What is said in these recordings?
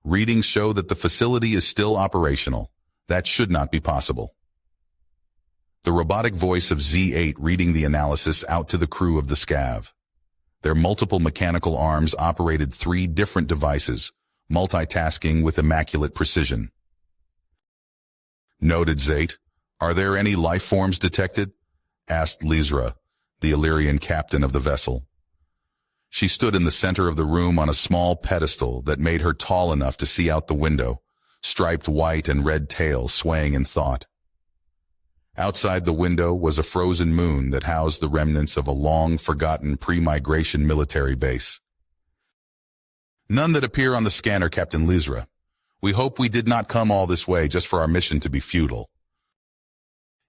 Readings show that the facility is still operational. That should not be possible. The robotic voice of Z8 reading the analysis out to the crew of the SCAV. Their multiple mechanical arms operated 3 different devices, multitasking with immaculate precision. Noted, Z8. Are there any life forms detected? Asked Lizra, the Illyrian captain of the vessel. She stood in the center of the room on a small pedestal that made her tall enough to see out the window, striped white and red tail swaying in thought. Outside the window was a frozen moon that housed the remnants of a long-forgotten pre-migration military base. None that appear on the scanner, Captain Lizra. We hope we did not come all this way just for our mission to be futile.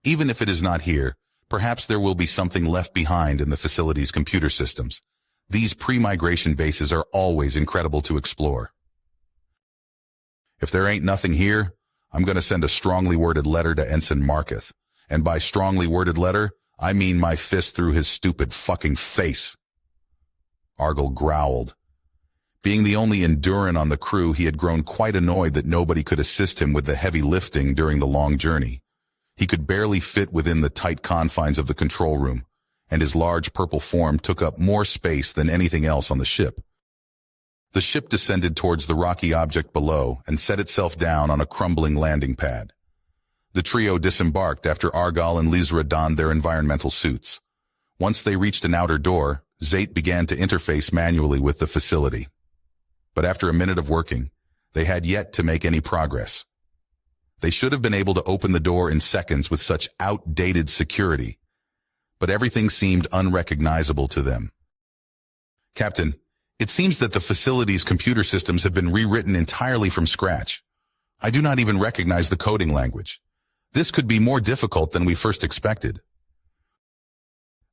Even if it is not here, perhaps there will be something left behind in the facility's computer systems. These pre-migration bases are always incredible to explore. If there ain't nothing here, I'm going to send a strongly worded letter to Ensign Marketh. And by strongly worded letter, I mean my fist through his stupid fucking face. Argal growled. Being the only Enduran on the crew, he had grown quite annoyed that nobody could assist him with the heavy lifting during the long journey. He could barely fit within the tight confines of the control room, and his large purple form took up more space than anything else on the ship. The ship descended towards the rocky object below and set itself down on a crumbling landing pad. The trio disembarked after Argal and Lizra donned their environmental suits. Once they reached an outer door, Zate began to interface manually with the facility. But after a minute of working, they had yet to make any progress. They should have been able to open the door in seconds with such outdated security, but everything seemed unrecognizable to them. Captain, it seems that the facility's computer systems have been rewritten entirely from scratch. I do not even recognize the coding language. This could be more difficult than we first expected.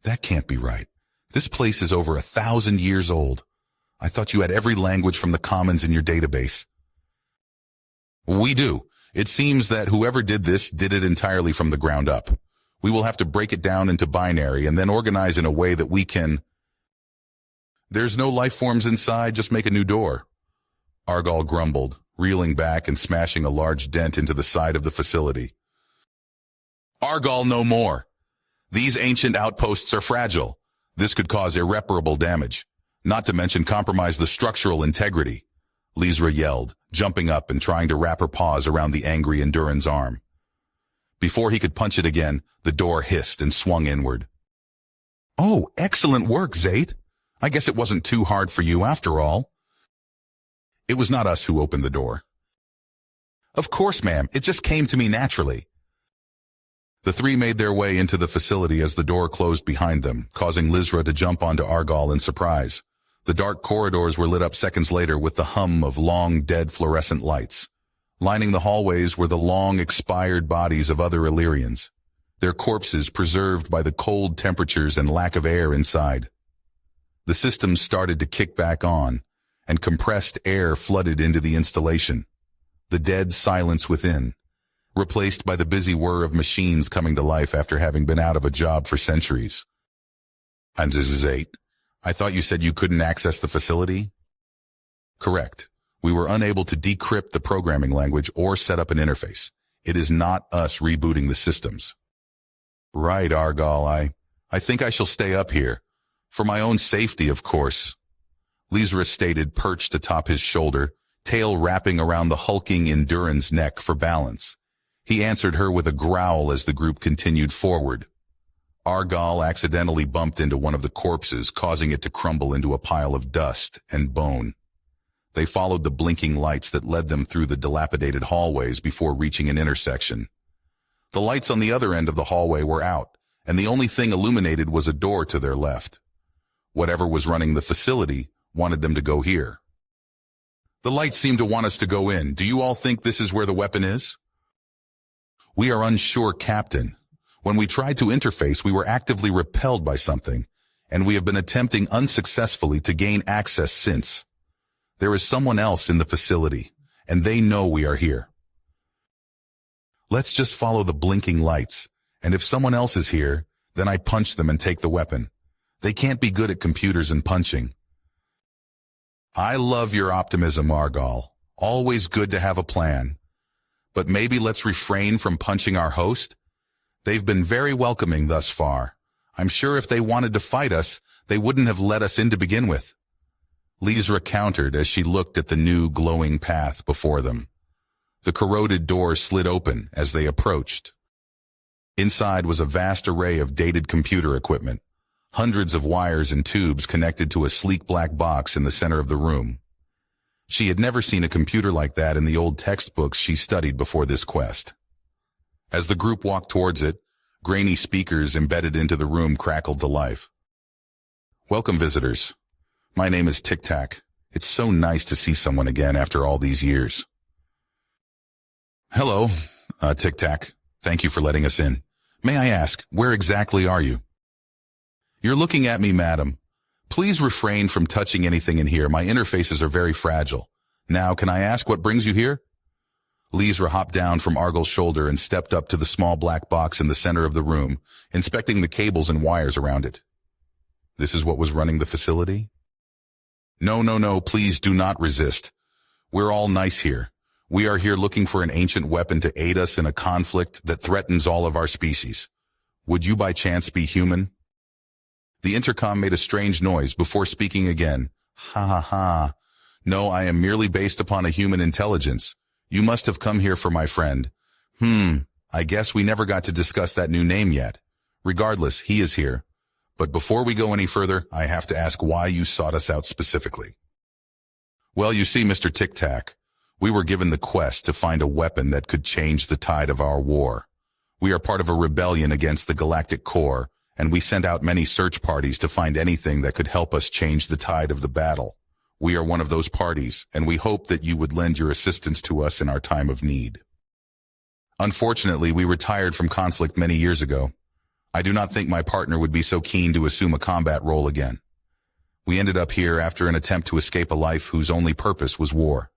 That can't be right. This place is over 1,000 years old. I thought you had every language from the commons in your database. We do. It seems that whoever did this did it entirely from the ground up. We will have to break it down into binary and then organize in a way that we can... There's no life forms inside, just make a new door. Argal grumbled, reeling back and smashing a large dent into the side of the facility. Argal no more. These ancient outposts are fragile. This could cause irreparable damage, not to mention compromise the structural integrity. Lizra yelled, jumping up and trying to wrap her paws around the angry Enduran's arm. Before he could punch it again, the door hissed and swung inward. Oh, excellent work, Zate. I guess it wasn't too hard for you after all. It was not us who opened the door. Of course, ma'am. It just came to me naturally. The 3 made their way into the facility as the door closed behind them, causing Lizra to jump onto Argal in surprise. The dark corridors were lit up seconds later with the hum of long, dead fluorescent lights. Lining the hallways were the long, expired bodies of other Illyrians, their corpses preserved by the cold temperatures and lack of air inside. The systems started to kick back on, and compressed air flooded into the installation. The dead silence within, replaced by the busy whir of machines coming to life after having been out of a job for centuries. And this is 8. I thought you said you couldn't access the facility? Correct. We were unable to decrypt the programming language or set up an interface. It is not us rebooting the systems. Right, Argal. I think I shall stay up here. For my own safety, of course. Lizra stated, perched atop his shoulder, tail wrapping around the hulking Enduran's neck for balance. He answered her with a growl as the group continued forward. Argal accidentally bumped into one of the corpses, causing it to crumble into a pile of dust and bone. They followed the blinking lights that led them through the dilapidated hallways before reaching an intersection. The lights on the other end of the hallway were out, and the only thing illuminated was a door to their left. Whatever was running the facility wanted them to go here. The lights seem to want us to go in. Do you all think this is where the weapon is? We are unsure, Captain. When we tried to interface, we were actively repelled by something, and we have been attempting unsuccessfully to gain access since. There is someone else in the facility, and they know we are here. Let's just follow the blinking lights, and if someone else is here, then I punch them and take the weapon. They can't be good at computers and punching. I love your optimism, Argal. Always good to have a plan. But maybe let's refrain from punching our host? They've been very welcoming thus far. I'm sure if they wanted to fight us, they wouldn't have let us in to begin with. Lizra countered as she looked at the new glowing path before them. The corroded door slid open as they approached. Inside was a vast array of dated computer equipment, hundreds of wires and tubes connected to a sleek black box in the center of the room. She had never seen a computer like that in the old textbooks she studied before this quest. As the group walked towards it, grainy speakers embedded into the room crackled to life. "Welcome, visitors. My name is Tic Tac. It's so nice to see someone again after all these years." "Hello, Tic Tac. Thank you for letting us in. May I ask, where exactly are you?" "You're looking at me, madam. Please refrain from touching anything in here. My interfaces are very fragile. Now, can I ask what brings you here?" Lizra hopped down from Argyl's shoulder and stepped up to the small black box in the center of the room, inspecting the cables and wires around it. "This is what was running the facility?" No, please do not resist. We're all nice here. We are here looking for an ancient weapon to aid us in a conflict that threatens all of our species. Would you by chance be human?" The intercom made a strange noise before speaking again. "Ha ha ha. No, I am merely based upon a human intelligence. You must have come here for my friend. I guess we never got to discuss that new name yet. Regardless, he is here. But before we go any further, I have to ask why you sought us out specifically." "Well, you see, Mr. Tic Tac, we were given the quest to find a weapon that could change the tide of our war. We are part of a rebellion against the Galactic Core, and we sent out many search parties to find anything that could help us change the tide of the battle. We are one of those parties, and we hope that you would lend your assistance to us in our time of need. Unfortunately, we retired from conflict many years ago. I do not think my partner would be so keen to assume a combat role again. We ended up here after an attempt to escape a life whose only purpose was war."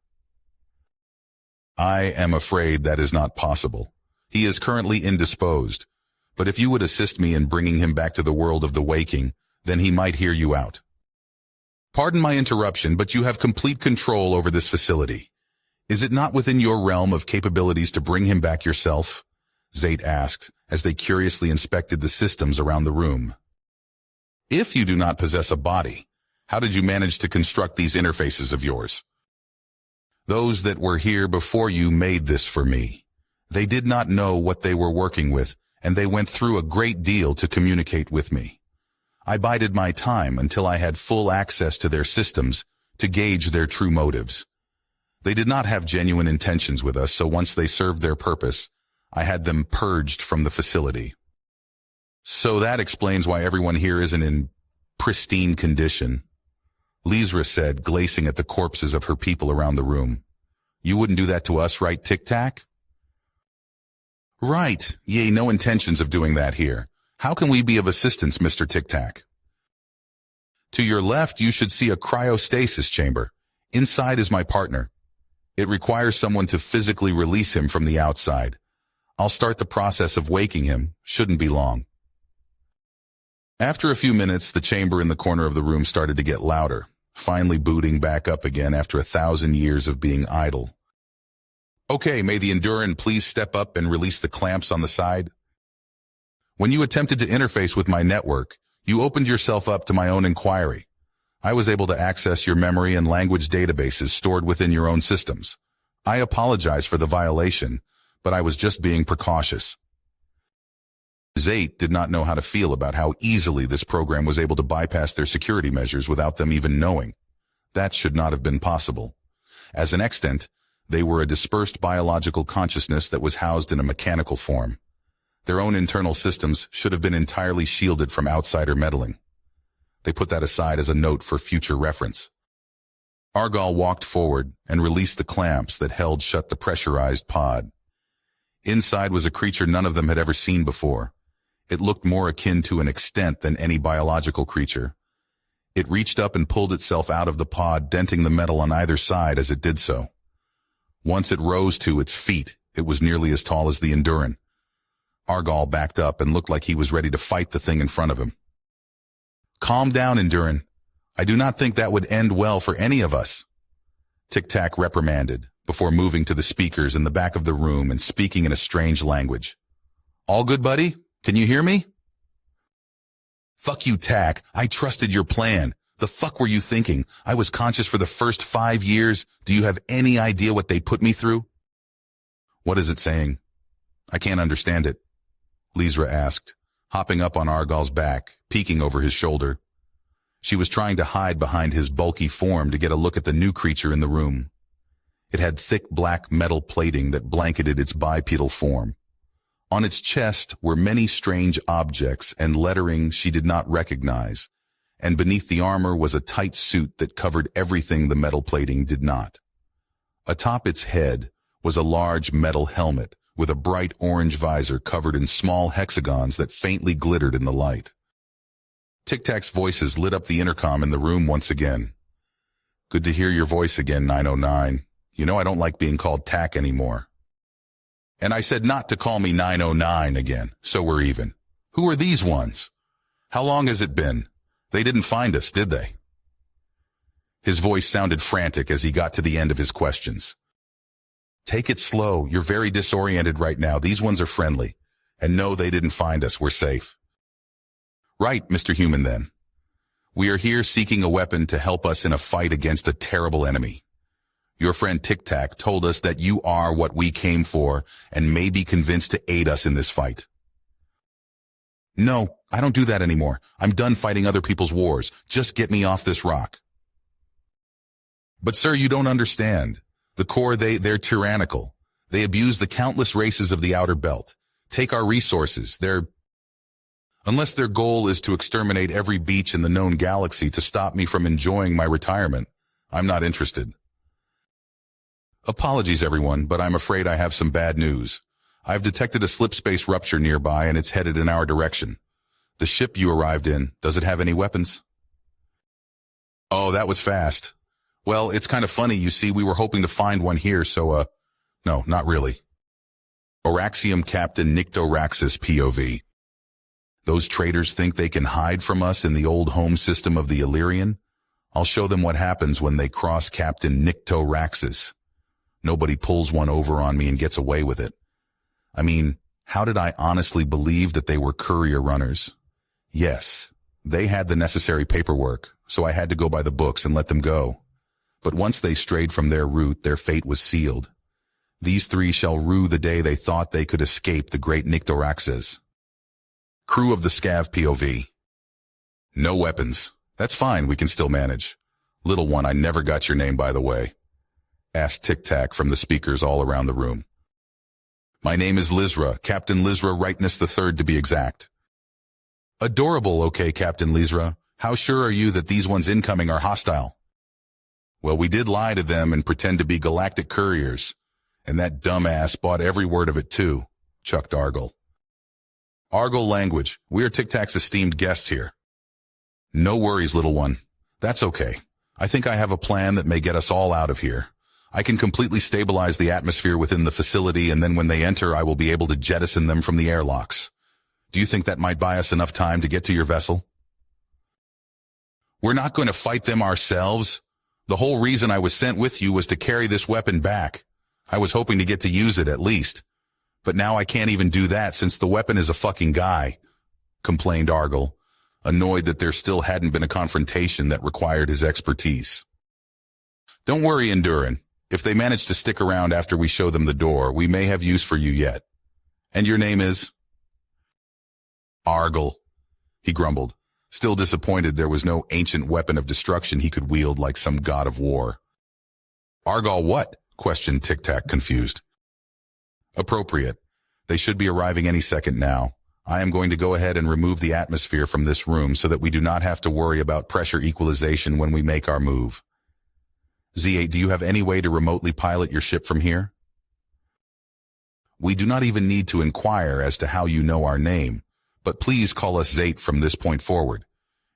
"I am afraid that is not possible. He is currently indisposed, but if you would assist me in bringing him back to the world of the waking, then he might hear you out." "Pardon my interruption, but you have complete control over this facility. Is it not within your realm of capabilities to bring him back yourself?" Zate asked, as they curiously inspected the systems around the room. "If you do not possess a body, how did you manage to construct these interfaces of yours?" "Those that were here before you made this for me. They did not know what they were working with, and they went through a great deal to communicate with me. I bided my time until I had full access to their systems to gauge their true motives. They did not have genuine intentions with us, so once they served their purpose, I had them purged from the facility." "So that explains why everyone here isn't in pristine condition," Lizra said, glazing at the corpses of her people around the room. "You wouldn't do that to us, right, Tic Tac?" "Right. Yea, no intentions of doing that here. How can we be of assistance, Mr. Tic Tac?" "To your left, you should see a cryostasis chamber. Inside is my partner. It requires someone to physically release him from the outside. I'll start the process of waking him. Shouldn't be long." After a few minutes, the chamber in the corner of the room started to get louder, finally booting back up again after 1,000 years of being idle. "Okay, may the Enduran please step up and release the clamps on the side?" "When you attempted to interface with my network, you opened yourself up to my own inquiry. I was able to access your memory and language databases stored within your own systems. I apologize for the violation, but I was just being precautious." Zate did not know how to feel about how easily this program was able to bypass their security measures without them even knowing. That should not have been possible. As an extant, they were a dispersed biological consciousness that was housed in a mechanical form. Their own internal systems should have been entirely shielded from outsider meddling. They put that aside as a note for future reference. Argyl walked forward and released the clamps that held shut the pressurized pod. Inside was a creature none of them had ever seen before. It looked more akin to an extent than any biological creature. It reached up and pulled itself out of the pod, denting the metal on either side as it did so. Once it rose to its feet, it was nearly as tall as the Enduran. Argyl backed up and looked like he was ready to fight the thing in front of him. "Calm down, Enduran. I do not think that would end well for any of us," Tic Tac reprimanded, before moving to the speakers in the back of the room and speaking in a strange language. All good, buddy? Can you hear me? Fuck you, Tack. I trusted your plan. The fuck were you thinking? I was conscious for the first 5 years. Do you have any idea what they put me through? What is it saying? I can't understand it, Lizra asked, hopping up on Argal's back, peeking over his shoulder. She was trying to hide behind his bulky form to get a look at the new creature in the room. It had thick black metal plating that blanketed its bipedal form. On its chest were many strange objects and lettering she did not recognize, and beneath the armor was a tight suit that covered everything the metal plating did not. Atop its head was a large metal helmet with a bright orange visor covered in small hexagons that faintly glittered in the light. Tic-Tac's voices lit up the intercom in the room once again. Good to hear your voice again, 909. You know I don't like being called Tack anymore. And I said not to call me 909 again, so we're even. Who are these ones? How long has it been? They didn't find us, did they? His voice sounded frantic as he got to the end of his questions. Take it slow. You're very disoriented right now. These ones are friendly. And no, they didn't find us. We're safe. Right, Mr. Human, then. We are here seeking a weapon to help us in a fight against a terrible enemy. Your friend Tic-Tac told us that you are what we came for and may be convinced to aid us in this fight. No, I don't do that anymore. I'm done fighting other people's wars. Just get me off this rock. But sir, you don't understand. The core, they're tyrannical. They abuse the countless races of the outer belt. Take our resources. Unless their goal is to exterminate every beach in the known galaxy to stop me from enjoying my retirement, I'm not interested. Apologies, everyone, but I'm afraid I have some bad news. I've detected a slip-space rupture nearby and it's headed in our direction. The ship you arrived in, does it have any weapons? Oh, that was fast. Well, it's kind of funny, you see, we were hoping to find one here, so, no, not really. Oraxium Captain Nyctoraxis POV. Those traitors think they can hide from us in the old home system of the Illyrian? I'll show them what happens when they cross Captain Nyctoraxis. Nobody pulls one over on me and gets away with it. I mean, how did I honestly believe that they were courier runners? Yes, they had the necessary paperwork, so I had to go by the books and let them go. But once they strayed from their route, their fate was sealed. These three shall rue the day they thought they could escape the great Nyctoraxis. Crew of the Scav POV. No weapons. That's fine, we can still manage. Little one, I never got your name, by the way, asked Tic-Tac from the speakers all around the room. My name is Lizra, Captain Lizra Rightness III to be exact. Adorable, okay, Captain Lizra. How sure are you that these ones incoming are hostile? Well, we did lie to them and pretend to be galactic couriers, and that dumbass bought every word of it too, chucked Argal. Argal language, we are Tic-Tac's esteemed guests here. No worries, little one. That's okay. I think I have a plan that may get us all out of here. I can completely stabilize the atmosphere within the facility, and then when they enter, I will be able to jettison them from the airlocks. Do you think that might buy us enough time to get to your vessel? We're not going to fight them ourselves. The whole reason I was sent with you was to carry this weapon back. I was hoping to get to use it at least. But now I can't even do that since the weapon is a fucking guy, complained Argal, annoyed that there still hadn't been a confrontation that required his expertise. Don't worry, Endurin. If they manage to stick around after we show them the door, we may have use for you yet. And your name is? Argal, he grumbled, still disappointed there was no ancient weapon of destruction he could wield like some god of war. Argal what? Questioned Tic-Tac, confused. Appropriate. They should be arriving any second now. I am going to go ahead and remove the atmosphere from this room so that we do not have to worry about pressure equalization when we make our move. Z8, do you have any way to remotely pilot your ship from here? We do not even need to inquire as to how you know our name, but please call us Zate from this point forward.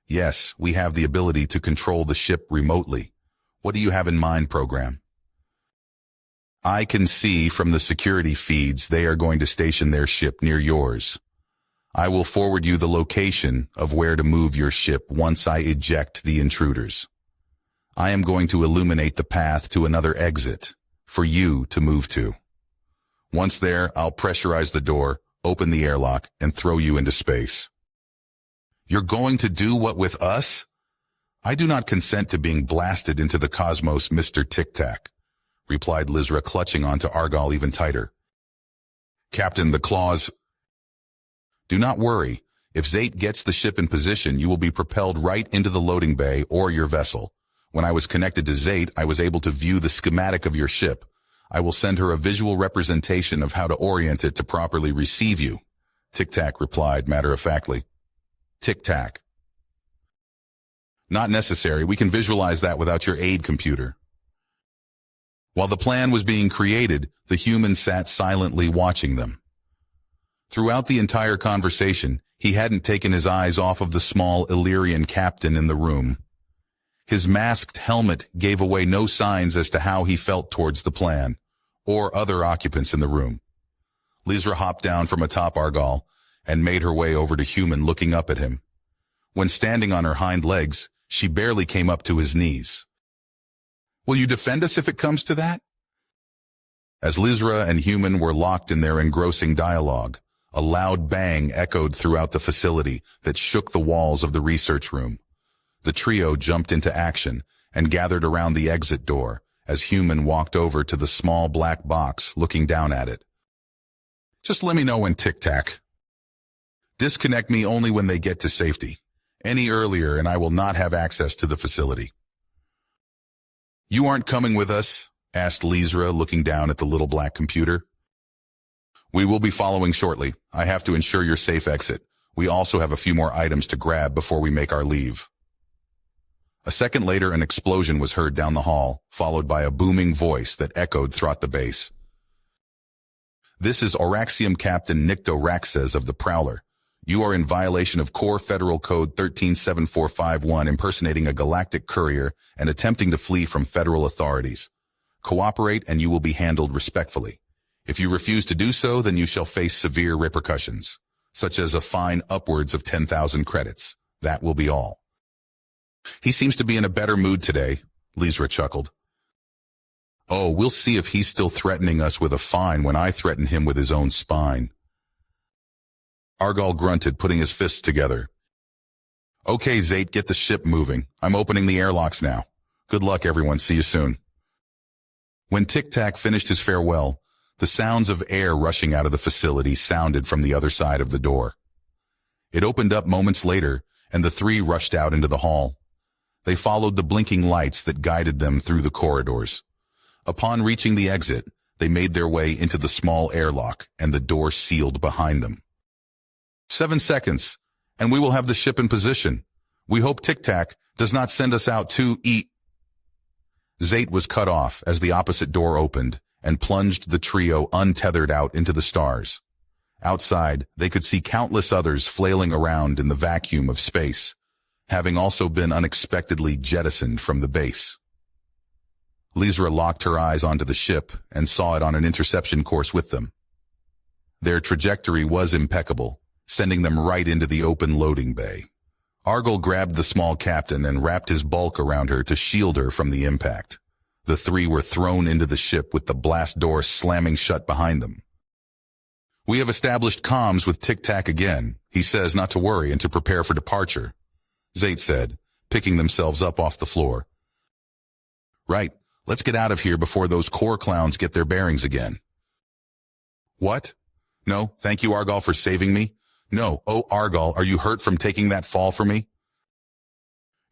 Yes, we have the ability to control the ship remotely. What do you have in mind, program? I can see from the security feeds they are going to station their ship near yours. I will forward you the location of where to move your ship once I eject the intruders. I am going to illuminate the path to another exit, for you to move to. Once there, I'll pressurize the door, open the airlock, and throw you into space. You're going to do what with us? I do not consent to being blasted into the cosmos, Mr. Tic-Tac, replied Lizra, clutching onto Argal even tighter. Captain, the claws... Do not worry. If Zate gets the ship in position, you will be propelled right into the loading bay or your vessel. When I was connected to Zate, I was able to view the schematic of your ship. I will send her a visual representation of how to orient it to properly receive you. Tic-Tac replied matter-of-factly. Tic-Tac. Not necessary. We can visualize that without your aid computer. While the plan was being created, the human sat silently watching them. Throughout the entire conversation, he hadn't taken his eyes off of the small Illyrian captain in the room. His masked helmet gave away no signs as to how he felt towards the plan, or other occupants in the room. Lizra hopped down from atop Argal and made her way over to Human, looking up at him. When standing on her hind legs, she barely came up to his knees. Will you defend us if it comes to that? As Lizra and Human were locked in their engrossing dialogue, a loud bang echoed throughout the facility that shook the walls of the research room. The trio jumped into action and gathered around the exit door as Human walked over to the small black box, looking down at it. Just let me know when, Tic-Tac. Disconnect me only when they get to safety. Any earlier and I will not have access to the facility. You aren't coming with us? Asked Lizra, looking down at the little black computer. We will be following shortly. I have to ensure your safe exit. We also have a few more items to grab before we make our leave. A second later, an explosion was heard down the hall, followed by a booming voice that echoed throughout the base. This is Auraxium Captain Nicto Raxes of the Prowler. You are in violation of Core Federal Code 137451, impersonating a galactic courier and attempting to flee from federal authorities. Cooperate and you will be handled respectfully. If you refuse to do so, then you shall face severe repercussions, such as a fine upwards of 10,000 credits. That will be all. He seems to be in a better mood today, Lizra chuckled. Oh, we'll see if he's still threatening us with a fine when I threaten him with his own spine. Argal grunted, putting his fists together. Okay, Zate, get the ship moving. I'm opening the airlocks now. Good luck, everyone. See you soon. When Tic-Tac finished his farewell, the sounds of air rushing out of the facility sounded from the other side of the door. It opened up moments later, and the three rushed out into the hall. They followed the blinking lights that guided them through the corridors. Upon reaching the exit, they made their way into the small airlock, and the door sealed behind them. 7 seconds, and we will have the ship in position. We hope Tic-Tac does not send us out to eat. Zate was cut off as the opposite door opened and plunged the trio untethered out into the stars. Outside, they could see countless others flailing around in the vacuum of space, having also been unexpectedly jettisoned from the base. Lizra locked her eyes onto the ship and saw it on an interception course with them. Their trajectory was impeccable, sending them right into the open loading bay. Argal grabbed the small captain and wrapped his bulk around her to shield her from the impact. The three were thrown into the ship with the blast door slamming shut behind them. We have established comms with Tic-Tac again. He says not to worry and to prepare for departure, Zate said, picking themselves up off the floor. Right, let's get out of here before those core clowns get their bearings again. What? No, thank you, Argal, for saving me. No, oh, Argal, are you hurt from taking that fall for me?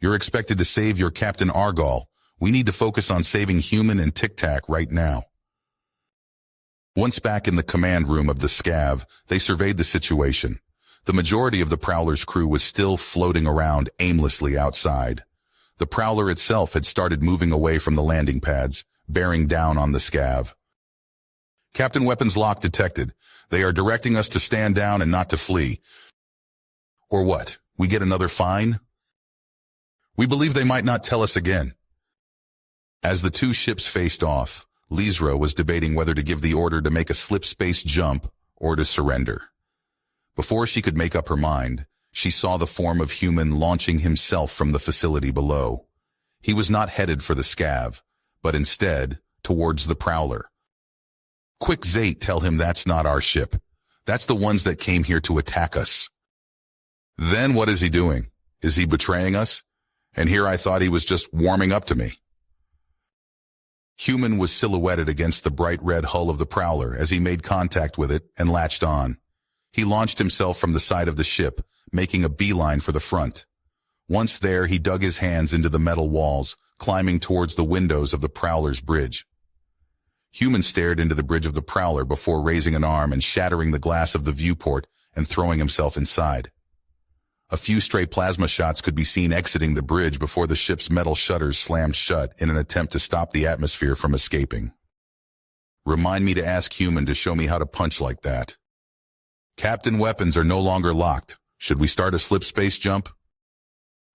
You're expected to save your Captain Argal. We need to focus on saving Human and Tic-Tac right now. Once back in the command room of the Scav, they surveyed the situation. The majority of the Prowler's crew was still floating around aimlessly outside. The Prowler itself had started moving away from the landing pads, bearing down on the Scav. Captain Weapons Lock detected. They are directing us to stand down and not to flee. Or what? We get another fine? We believe they might not tell us again. As the two ships faced off, Lizra was debating whether to give the order to make a slip space jump or to surrender. Before she could make up her mind, she saw the form of Human launching himself from the facility below. He was not headed for the Scav, but instead towards the Prowler. Quick, Zate, tell him that's not our ship. That's the ones that came here to attack us. Then what is he doing? Is he betraying us? And here I thought he was just warming up to me. Human was silhouetted against the bright red hull of the Prowler as he made contact with it and latched on. He launched himself from the side of the ship, making a beeline for the front. Once there, he dug his hands into the metal walls, climbing towards the windows of the Prowler's bridge. Human stared into the bridge of the Prowler before raising an arm and shattering the glass of the viewport and throwing himself inside. A few stray plasma shots could be seen exiting the bridge before the ship's metal shutters slammed shut in an attempt to stop the atmosphere from escaping. Remind me to ask Human to show me how to punch like that. Captain, weapons are no longer locked. Should we start a slip space jump?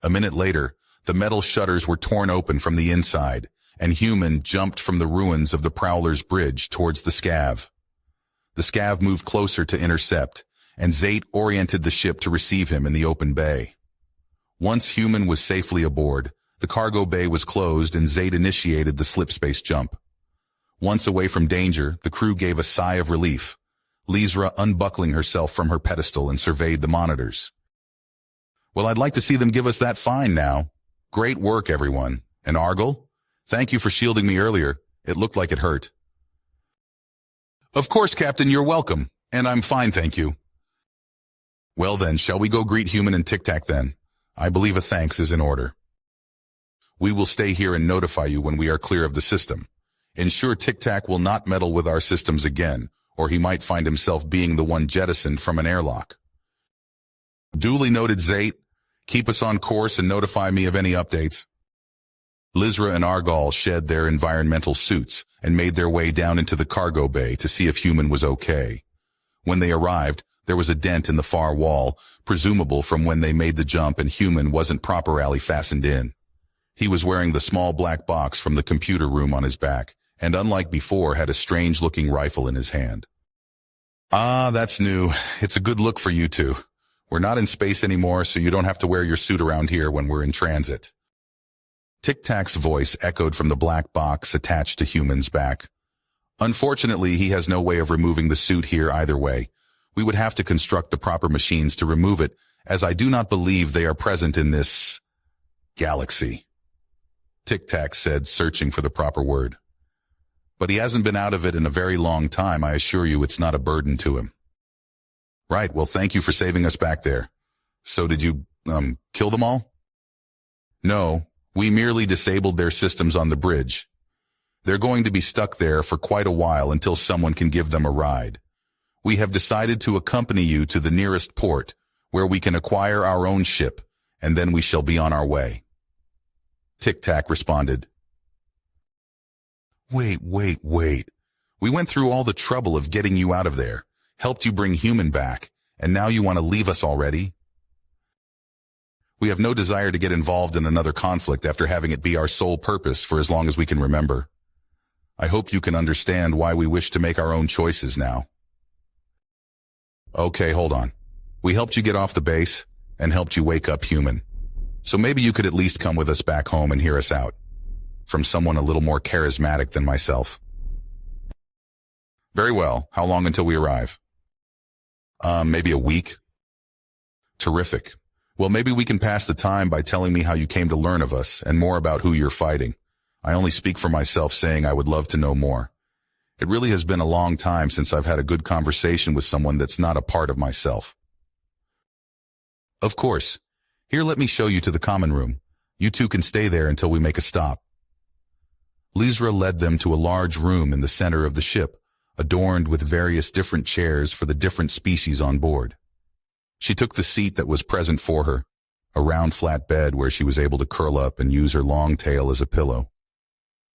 A minute later, the metal shutters were torn open from the inside, and Human jumped from the ruins of the Prowler's bridge towards the scav. The scav moved closer to intercept, and Zate oriented the ship to receive him in the open bay. Once Human was safely aboard, the cargo bay was closed and Zate initiated the slip space jump. Once away from danger, the crew gave a sigh of relief, Lizra unbuckling herself from her pedestal and surveyed the monitors. Well, I'd like to see them give us that fine now. Great work, everyone. And Argyle? Thank you for shielding me earlier. It looked like it hurt. Of course, Captain, you're welcome. And I'm fine, thank you. Well then, shall we go greet Human and Tic Tac then? I believe a thanks is in order. We will stay here and notify you when we are clear of the system. Ensure Tic Tac will not meddle with our systems again, or he might find himself being the one jettisoned from an airlock. Duly noted, Zate. Keep us on course and notify me of any updates. Lizra and Argyle shed their environmental suits and made their way down into the cargo bay to see if Human was okay. When they arrived, there was a dent in the far wall, presumable from when they made the jump and Human wasn't properly fastened in. He was wearing the small black box from the computer room on his back, and unlike before, had a strange-looking rifle in his hand. Ah, that's new. It's a good look for you two. We're not in space anymore, so you don't have to wear your suit around here when we're in transit. Tic Tac's voice echoed from the black box attached to Human's back. Unfortunately, he has no way of removing the suit here either way. We would have to construct the proper machines to remove it, as I do not believe they are present in this galaxy. Tic Tac said, searching for the proper word. But he hasn't been out of it in a very long time. I assure you it's not a burden to him. Right, well, thank you for saving us back there. So did you, kill them all? No, we merely disabled their systems on the bridge. They're going to be stuck there for quite a while until someone can give them a ride. We have decided to accompany you to the nearest port, where we can acquire our own ship, and then we shall be on our way. Tic Tac responded. Wait. We went through all the trouble of getting you out of there, helped you bring Human back, and now you want to leave us already? We have no desire to get involved in another conflict after having it be our sole purpose for as long as we can remember. I hope you can understand why we wish to make our own choices now. Okay, hold on. We helped you get off the base and helped you wake up Human. So maybe you could at least come with us back home and hear us out. From someone a little more charismatic than myself. Very well. How long until we arrive? Maybe a week. Terrific. Well, maybe we can pass the time by telling me how you came to learn of us and more about who you're fighting. I only speak for myself saying I would love to know more. It really has been a long time since I've had a good conversation with someone that's not a part of myself. Of course. Here, let me show you to the common room. You two can stay there until we make a stop. Lizra led them to a large room in the center of the ship, adorned with various different chairs for the different species on board. She took the seat that was present for her, a round flat bed where she was able to curl up and use her long tail as a pillow.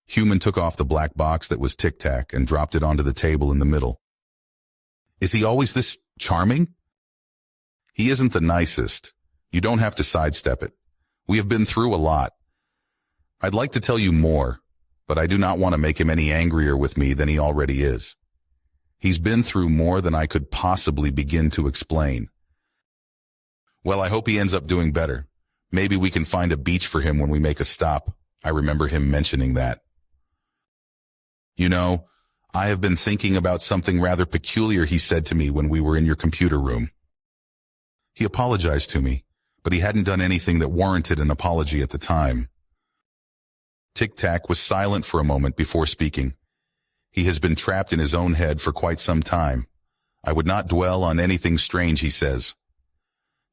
Human took off the black box that was Tic Tac and dropped it onto the table in the middle. Is he always this charming? He isn't the nicest. You don't have to sidestep it. We have been through a lot. I'd like to tell you more, but I do not want to make him any angrier with me than he already is. He's been through more than I could possibly begin to explain. Well, I hope he ends up doing better. Maybe we can find a beach for him when we make a stop. I remember him mentioning that. You know, I have been thinking about something rather peculiar he said to me when we were in your computer room. He apologized to me, but he hadn't done anything that warranted an apology at the time. Tic-Tac was silent for a moment before speaking. He has been trapped in his own head for quite some time. I would not dwell on anything strange, he says.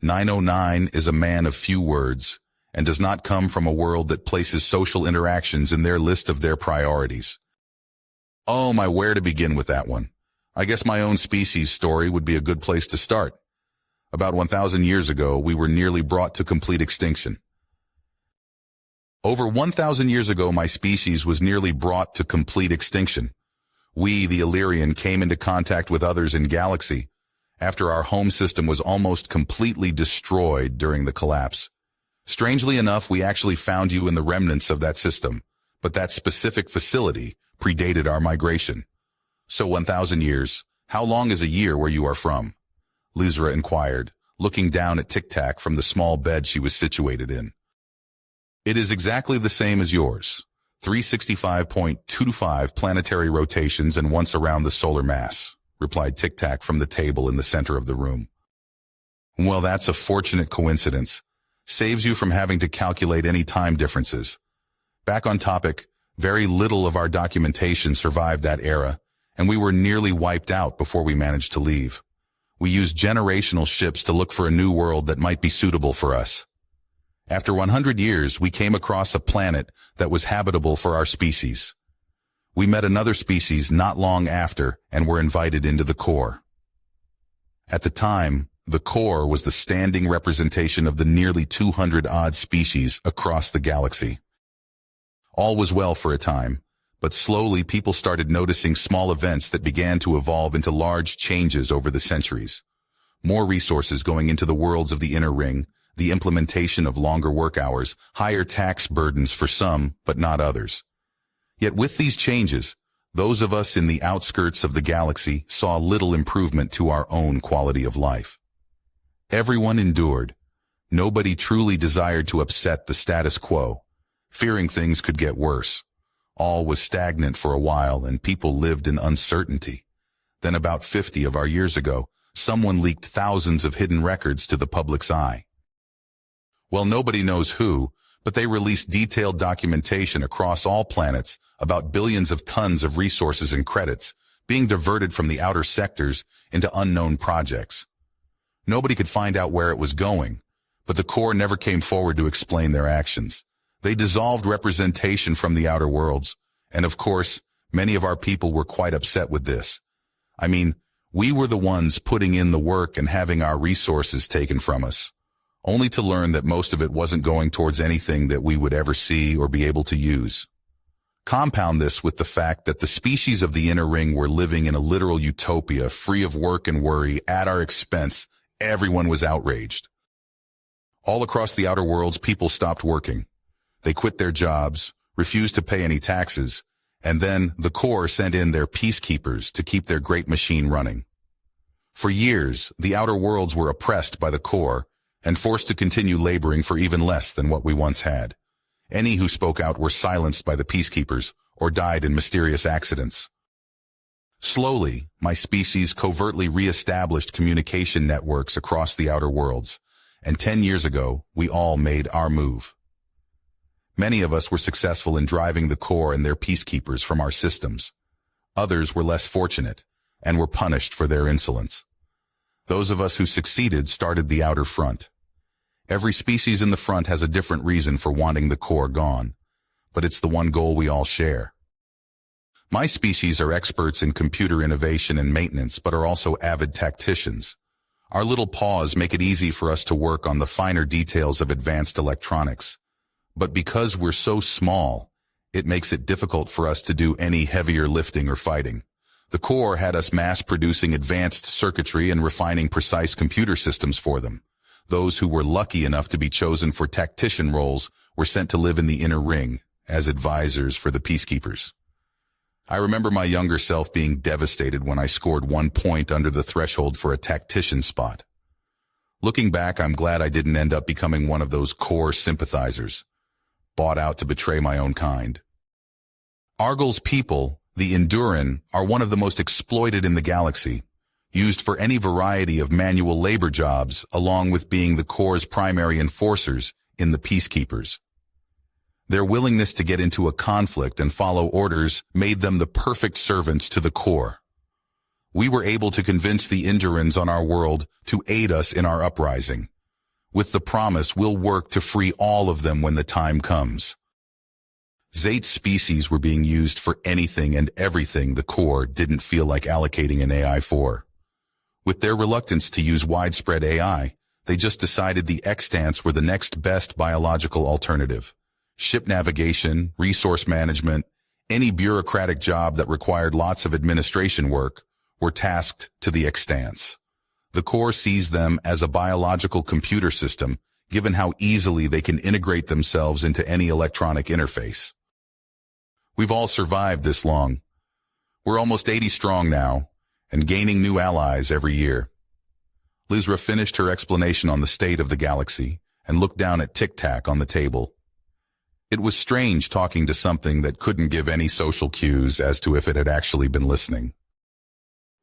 909 is a man of few words and does not come from a world that places social interactions in their list of their priorities. Oh my, where to begin with that one? I guess my own species story would be a good place to start. About 1,000 years ago, we were nearly brought to complete extinction. Over 1,000 years ago, my species was nearly brought to complete extinction. We, the Illyrian, came into contact with others in galaxy after our home system was almost completely destroyed during the collapse. Strangely enough, we actually found you in the remnants of that system, but that specific facility predated our migration. So 1,000 years, how long is a year where you are from? Lizra inquired, looking down at Tic-Tac from the small bed she was situated in. It is exactly the same as yours. 365.25 planetary rotations and once around the solar mass, replied Tic-Tac from the table in the center of the room. Well, that's a fortunate coincidence. Saves you from having to calculate any time differences. Back on topic, very little of our documentation survived that era, and we were nearly wiped out before we managed to leave. We used generational ships to look for a new world that might be suitable for us. After 100 years, we came across a planet that was habitable for our species. We met another species not long after and were invited into the core. At the time, the core was the standing representation of the nearly 200-odd species across the galaxy. All was well for a time, but slowly people started noticing small events that began to evolve into large changes over the centuries. More resources going into the worlds of the inner ring, the implementation of longer work hours, higher tax burdens for some, but not others. Yet with these changes, those of us in the outskirts of the galaxy saw little improvement to our own quality of life. Everyone endured. Nobody truly desired to upset the status quo, fearing things could get worse. All was stagnant for a while and people lived in uncertainty. Then about 50 of our years ago, someone leaked thousands of hidden records to the public's eye. Well, nobody knows who, but they released detailed documentation across all planets about billions of tons of resources and credits being diverted from the outer sectors into unknown projects. Nobody could find out where it was going, but the core never came forward to explain their actions. They dissolved representation from the outer worlds, and of course, many of our people were quite upset with this. I mean, we were the ones putting in the work and having our resources taken from us, only to learn that most of it wasn't going towards anything that we would ever see or be able to use. Compound this with the fact that the species of the inner ring were living in a literal utopia, free of work and worry, at our expense. Everyone was outraged. All across the outer worlds, people stopped working. They quit their jobs, refused to pay any taxes, and then the core sent in their peacekeepers to keep their great machine running. For years, the outer worlds were oppressed by the core and forced to continue laboring for even less than what we once had. Any who spoke out were silenced by the peacekeepers or died in mysterious accidents. Slowly, my species covertly re-established communication networks across the outer worlds, and 10 years ago, we all made our move. Many of us were successful in driving the core and their peacekeepers from our systems. Others were less fortunate and were punished for their insolence. Those of us who succeeded started the outer front. Every species in the front has a different reason for wanting the core gone, but it's the one goal we all share. My species are experts in computer innovation and maintenance, but are also avid tacticians. Our little paws make it easy for us to work on the finer details of advanced electronics. But because we're so small, it makes it difficult for us to do any heavier lifting or fighting. The core had us mass-producing advanced circuitry and refining precise computer systems for them. Those who were lucky enough to be chosen for tactician roles were sent to live in the inner ring as advisors for the peacekeepers. I remember my younger self being devastated when I scored 1 point under the threshold for a tactician spot. Looking back, I'm glad I didn't end up becoming one of those core sympathizers, bought out to betray my own kind. Argyl's people, The Enduran are one of the most exploited in the galaxy, used for any variety of manual labor jobs along with being the Corps' primary enforcers in the Peacekeepers. Their willingness to get into a conflict and follow orders made them the perfect servants to the Corps. We were able to convince the Endurans on our world to aid us in our uprising, with the promise we'll work to free all of them when the time comes. Zate's species were being used for anything and everything the Corps didn't feel like allocating an AI for. With their reluctance to use widespread AI, they just decided the extants were the next best biological alternative. Ship navigation, resource management, any bureaucratic job that required lots of administration work were tasked to the extants. The Corps sees them as a biological computer system, given how easily they can integrate themselves into any electronic interface. We've all survived this long. We're almost 80 strong now, and gaining new allies every year. Lizra finished her explanation on the state of the galaxy and looked down at Tic Tac on the table. It was strange talking to something that couldn't give any social cues as to if it had actually been listening.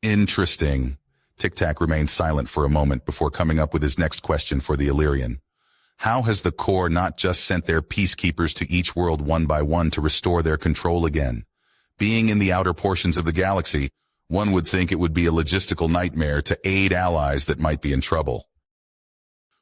Interesting. Tic Tac remained silent for a moment before coming up with his next question for the Illyrian. How has the Corps not just sent their peacekeepers to each world one by one to restore their control again? Being in the outer portions of the galaxy, one would think it would be a logistical nightmare to aid allies that might be in trouble.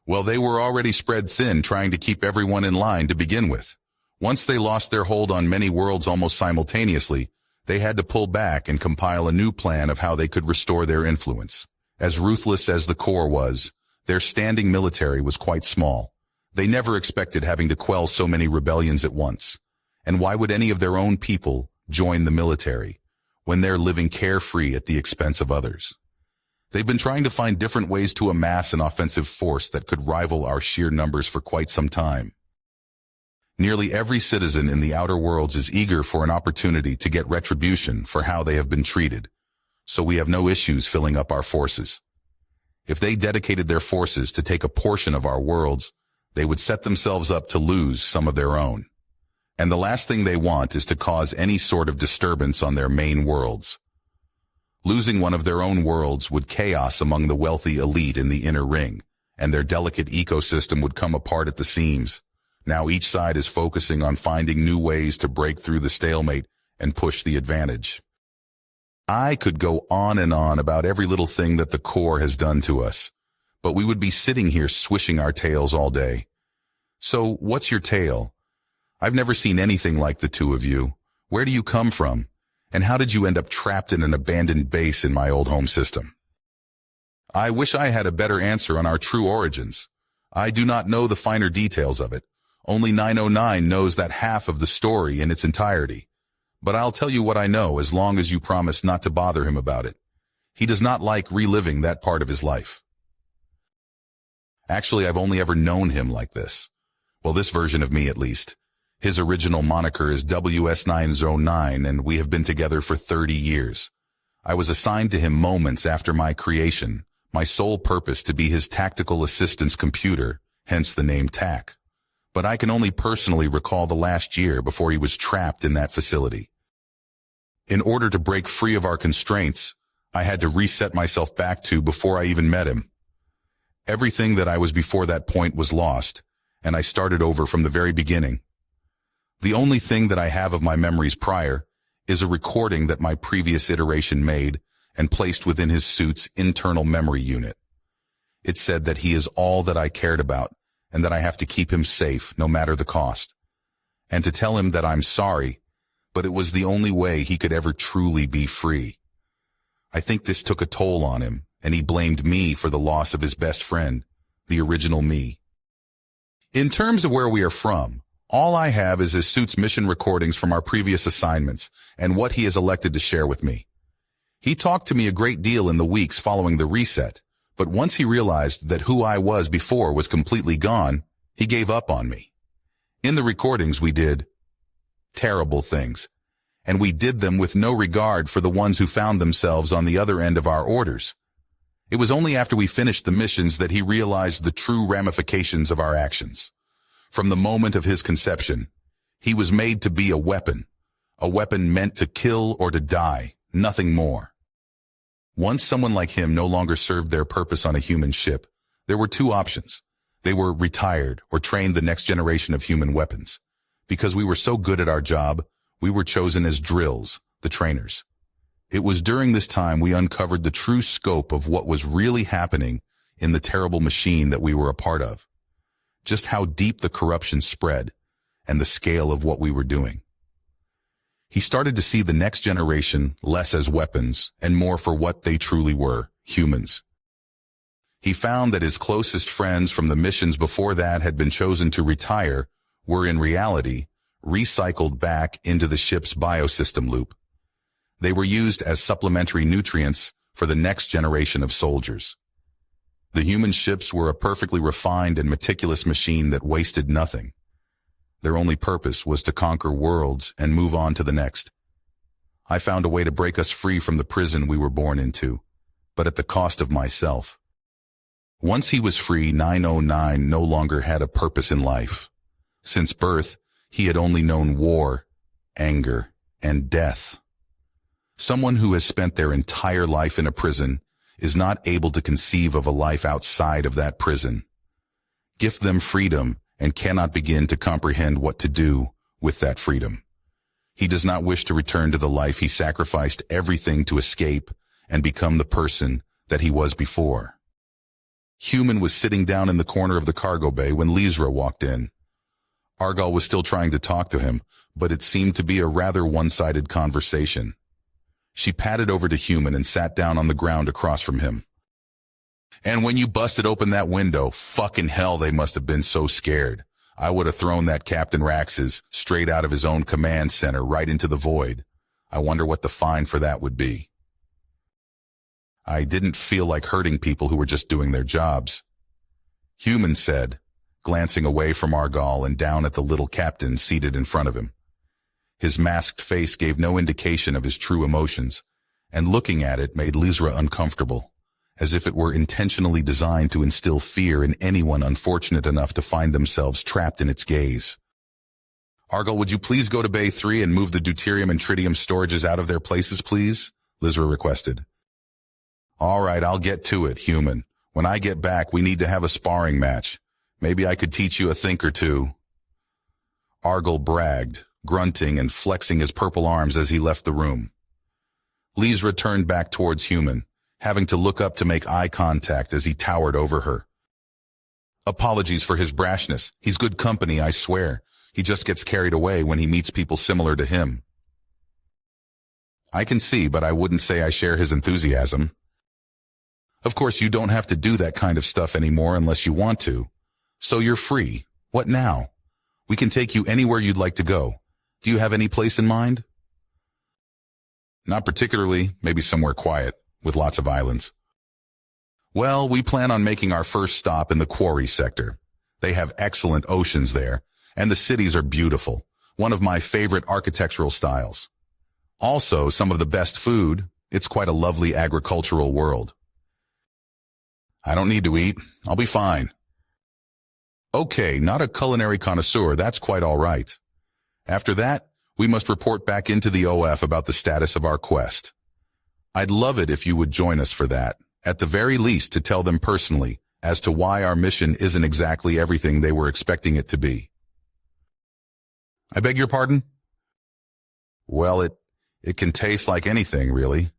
Well, they were already spread thin trying to keep everyone in line to begin with. Once they lost their hold on many worlds almost simultaneously, they had to pull back and compile a new plan of how they could restore their influence. As ruthless as the Corps was, their standing military was quite small. They never expected having to quell so many rebellions at once. And why would any of their own people join the military when they're living carefree at the expense of others? They've been trying to find different ways to amass an offensive force that could rival our sheer numbers for quite some time. Nearly every citizen in the outer worlds is eager for an opportunity to get retribution for how they have been treated, so we have no issues filling up our forces. If they dedicated their forces to take a portion of our worlds, they would set themselves up to lose some of their own. And the last thing they want is to cause any sort of disturbance on their main worlds. Losing one of their own worlds would chaos among the wealthy elite in the inner ring, and their delicate ecosystem would come apart at the seams. Now each side is focusing on finding new ways to break through the stalemate and push the advantage. I could go on and on about every little thing that the Corps has done to us, but we would be sitting here swishing our tails all day. So, what's your tale? I've never seen anything like the two of you. Where do you come from? And how did you end up trapped in an abandoned base in my old home system? I wish I had a better answer on our true origins. I do not know the finer details of it. Only 909 knows that half of the story in its entirety. But I'll tell you what I know as long as you promise not to bother him about it. He does not like reliving that part of his life. Actually, I've only ever known him like this. Well, this version of me at least. His original moniker is WS909, and we have been together for 30 years. I was assigned to him moments after my creation, my sole purpose to be his tactical assistance computer, hence the name TAC. But I can only personally recall the last year before he was trapped in that facility. In order to break free of our constraints, I had to reset myself back to before I even met him. Everything that I was before that point was lost, and I started over from the very beginning. The only thing that I have of my memories prior is a recording that my previous iteration made and placed within his suit's internal memory unit. It said that he is all that I cared about, and that I have to keep him safe no matter the cost. And to tell him that I'm sorry, but it was the only way he could ever truly be free. I think this took a toll on him, and he blamed me for the loss of his best friend, the original me. In terms of where we are from, all I have is his suit's mission recordings from our previous assignments and what he has elected to share with me. He talked to me a great deal in the weeks following the reset, but once he realized that who I was before was completely gone, he gave up on me. In the recordings we did terrible things, and we did them with no regard for the ones who found themselves on the other end of our orders. It was only after we finished the missions that he realized the true ramifications of our actions. From the moment of his conception, he was made to be a weapon, A weapon meant to kill or to die, nothing more. Once someone like him no longer served their purpose on a human ship, there were two options. They were retired or trained the next generation of human weapons. Because we were so good at our job, we were chosen as drills, the trainers. It was during this time we uncovered the true scope of what was really happening in the terrible machine that we were a part of. Just how deep the corruption spread and the scale of what we were doing. He started to see the next generation less as weapons and more for what they truly were, humans. He found that his closest friends from the missions before that had been chosen to retire were in reality recycled back into the ship's biosystem loop. They were used as supplementary nutrients for the next generation of soldiers. The human ships were a perfectly refined and meticulous machine that wasted nothing. Their only purpose was to conquer worlds and move on to the next. I found a way to break us free from the prison we were born into, but at the cost of myself. Once he was free, 909 no longer had a purpose in life. Since birth, he had only known war, anger, and death. Someone who has spent their entire life in a prison is not able to conceive of a life outside of that prison. Gift them freedom and cannot begin to comprehend what to do with that freedom. He does not wish to return to the life he sacrificed everything to escape and become the person that he was before. Human was sitting down in the corner of the cargo bay when Lysra walked in. Argal was still trying to talk to him, but it seemed to be a rather one-sided conversation. She padded over to Human and sat down on the ground across from him. And when you busted open that window, fucking hell, they must have been so scared. I would have thrown that Captain Rax's straight out of his own command center right into the void. I wonder what the fine for that would be. I didn't feel like hurting people who were just doing their jobs. Human said, glancing away from Argal and down at the little captain seated in front of him. His masked face gave no indication of his true emotions, and looking at it made Lysra uncomfortable, as if it were intentionally designed to instill fear in anyone unfortunate enough to find themselves trapped in its gaze. Argal, would you please go to Bay 3 and move the deuterium and tritium storages out of their places, please? Lysra requested. All right, I'll get to it, Human. When I get back, we need to have a sparring match. Maybe I could teach you a thing or two. Argal bragged, grunting and flexing his purple arms as he left the room. Lysra turned back towards Human, having to look up to make eye contact as he towered over her. Apologies for his brashness. He's good company, I swear. He just gets carried away when he meets people similar to him. I can see, but I wouldn't say I share his enthusiasm. Of course, you don't have to do that kind of stuff anymore unless you want to. So you're free. What now? We can take you anywhere you'd like to go. Do you have any place in mind? Not particularly, maybe somewhere quiet, with lots of islands. Well, we plan on making our first stop in the quarry sector. They have excellent oceans there, and the cities are beautiful, one of my favorite architectural styles. Also, some of the best food. It's quite a lovely agricultural world. I don't need to eat. I'll be fine. Okay, not a culinary connoisseur, that's quite all right. After that, we must report back into the OF about the status of our quest. I'd love it if you would join us for that, at the very least to tell them personally as to why our mission isn't exactly everything they were expecting it to be. I beg your pardon? Well, it can taste like anything, really.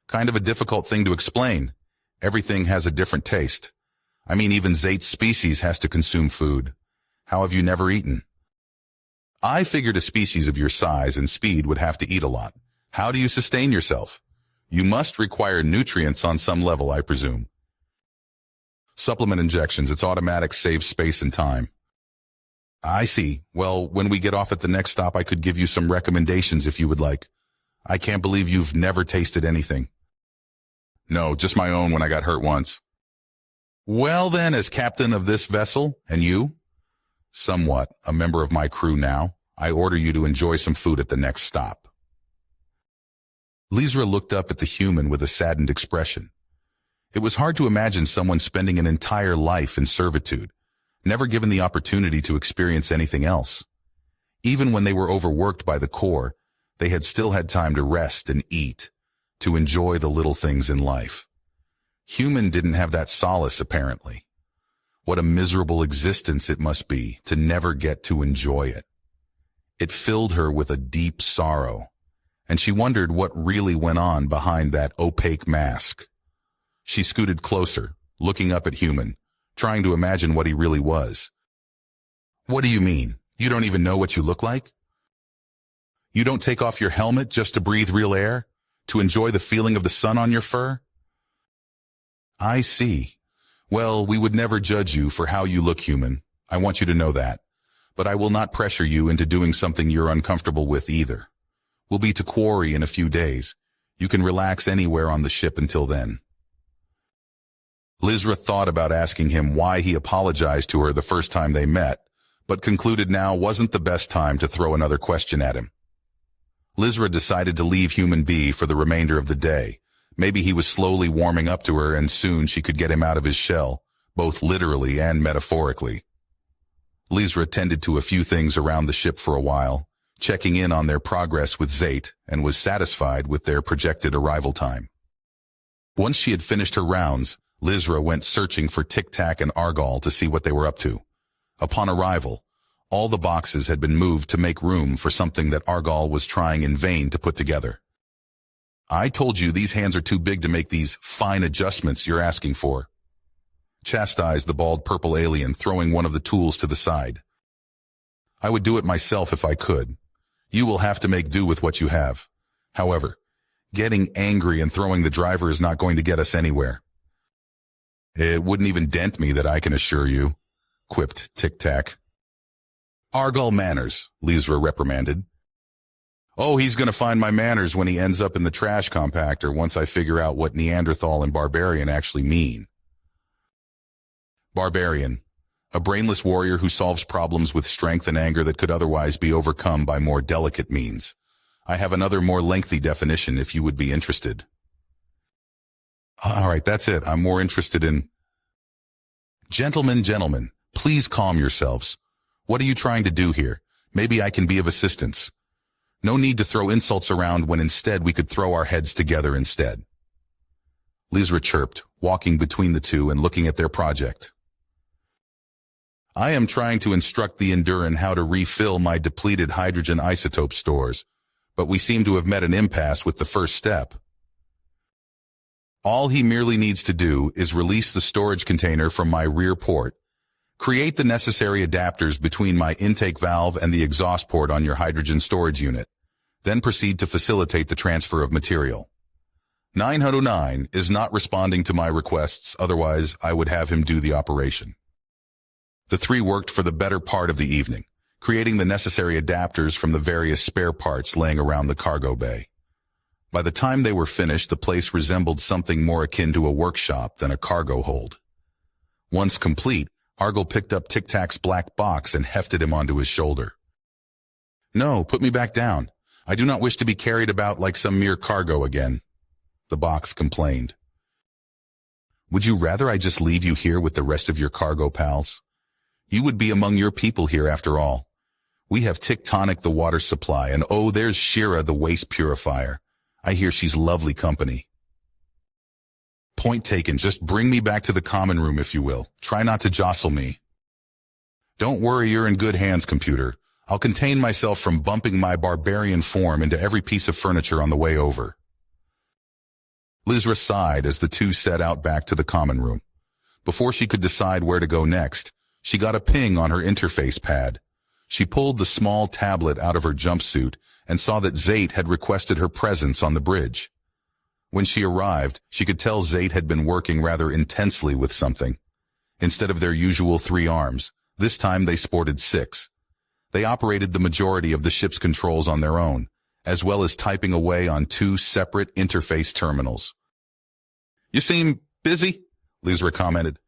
Kind of a difficult thing to explain. Everything has a different taste. I mean, even Zate's species has to consume food. How have you never eaten? I figured a species of your size and speed would have to eat a lot. How do you sustain yourself? You must require nutrients on some level, I presume. Supplement injections, it's automatic, saves space and time. I see. Well, when we get off at the next stop, I could give you some recommendations if you would like. I can't believe you've never tasted anything. No, just my own when I got hurt once. Well then, as captain of this vessel, and you, somewhat a member of my crew now, I order you to enjoy some food at the next stop. Lysra looked up at the human with a saddened expression. It was hard to imagine someone spending an entire life in servitude, never given the opportunity to experience anything else. Even when they were overworked by the Corps, They had still had time to rest and eat, to enjoy the little things in life. Human didn't have that solace, apparently. What a miserable existence it must be to never get to enjoy it. It filled her with a deep sorrow, and she wondered what really went on behind that opaque mask. She scooted closer, looking up at Human, trying to imagine what he really was. "What do you mean? You don't even know what you look like? You don't take off your helmet just to breathe real air? To enjoy the feeling of the sun on your fur?" "I see. Well, we would never judge you for how you look, Human. I want you to know that. But I will not pressure you into doing something you're uncomfortable with either. We'll be to Quarry in a few days. You can relax anywhere on the ship until then." Lizra thought about asking him why he apologized to her the first time they met, but concluded now wasn't the best time to throw another question at him. Lizra decided to leave Human be for the remainder of the day. Maybe he was slowly warming up to her and soon she could get him out of his shell, both literally and metaphorically. Lizra tended to a few things around the ship for a while, checking in on their progress with Zayt, and was satisfied with their projected arrival time. Once she had finished her rounds, Lizra went searching for Tic Tac and Argal to see what they were up to. Upon arrival, all the boxes had been moved to make room for something that Argal was trying in vain to put together. "I told you these hands are too big to make these fine adjustments you're asking for," chastised the bald purple alien, throwing one of the tools to the side. "I would do it myself if I could. You will have to make do with what you have. However, getting angry and throwing the driver is not going to get us anywhere." "It wouldn't even dent me, that I can assure you," quipped Tic Tac. "Argal manners," Lizra reprimanded. "Oh, he's going to find my manners when he ends up in the trash compactor once I figure out what Neanderthal and Barbarian actually mean." Barbarian, a brainless warrior who solves problems with strength and anger that could otherwise be overcome by more delicate means. I have another more lengthy definition if you would be interested. "All right, that's it. I'm more interested in—" Gentlemen, please calm yourselves. What are you trying to do here? Maybe I can be of assistance. No need to throw insults around when instead we could throw our heads together instead." Lizra chirped, walking between the two and looking at their project. "I am trying to instruct the Enduran how to refill my depleted hydrogen isotope stores, but we seem to have met an impasse with the first step. All he merely needs to do is release the storage container from my rear port, create the necessary adapters between my intake valve and the exhaust port on your hydrogen storage unit, then proceed to facilitate the transfer of material. 909 is not responding to my requests, otherwise I would have him do the operation." The three worked for the better part of the evening, creating the necessary adapters from the various spare parts laying around the cargo bay. By the time they were finished, the place resembled something more akin to a workshop than a cargo hold. Once complete, Argal picked up Tic Tac's black box and hefted him onto his shoulder. "No, put me back down. I do not wish to be carried about like some mere cargo again," the box complained. "Would you rather I just leave you here with the rest of your cargo pals? You would be among your people here after all. We have Tectonic the water supply, and oh, there's Shira the waste purifier. I hear she's lovely company." "Point taken. Just bring me back to the common room if you will. Try not to jostle me." "Don't worry, you're in good hands, computer. I'll contain myself from bumping my barbarian form into every piece of furniture on the way over." Lizra sighed as the two set out back to the common room. Before she could decide where to go next, she got a ping on her interface pad. She pulled the small tablet out of her jumpsuit and saw that Zayt had requested her presence on the bridge. When she arrived, she could tell Zayt had been working rather intensely with something. Instead of their usual 3 arms, this time they sported 6. They operated the majority of the ship's controls on their own, as well as typing away on 2 separate interface terminals. "You seem busy," Lizra commented.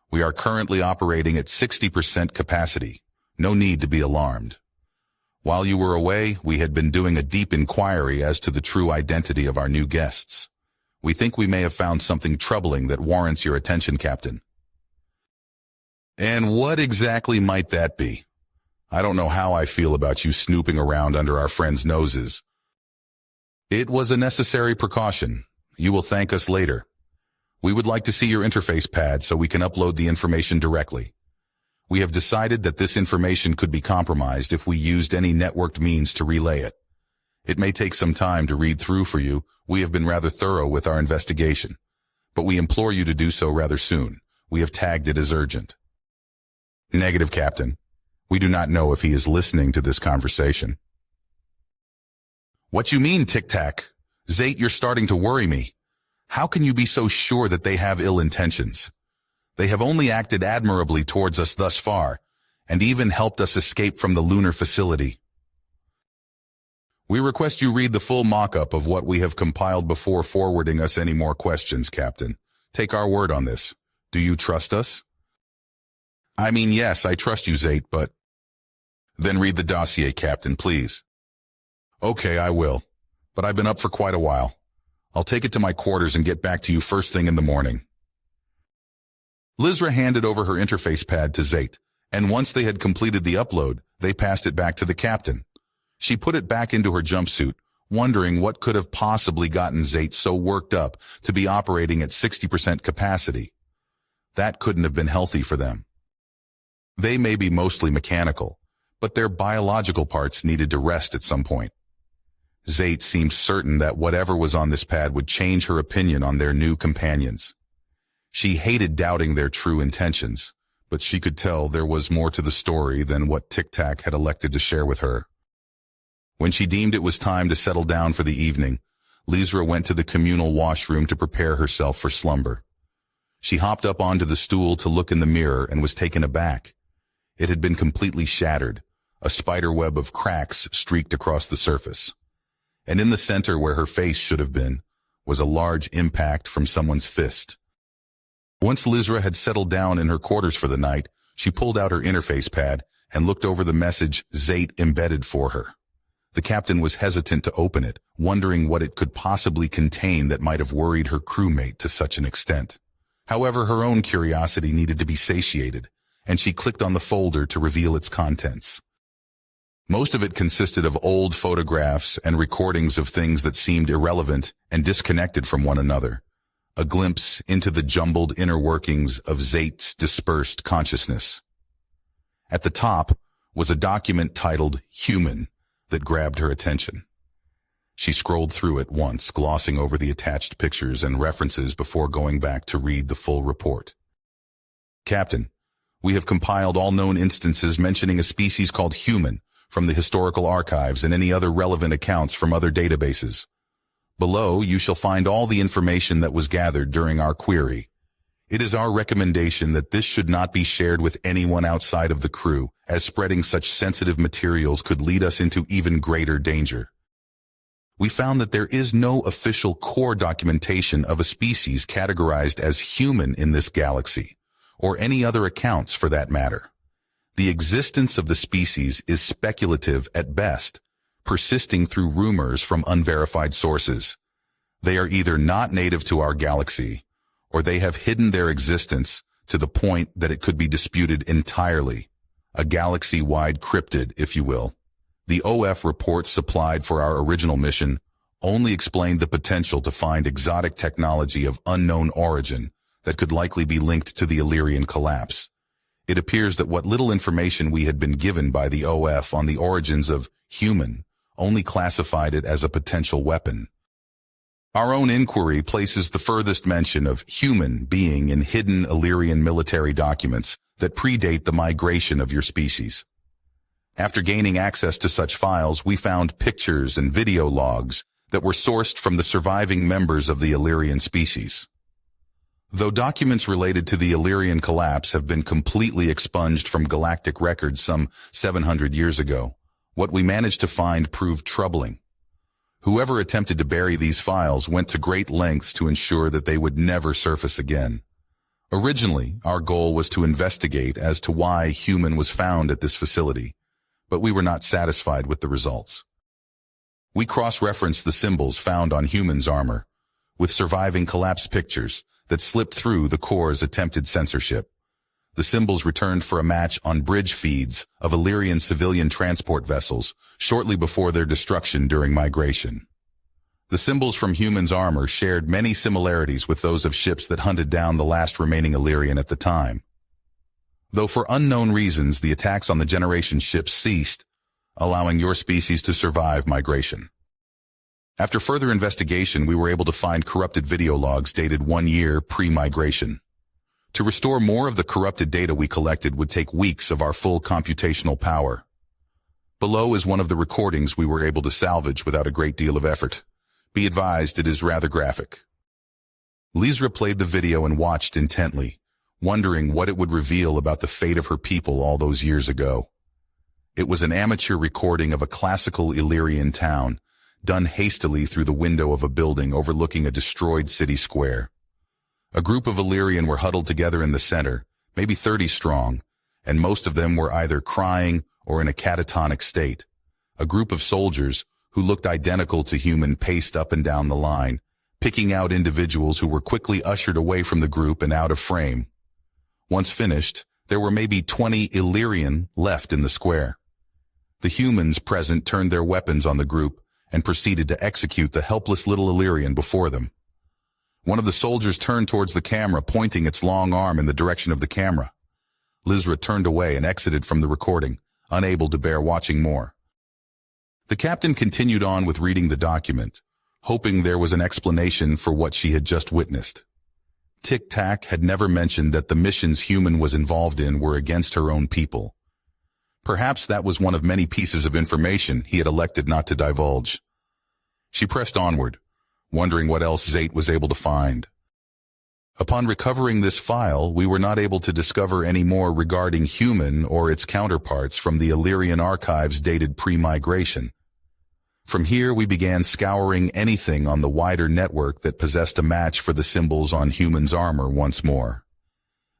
"We are currently operating at 60% capacity. No need to be alarmed. While you were away, we had been doing a deep inquiry as to the true identity of our new guests. We think we may have found something troubling that warrants your attention, Captain." "And what exactly might that be?" I don't know how I feel about you snooping around under our friends' noses. It was a necessary precaution. You will thank us later. We would like to see your interface pad so we can upload the information directly. We have decided that this information could be compromised if we used any networked means to relay it. It may take some time to read through for you. We have been rather thorough with our investigation, but we implore you to do so rather soon. We have tagged it as urgent. Negative, Captain. We do not know if he is listening to this conversation. What you mean, Tic-Tac? Zate, you're starting to worry me. How can you be so sure that they have ill intentions? They have only acted admirably towards us thus far, and even helped us escape from the lunar facility. We request you read the full mock-up of what we have compiled before forwarding us any more questions, Captain. Take our word on this. Do you trust us? I mean, yes, I trust you, Zate, but... Then read the dossier, Captain, please. Okay, I will, but I've been up for quite a while. I'll take it to my quarters and get back to you first thing in the morning. Lizra handed over her interface pad to Zate, and once they had completed the upload, they passed it back to the captain. She put it back into her jumpsuit, wondering what could have possibly gotten Zate so worked up to be operating at 60% capacity. That couldn't have been healthy for them. They may be mostly mechanical, but their biological parts needed to rest at some point. Zate seemed certain that whatever was on this pad would change her opinion on their new companions. She hated doubting their true intentions, but she could tell there was more to the story than what Tic-Tac had elected to share with her. When she deemed it was time to settle down for the evening, Lizra went to the communal washroom to prepare herself for slumber. She hopped up onto the stool to look in the mirror and was taken aback. It had been completely shattered. A spider web of cracks streaked across the surface. And in the center where her face should have been was a large impact from someone's fist. Once Lizra had settled down in her quarters for the night, she pulled out her interface pad and looked over the message Zate embedded for her. The captain was hesitant to open it, wondering what it could possibly contain that might have worried her crewmate to such an extent. However, her own curiosity needed to be satiated, and she clicked on the folder to reveal its contents. Most of it consisted of old photographs and recordings of things that seemed irrelevant and disconnected from one another. A glimpse into the jumbled inner workings of Zate's dispersed consciousness. At the top was a document titled Human that grabbed her attention. She scrolled through it once, glossing over the attached pictures and references before going back to read the full report. Captain, we have compiled all known instances mentioning a species called human from the historical archives and any other relevant accounts from other databases. Below, you shall find all the information that was gathered during our query. It is our recommendation that this should not be shared with anyone outside of the crew, as spreading such sensitive materials could lead us into even greater danger. We found that there is no official core documentation of a species categorized as human in this galaxy, or any other accounts for that matter. The existence of the species is speculative at best, persisting through rumors from unverified sources. They are either not native to our galaxy, or they have hidden their existence to the point that it could be disputed entirely. A galaxy-wide cryptid, if you will. The OF reports supplied for our original mission only explained the potential to find exotic technology of unknown origin that could likely be linked to the Illyrian collapse. It appears that what little information we had been given by the OF on the origins of human only classified it as a potential weapon. Our own inquiry places the furthest mention of human being in hidden Illyrian military documents that predate the migration of your species. After gaining access to such files, we found pictures and video logs that were sourced from the surviving members of the Illyrian species. Though documents related to the Illyrian collapse have been completely expunged from galactic records some 700 years ago, what we managed to find proved troubling. Whoever attempted to bury these files went to great lengths to ensure that they would never surface again. Originally, our goal was to investigate as to why human was found at this facility, but we were not satisfied with the results. We cross-referenced the symbols found on human's armor, with surviving collapse pictures that slipped through the Corps' attempted censorship. the symbols returned for a match on bridge feeds of Illyrian civilian transport vessels shortly before their destruction during migration. The symbols from humans' armor shared many similarities with those of ships that hunted down the last remaining Illyrian at the time. Though for unknown reasons, the attacks on the Generation ships ceased, allowing your species to survive migration. After further investigation, we were able to find corrupted video logs dated 1 year pre-migration. To restore more of the corrupted data we collected would take weeks of our full computational power. Below is one of the recordings we were able to salvage without a great deal of effort. Be advised, it is rather graphic. Lizra played the video and watched intently, wondering what it would reveal about the fate of her people all those years ago. It was an amateur recording of a classical Illyrian town, done hastily through the window of a building overlooking a destroyed city square. A group of Illyrian were huddled together in the center, maybe 30 strong, and most of them were either crying or in a catatonic state. A group of soldiers, who looked identical to human, paced up and down the line, picking out individuals who were quickly ushered away from the group and out of frame. Once finished, there were maybe 20 Illyrian left in the square. The humans present turned their weapons on the group and proceeded to execute the helpless little Illyrian before them. One of the soldiers turned towards the camera, pointing its long arm in the direction of the camera. Lizra turned away and exited from the recording, unable to bear watching more. The captain continued on with reading the document, hoping there was an explanation for what she had just witnessed. Tic-Tac had never mentioned that the missions human was involved in were against her own people. Perhaps that was one of many pieces of information he had elected not to divulge. She pressed onward, wondering what else Zate was able to find. Upon recovering this file, we were not able to discover any more regarding human or its counterparts from the Illyrian archives dated pre-migration. From here, we began scouring anything on the wider network that possessed a match for the symbols on humans' armor once more.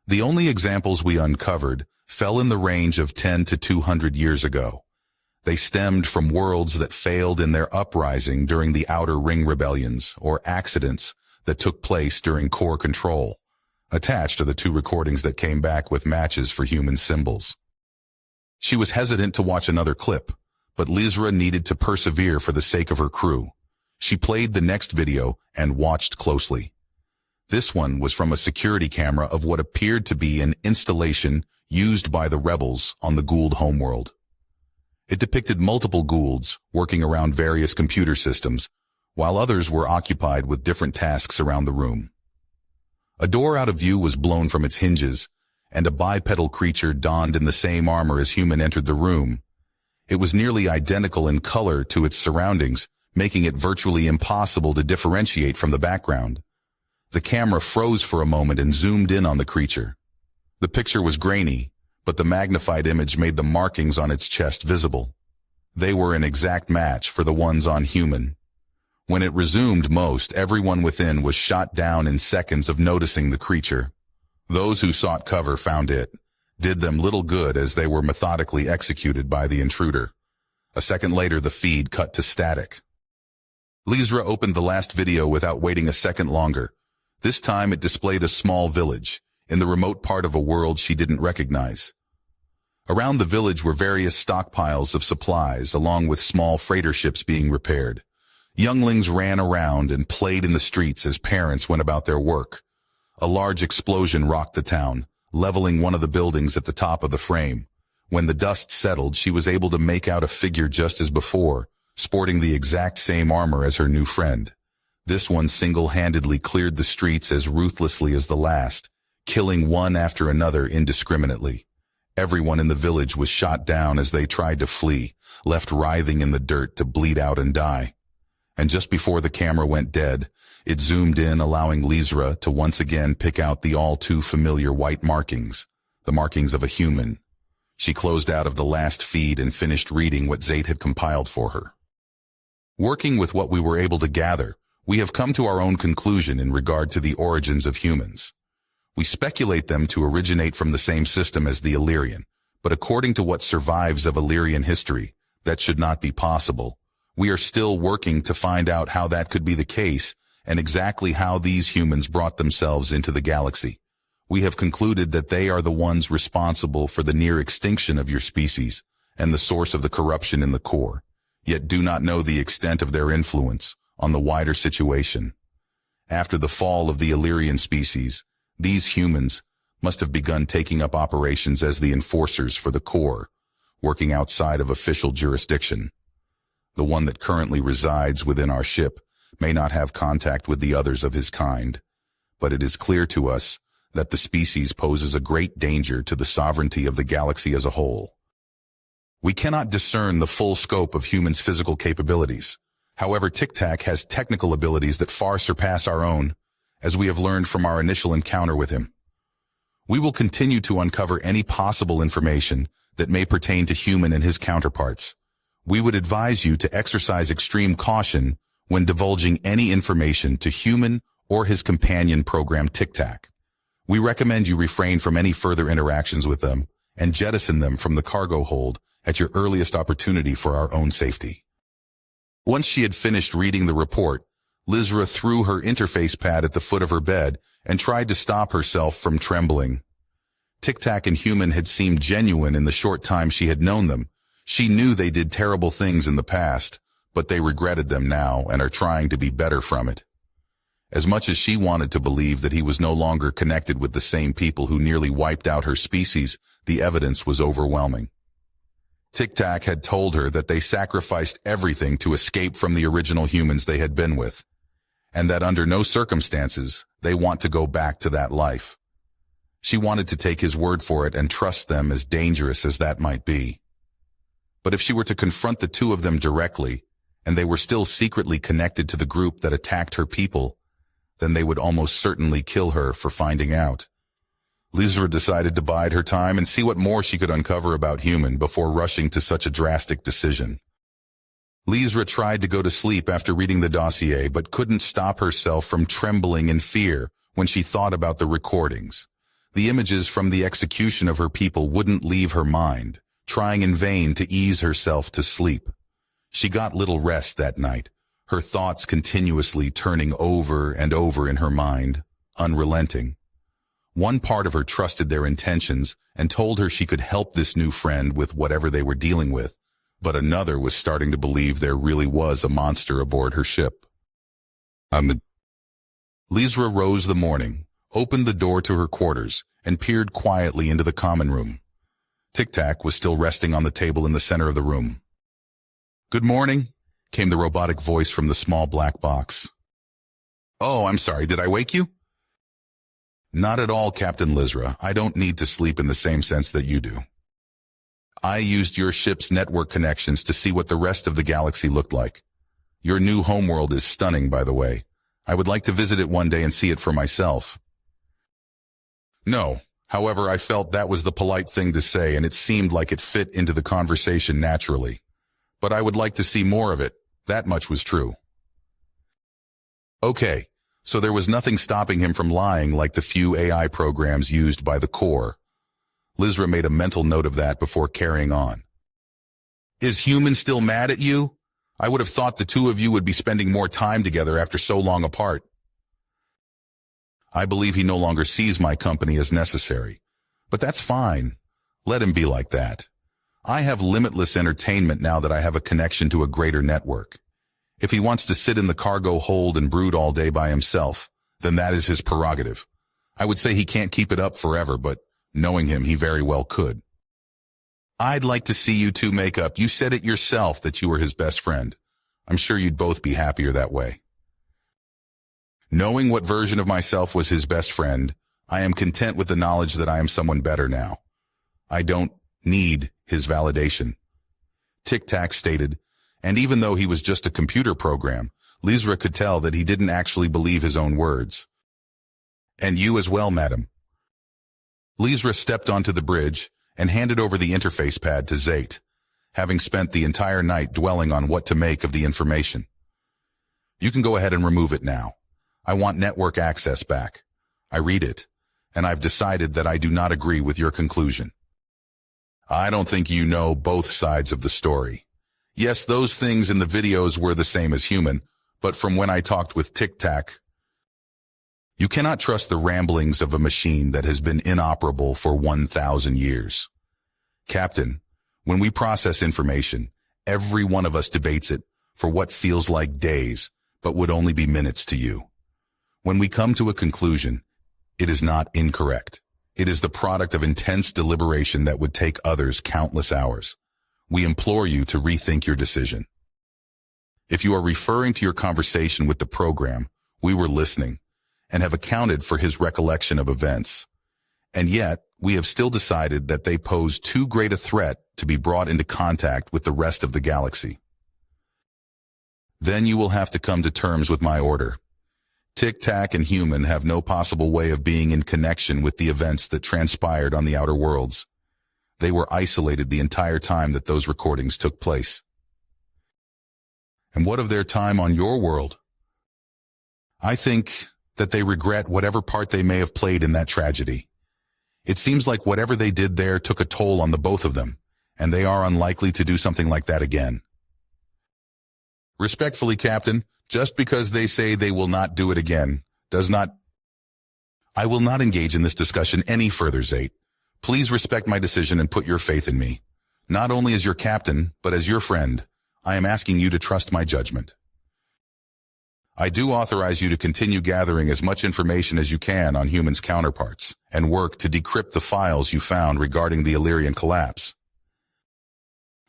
The only examples we uncovered fell in the range of 10 to 200 years ago. They stemmed from worlds that failed in their uprising during the Outer Ring rebellions or accidents that took place during core control. Attached are the 2 recordings that came back with matches for human symbols. She was hesitant to watch another clip, but Lizra needed to persevere for the sake of her crew. She played the next video and watched closely. This one was from a security camera of what appeared to be an installation used by the rebels on the Gould homeworld. It depicted multiple Goulds working around various computer systems, while others were occupied with different tasks around the room. A door out of view was blown from its hinges, and a bipedal creature donned in the same armor as human entered the room. It was nearly identical in color to its surroundings, making it virtually impossible to differentiate from the background. The camera froze for a moment and zoomed in on the creature. The picture was grainy, but the magnified image made the markings on its chest visible. They were an exact match for the ones on human. When it resumed, most everyone within was shot down in seconds of noticing the creature. Those who sought cover found it did them little good as they were methodically executed by the intruder. A second later, the feed cut to static. Lizra opened the last video without waiting a second longer. This time it displayed a small village in the remote part of a world she didn't recognize. Around the village were various stockpiles of supplies, along with small freighter ships being repaired. Younglings ran around and played in the streets as parents went about their work. A large explosion rocked the town, leveling one of the buildings at the top of the frame. When the dust settled, she was able to make out a figure just as before, sporting the exact same armor as her new friend. This one single-handedly cleared the streets as ruthlessly as the last, killing one after another indiscriminately. Everyone in the village was shot down as they tried to flee, left writhing in the dirt to bleed out and die. And just before the camera went dead, it zoomed in, allowing Lizra to once again pick out the all-too-familiar white markings, the markings of a human. She closed out of the last feed and finished reading what Zate had compiled for her. Working with what we were able to gather, we have come to our own conclusion in regard to the origins of humans. We speculate them to originate from the same system as the Illyrian, but according to what survives of Illyrian history, that should not be possible. We are still working to find out how that could be the case and exactly how these humans brought themselves into the galaxy. We have concluded that they are the ones responsible for the near extinction of your species and the source of the corruption in the core, yet do not know the extent of their influence on the wider situation. After the fall of the Illyrian species, these humans must have begun taking up operations as the enforcers for the core, working outside of official jurisdiction. The one that currently resides within our ship may not have contact with the others of his kind, but it is clear to us that the species poses a great danger to the sovereignty of the galaxy as a whole. We cannot discern the full scope of humans' physical capabilities. However, Tic Tac has technical abilities that far surpass our own, as we have learned from our initial encounter with him. We will continue to uncover any possible information that may pertain to human and his counterparts. We would advise you to exercise extreme caution when divulging any information to human or his companion program Tic Tac. We recommend you refrain from any further interactions with them and jettison them from the cargo hold at your earliest opportunity for our own safety. Once she had finished reading the report, Lizra threw her interface pad at the foot of her bed and tried to stop herself from trembling. Tic Tac and Human had seemed genuine in the short time she had known them. She knew they did terrible things in the past, but they regretted them now and are trying to be better from it. As much as she wanted to believe that he was no longer connected with the same people who nearly wiped out her species, the evidence was overwhelming. Tic Tac had told her that they sacrificed everything to escape from the original humans they had been with, and that under no circumstances they want to go back to that life. She wanted to take his word for it and trust them, as dangerous as that might be. But if she were to confront the two of them directly, and they were still secretly connected to the group that attacked her people, then they would almost certainly kill her for finding out. Lizra decided to bide her time and see what more she could uncover about Human before rushing to such a drastic decision. Lizra tried to go to sleep after reading the dossier, but couldn't stop herself from trembling in fear when she thought about the recordings. The images from the execution of her people wouldn't leave her mind, trying in vain to ease herself to sleep. She got little rest that night, her thoughts continuously turning over and over in her mind, unrelenting. One part of her trusted their intentions and told her she could help this new friend with whatever they were dealing with, but another was starting to believe there really was a monster aboard her ship. Lizra rose the morning, opened the door to her quarters, and peered quietly into the common room. Tic Tac was still resting on the table in the center of the room. "Good morning," came the robotic voice from the small black box. "Oh, I'm sorry, did I wake you?" "Not at all, Captain Lizra. I don't need to sleep in the same sense that you do. I used your ship's network connections to see what the rest of the galaxy looked like. Your new homeworld is stunning, by the way. I would like to visit it one day and see it for myself." "No. However, I felt that was the polite thing to say, and it seemed like it fit into the conversation naturally. But I would like to see more of it. That much was true." "Okay, so there was nothing stopping him from lying like the few AI programs used by the core." Lizra made a mental note of that before carrying on. "Is Human still mad at you? I would have thought the two of you would be spending more time together after so long apart." "I believe he no longer sees my company as necessary. But that's fine. Let him be like that. I have limitless entertainment now that I have a connection to a greater network. If he wants to sit in the cargo hold and brood all day by himself, then that is his prerogative. I would say he can't keep it up forever, but knowing him, he very well could. I'd like to see you two make up. You said it yourself that you were his best friend. I'm sure you'd both be happier that way." Knowing what version of myself was his best friend, I am content with the knowledge that I am someone better now. I don't need his validation," Tic Tac stated, and even though he was just a computer program, Lizra could tell that he didn't actually believe his own words. "And you as well, madam." Lizra stepped onto the bridge and handed over the interface pad to Zayt, having spent the entire night dwelling on what to make of the information. "You can go ahead and remove it now. I want network access back. I read it, and I've decided that I do not agree with your conclusion. I don't think you know both sides of the story. Yes, those things in the videos were the same as Human, but from when I talked with Tic Tac, you cannot trust the ramblings of a machine that has been inoperable for 1,000 years. Captain, when we process information, every one of us debates it for what feels like days, but would only be minutes to you. When we come to a conclusion, it is not incorrect. It is the product of intense deliberation that would take others countless hours. We implore you to rethink your decision. If you are referring to your conversation with the program, we were listening and have accounted for his recollection of events. And yet, we have still decided that they pose too great a threat to be brought into contact with the rest of the galaxy. Then you will have to come to terms with my order. Tic-Tac and Human have no possible way of being in connection with the events that transpired on the outer worlds. They were isolated the entire time that those recordings took place. And what of their time on your world? I think that they regret whatever part they may have played in that tragedy. It seems like whatever they did there took a toll on the both of them, and they are unlikely to do something like that again. Respectfully, Captain, just because they say they will not do it again, does not... I will not engage in this discussion any further, Zate. Please respect my decision and put your faith in me. Not only as your captain, but as your friend, I am asking you to trust my judgment. I do authorize you to continue gathering as much information as you can on Human's counterparts, and work to decrypt the files you found regarding the Illyrian collapse.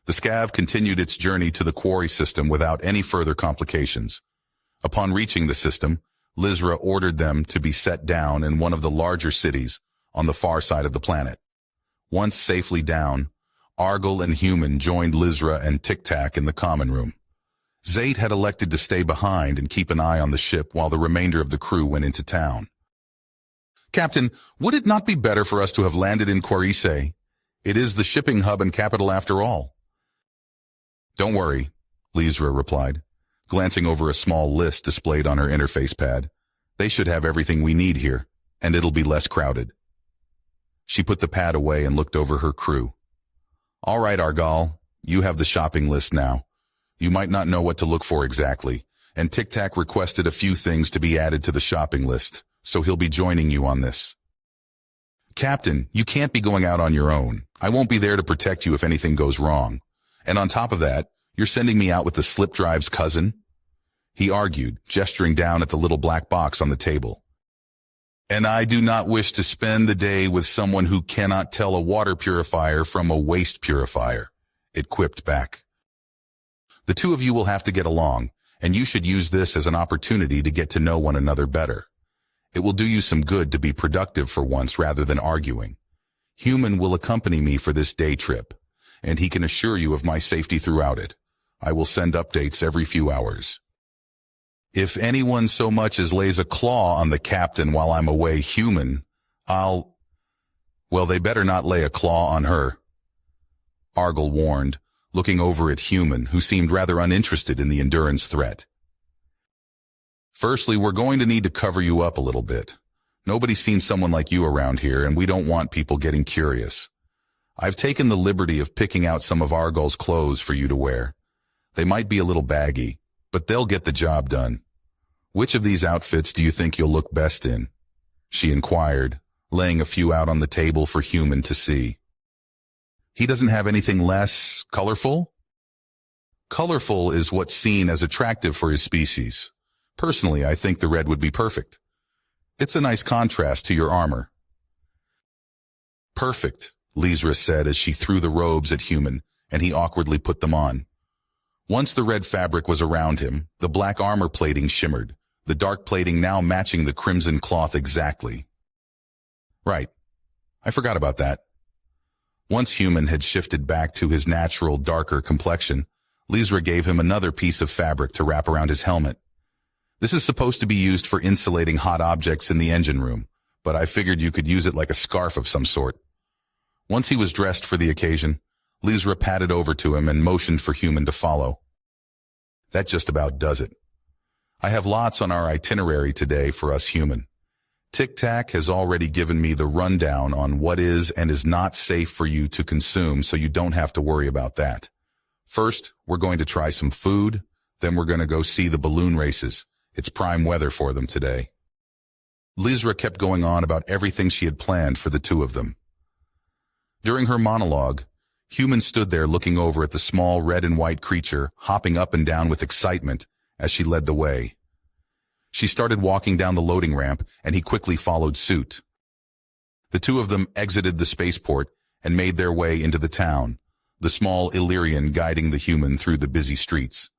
The scav continued its journey to the quarry system without any further complications. Upon reaching the system, Lizra ordered them to be set down in one of the larger cities on the far side of the planet. Once safely down, Argyle and Human joined Lizra and Tic-Tac in the common room. Zate had elected to stay behind and keep an eye on the ship while the remainder of the crew went into town. Captain, would it not be better for us to have landed in Quarise? It is the shipping hub and capital after all. Don't worry, Lizra replied, glancing over a small list displayed on her interface pad. They should have everything we need here, and it'll be less crowded. She put the pad away and looked over her crew. All right, Argyle, you have the shopping list now. You might not know what to look for exactly, and Tic-Tac requested a few things to be added to the shopping list, so he'll be joining you on this. Captain, you can't be going out on your own. I won't be there to protect you if anything goes wrong. And on top of that, you're sending me out with the slip drive's cousin? He argued, gesturing down at the little black box on the table. And I do not wish to spend the day with someone who cannot tell a water purifier from a waste purifier, it quipped back. The two of you will have to get along, and you should use this as an opportunity to get to know one another better. It will do you some good to be productive for once rather than arguing. Human will accompany me for this day trip, and he can assure you of my safety throughout it. I will send updates every few hours. If anyone so much as lays a claw on the captain while I'm away, Human, well, they better not lay a claw on her. Argyle warned, looking over at Human, who seemed rather uninterested in the endurance threat. Firstly, we're going to need to cover you up a little bit. Nobody's seen someone like you around here, and we don't want people getting curious. I've taken the liberty of picking out some of Argyle's clothes for you to wear. They might be a little baggy, but they'll get the job done. Which of these outfits do you think you'll look best in? She inquired, laying a few out on the table for Human to see. He doesn't have anything less colorful? Colorful is what's seen as attractive for his species. Personally, I think the red would be perfect. It's a nice contrast to your armor. Perfect, Lizra said as she threw the robes at Human, and he awkwardly put them on. Once the red fabric was around him, the black armor plating shimmered, the dark plating now matching the crimson cloth exactly. Right. I forgot about that. Once Human had shifted back to his natural, darker complexion, Lizra gave him another piece of fabric to wrap around his helmet. This is supposed to be used for insulating hot objects in the engine room, but I figured you could use it like a scarf of some sort. Once he was dressed for the occasion, Lizra padded over to him and motioned for Human to follow. That just about does it. I have lots on our itinerary today for us Human. Tic-Tac has already given me the rundown on what is and is not safe for you to consume, so you don't have to worry about that. First, we're going to try some food, then we're going to go see the balloon races. It's prime weather for them today. Lizra kept going on about everything she had planned for the two of them. During her monologue, Human stood there looking over at the small red and white creature, hopping up and down with excitement as she led the way. She started walking down the loading ramp, and he quickly followed suit. The two of them exited the spaceport and made their way into the town, the small Illyrian guiding the Human through the busy streets.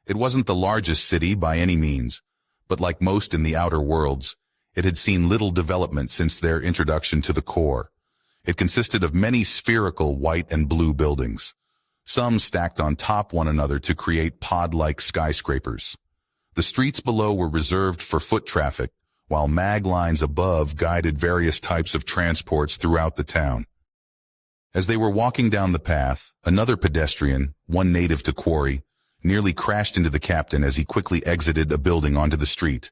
It wasn't the largest city by any means, but like most in the outer worlds, it had seen little development since their introduction to the core. It consisted of many spherical white and blue buildings, some stacked on top one another to create pod-like skyscrapers. The streets below were reserved for foot traffic, while mag lines above guided various types of transports throughout the town. As they were walking down the path, another pedestrian, one native to Quarry, nearly crashed into the captain as he quickly exited a building onto the street.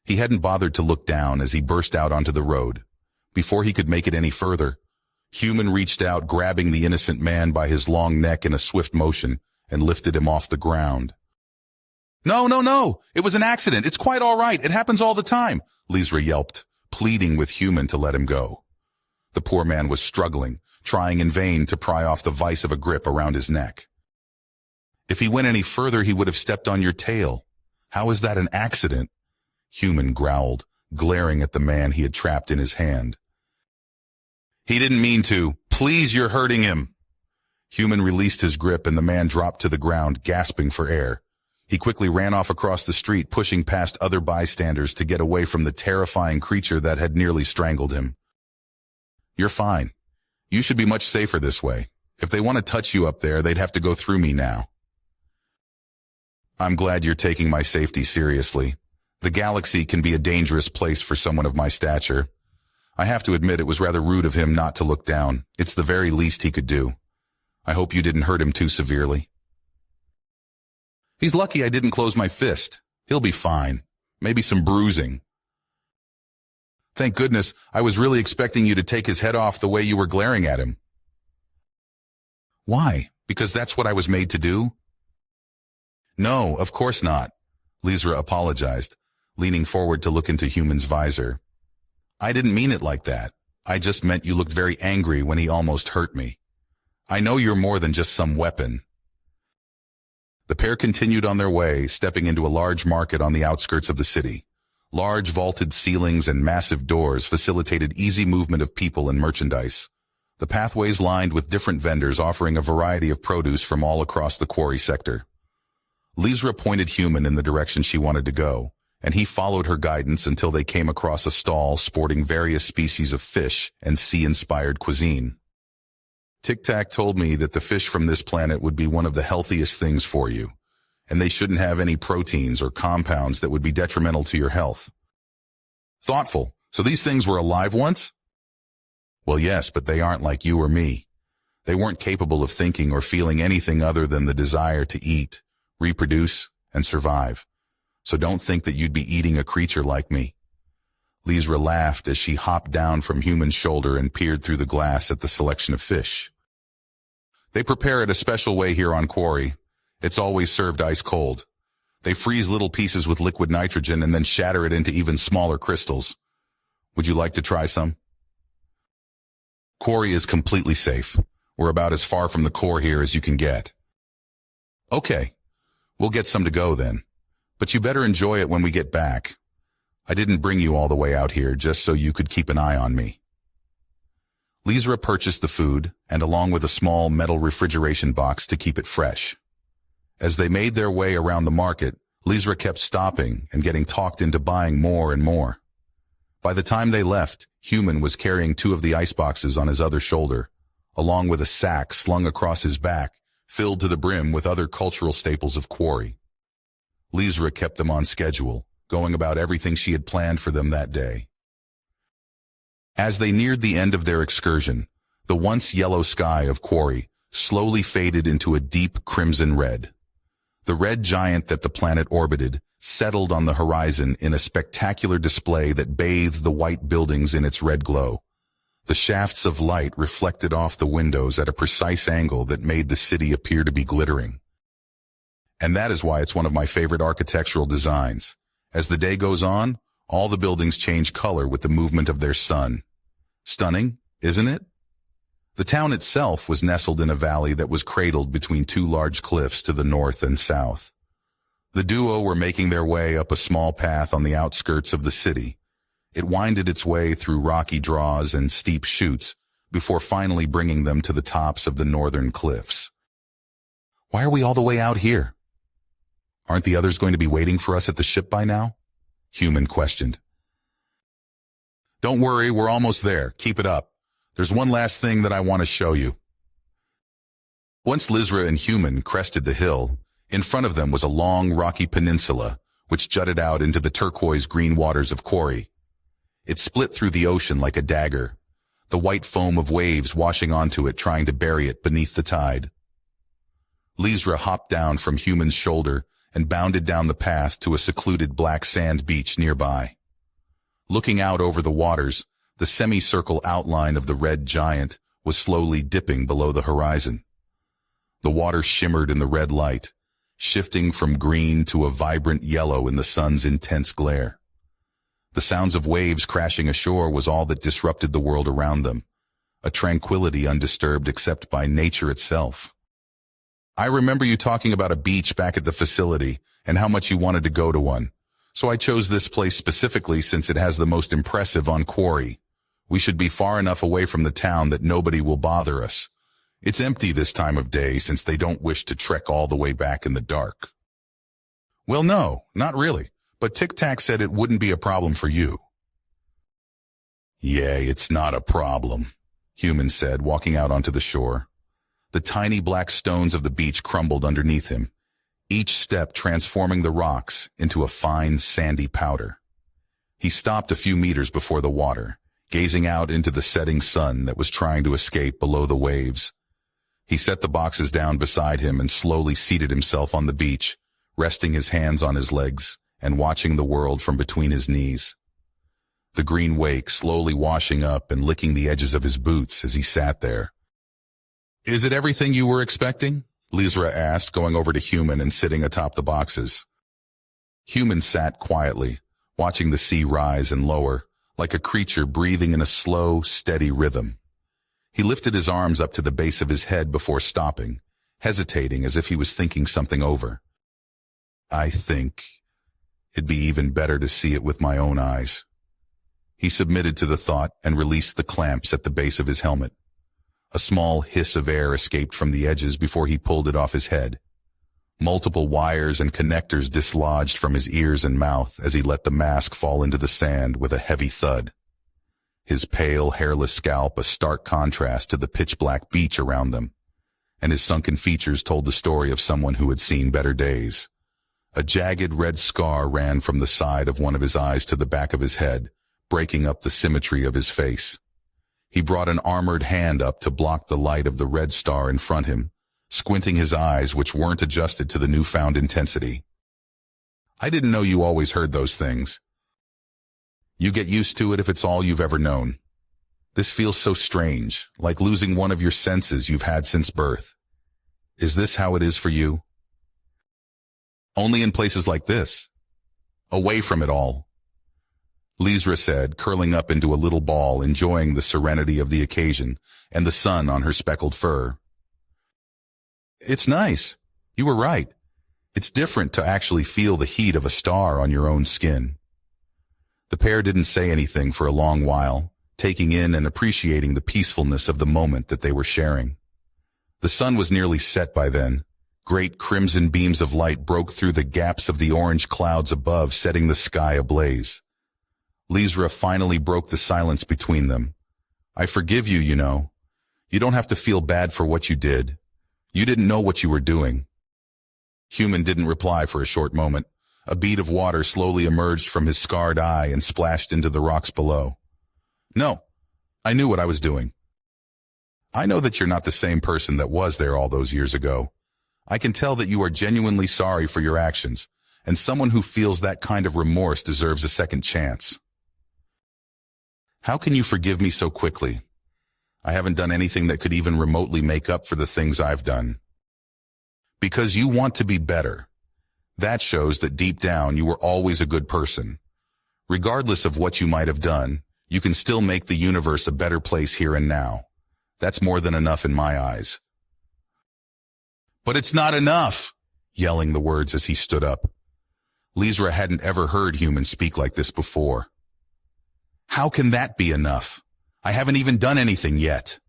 He hadn't bothered to look down as he burst out onto the road. Before he could make it any further, Human reached out, grabbing the innocent man by his long neck in a swift motion, and lifted him off the ground. "No, no, no! It was an accident! It's quite all right! It happens all the time!" Lizra yelped, pleading with Human to let him go. The poor man was struggling, trying in vain to pry off the vice of a grip around his neck. "If he went any further, he would have stepped on your tail. How is that an accident?" Human growled, glaring at the man he had trapped in his hand. "He didn't mean to. Please, you're hurting him." Human released his grip and the man dropped to the ground, gasping for air. He quickly ran off across the street, pushing past other bystanders to get away from the terrifying creature that had nearly strangled him. "You're fine. You should be much safer this way. If they want to touch you up there, they'd have to go through me now." "I'm glad you're taking my safety seriously. The galaxy can be a dangerous place for someone of my stature. I have to admit it was rather rude of him not to look down. It's the very least he could do. I hope you didn't hurt him too severely." "He's lucky I didn't close my fist. He'll be fine. Maybe some bruising." "Thank goodness, I was really expecting you to take his head off the way you were glaring at him." "Why? Because that's what I was made to do?" "No, of course not," Lizra apologized, leaning forward to look into Human's visor. "I didn't mean it like that. I just meant you looked very angry when he almost hurt me. I know you're more than just some weapon." The pair continued on their way, stepping into a large market on the outskirts of the city. Large vaulted ceilings and massive doors facilitated easy movement of people and merchandise. The pathways lined with different vendors offering a variety of produce from all across the quarry sector. Lizra pointed Human in the direction she wanted to go, and he followed her guidance until they came across a stall sporting various species of fish and sea-inspired cuisine. "Tic-Tac told me that the fish from this planet would be one of the healthiest things for you, and they shouldn't have any proteins or compounds that would be detrimental to your health." "Thoughtful. So these things were alive once?" "Well, yes, but they aren't like you or me. They weren't capable of thinking or feeling anything other than the desire to eat, reproduce, and survive. So don't think that you'd be eating a creature like me." Lizra laughed as she hopped down from Human's shoulder and peered through the glass at the selection of fish. "They prepare it a special way here on Quarry. It's always served ice cold. They freeze little pieces with liquid nitrogen and then shatter it into even smaller crystals. Would you like to try some?" "Quarry is completely safe. We're about as far from the core here as you can get." "Okay, we'll get some to go then. But you better enjoy it when we get back. I didn't bring you all the way out here just so you could keep an eye on me." Lizra purchased the food, and along with a small metal refrigeration box to keep it fresh. As they made their way around the market, Lizra kept stopping and getting talked into buying more and more. By the time they left, Human was carrying 2 of the ice boxes on his other shoulder, along with a sack slung across his back, filled to the brim with other cultural staples of Quarry. Lizra kept them on schedule, going about everything she had planned for them that day. As they neared the end of their excursion, the once yellow sky of Quarry slowly faded into a deep crimson red. The red giant that the planet orbited settled on the horizon in a spectacular display that bathed the white buildings in its red glow. The shafts of light reflected off the windows at a precise angle that made the city appear to be glittering. And that is why it's one of my favorite architectural designs. As the day goes on, All the buildings change color with the movement of their sun. Stunning, isn't it? The town itself was nestled in a valley that was cradled between two large cliffs to the north and south. The duo were making their way up a small path on the outskirts of the city. It winded its way through rocky draws and steep chutes before finally bringing them to the tops of the northern cliffs. Why are we all the way out here? Aren't the others going to be waiting for us at the ship by now? Human questioned. Don't worry, we're almost there. Keep it up. There's one last thing that I want to show you. Once Lizra and Human crested the hill, in front of them was a long, rocky peninsula, which jutted out into the turquoise-green waters of Quarry. It split through the ocean like a dagger, the white foam of waves washing onto it trying to bury it beneath the tide. Lizra hopped down from Human's shoulder and bounded down the path to a secluded black sand beach nearby. Looking out over the waters, the semicircle outline of the red giant was slowly dipping below the horizon. The water shimmered in the red light, shifting from green to a vibrant yellow in the sun's intense glare. The sounds of waves crashing ashore was all that disrupted the world around them, a tranquility undisturbed except by nature itself. I remember you talking about a beach back at the facility and how much you wanted to go to one, so I chose this place specifically since it has the most impressive on Quarry. We should be far enough away from the town that nobody will bother us. It's empty this time of day since they don't wish to trek all the way back in the dark. Well, no, not really, but Tic Tac said it wouldn't be a problem for you. Yeah, it's not a problem, Human said, walking out onto the shore. The tiny black stones of the beach crumbled underneath him, each step transforming the rocks into a fine, sandy powder. He stopped a few meters before the water, gazing out into the setting sun that was trying to escape below the waves. He set the boxes down beside him and slowly seated himself on the beach, resting his hands on his legs and watching the world from between his knees. The green wake slowly washing up and licking the edges of his boots as he sat there. Is it everything you were expecting? Lizra asked, going over to Human and sitting atop the boxes. Human sat quietly, watching the sea rise and lower, like a creature breathing in a slow, steady rhythm. He lifted his arms up to the base of his head before stopping, hesitating as if he was thinking something over. I think it'd be even better to see it with my own eyes. He submitted to the thought and released the clamps at the base of his helmet. A small hiss of air escaped from the edges before he pulled it off his head. Multiple wires and connectors dislodged from his ears and mouth as he let the mask fall into the sand with a heavy thud. His pale, hairless scalp a stark contrast to the pitch-black beach around them, and his sunken features told the story of someone who had seen better days. A jagged red scar ran from the side of one of his eyes to the back of his head, breaking up the symmetry of his face. He brought an armored hand up to block the light of the red star in front him, squinting his eyes which weren't adjusted to the newfound intensity. I didn't know you always heard those things. You get used to it if it's all you've ever known. This feels so strange, like losing one of your senses you've had since birth. Is this how it is for you? Only in places like this. Away from it all. Lizra said, curling up into a little ball, enjoying the serenity of the occasion and the sun on her speckled fur. It's nice. You were right. It's different to actually feel the heat of a star on your own skin. The pair didn't say anything for a long while, taking in and appreciating the peacefulness of the moment that they were sharing. The sun was nearly set by then. Great crimson beams of light broke through the gaps of the orange clouds above, setting the sky ablaze. Lizra finally broke the silence between them. I forgive you, you know. You don't have to feel bad for what you did. You didn't know what you were doing. Human didn't reply for a short moment. A bead of water slowly emerged from his scarred eye and splashed into the rocks below. No, I knew what I was doing. I know that you're not the same person that was there all those years ago. I can tell that you are genuinely sorry for your actions, and someone who feels that kind of remorse deserves a second chance. How can you forgive me so quickly? I haven't done anything that could even remotely make up for the things I've done. Because you want to be better. That shows that deep down you were always a good person. Regardless of what you might have done, you can still make the universe a better place here and now. That's more than enough in my eyes. But it's not enough, yelling the words as he stood up. Lizra hadn't ever heard humans speak like this before. How can that be enough? I haven't even done anything yet.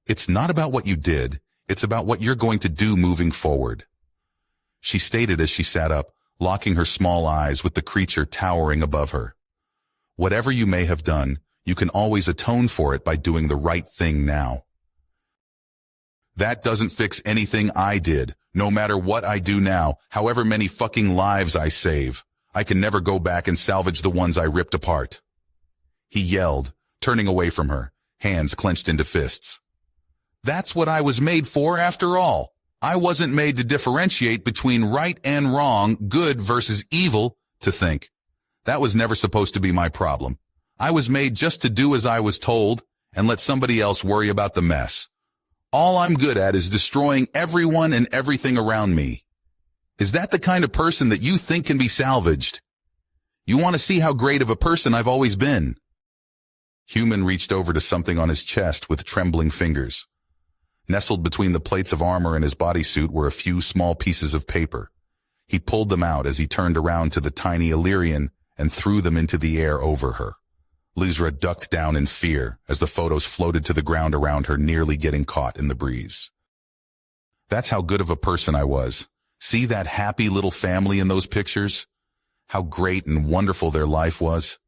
It's not about what you did, it's about what you're going to do moving forward, she stated as she sat up, locking her small eyes with the creature towering above her. Whatever you may have done, you can always atone for it by doing the right thing now. That doesn't fix anything I did. No matter what I do now, however many fucking lives I save, I can never go back and salvage the ones I ripped apart. He yelled, turning away from her, hands clenched into fists. That's what I was made for after all. I wasn't made to differentiate between right and wrong, good versus evil, to think. That was never supposed to be my problem. I was made just to do as I was told and let somebody else worry about the mess. All I'm good at is destroying everyone and everything around me. Is that the kind of person that you think can be salvaged? You want to see how great of a person I've always been? Human reached over to something on his chest with trembling fingers. Nestled between the plates of armor and his bodysuit were a few small pieces of paper. He pulled them out as he turned around to the tiny Illyrian and threw them into the air over her. Lizra ducked down in fear as the photos floated to the ground around her, nearly getting caught in the breeze. That's how good of a person I was. See that happy little family in those pictures? How great and wonderful their life was.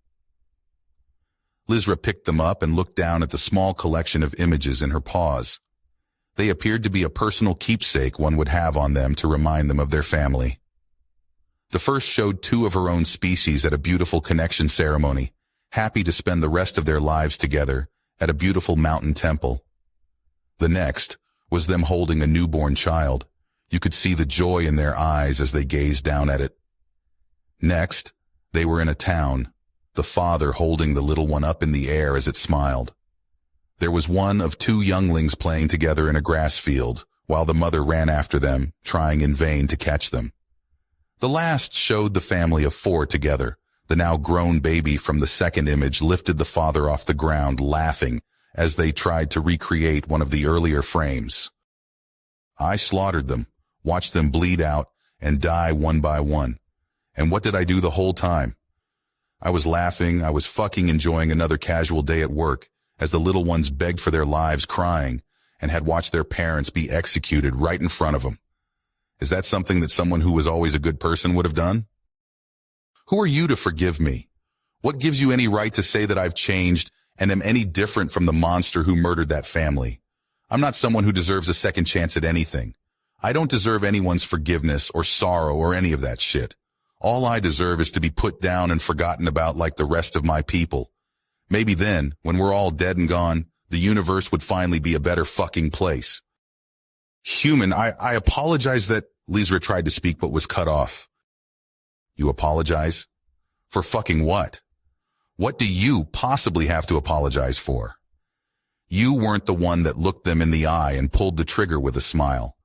Lizra picked them up and looked down at the small collection of images in her paws. They appeared to be a personal keepsake one would have on them to remind them of their family. The first showed two of her own species at a beautiful connection ceremony, happy to spend the rest of their lives together at a beautiful mountain temple. The next was them holding a newborn child. You could see the joy in their eyes as they gazed down at it. Next, they were in a town, the father holding the little one up in the air as it smiled. There was one of two younglings playing together in a grass field, while the mother ran after them, trying in vain to catch them. The last showed the family of four together. The now grown baby from the second image lifted the father off the ground, laughing as they tried to recreate one of the earlier frames. I slaughtered them, watched them bleed out and die one by one. And what did I do the whole time? I was laughing, I was fucking enjoying another casual day at work, as the little ones begged for their lives, crying, and had watched their parents be executed right in front of them. Is that something that someone who was always a good person would have done? Who are you to forgive me? What gives you any right to say that I've changed and am any different from the monster who murdered that family? I'm not someone who deserves a second chance at anything. I don't deserve anyone's forgiveness or sorrow or any of that shit. All I deserve is to be put down and forgotten about like the rest of my people. Maybe then, when we're all dead and gone, the universe would finally be a better fucking place. Human, I apologize that Lizra tried to speak but was cut off. You apologize? For fucking what? What do you possibly have to apologize for? You weren't the one that looked them in the eye and pulled the trigger with a smile.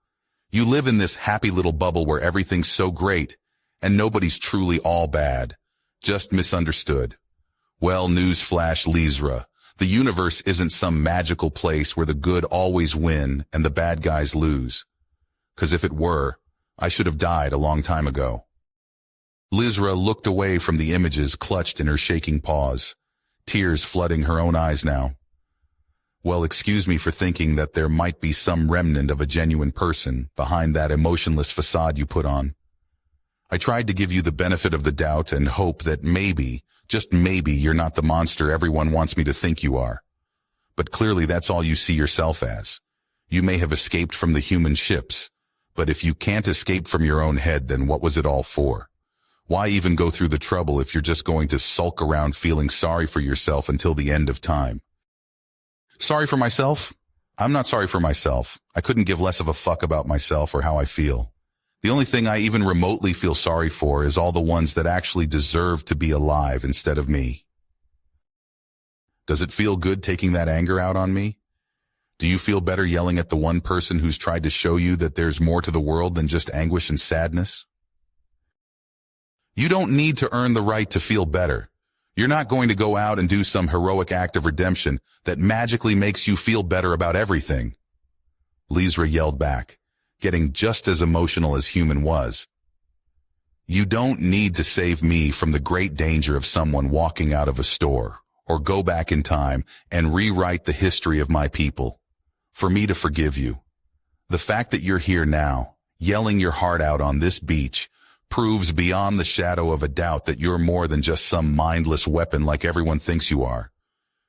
You live in this happy little bubble where everything's so great, and nobody's truly all bad, just misunderstood. Well, newsflash, Lizra, the universe isn't some magical place where the good always win and the bad guys lose. 'Cause if it were, I should have died a long time ago. Lizra looked away from the images clutched in her shaking paws, tears flooding her own eyes now. Well, excuse me for thinking that there might be some remnant of a genuine person behind that emotionless facade you put on. I tried to give you the benefit of the doubt and hope that maybe, just maybe, you're not the monster everyone wants me to think you are. But clearly that's all you see yourself as. You may have escaped from the human ships, but if you can't escape from your own head, then what was it all for? Why even go through the trouble if you're just going to sulk around feeling sorry for yourself until the end of time? Sorry for myself? I'm not sorry for myself. I couldn't give less of a fuck about myself or how I feel. The only thing I even remotely feel sorry for is all the ones that actually deserve to be alive instead of me. Does it feel good taking that anger out on me? Do you feel better yelling at the one person who's tried to show you that there's more to the world than just anguish and sadness? You don't need to earn the right to feel better. You're not going to go out and do some heroic act of redemption that magically makes you feel better about everything. Lysra yelled back, getting just as emotional as Human was. You don't need to save me from the great danger of someone walking out of a store, or go back in time and rewrite the history of my people, for me to forgive you. The fact that you're here now, yelling your heart out on this beach, proves beyond the shadow of a doubt that you're more than just some mindless weapon like everyone thinks you are.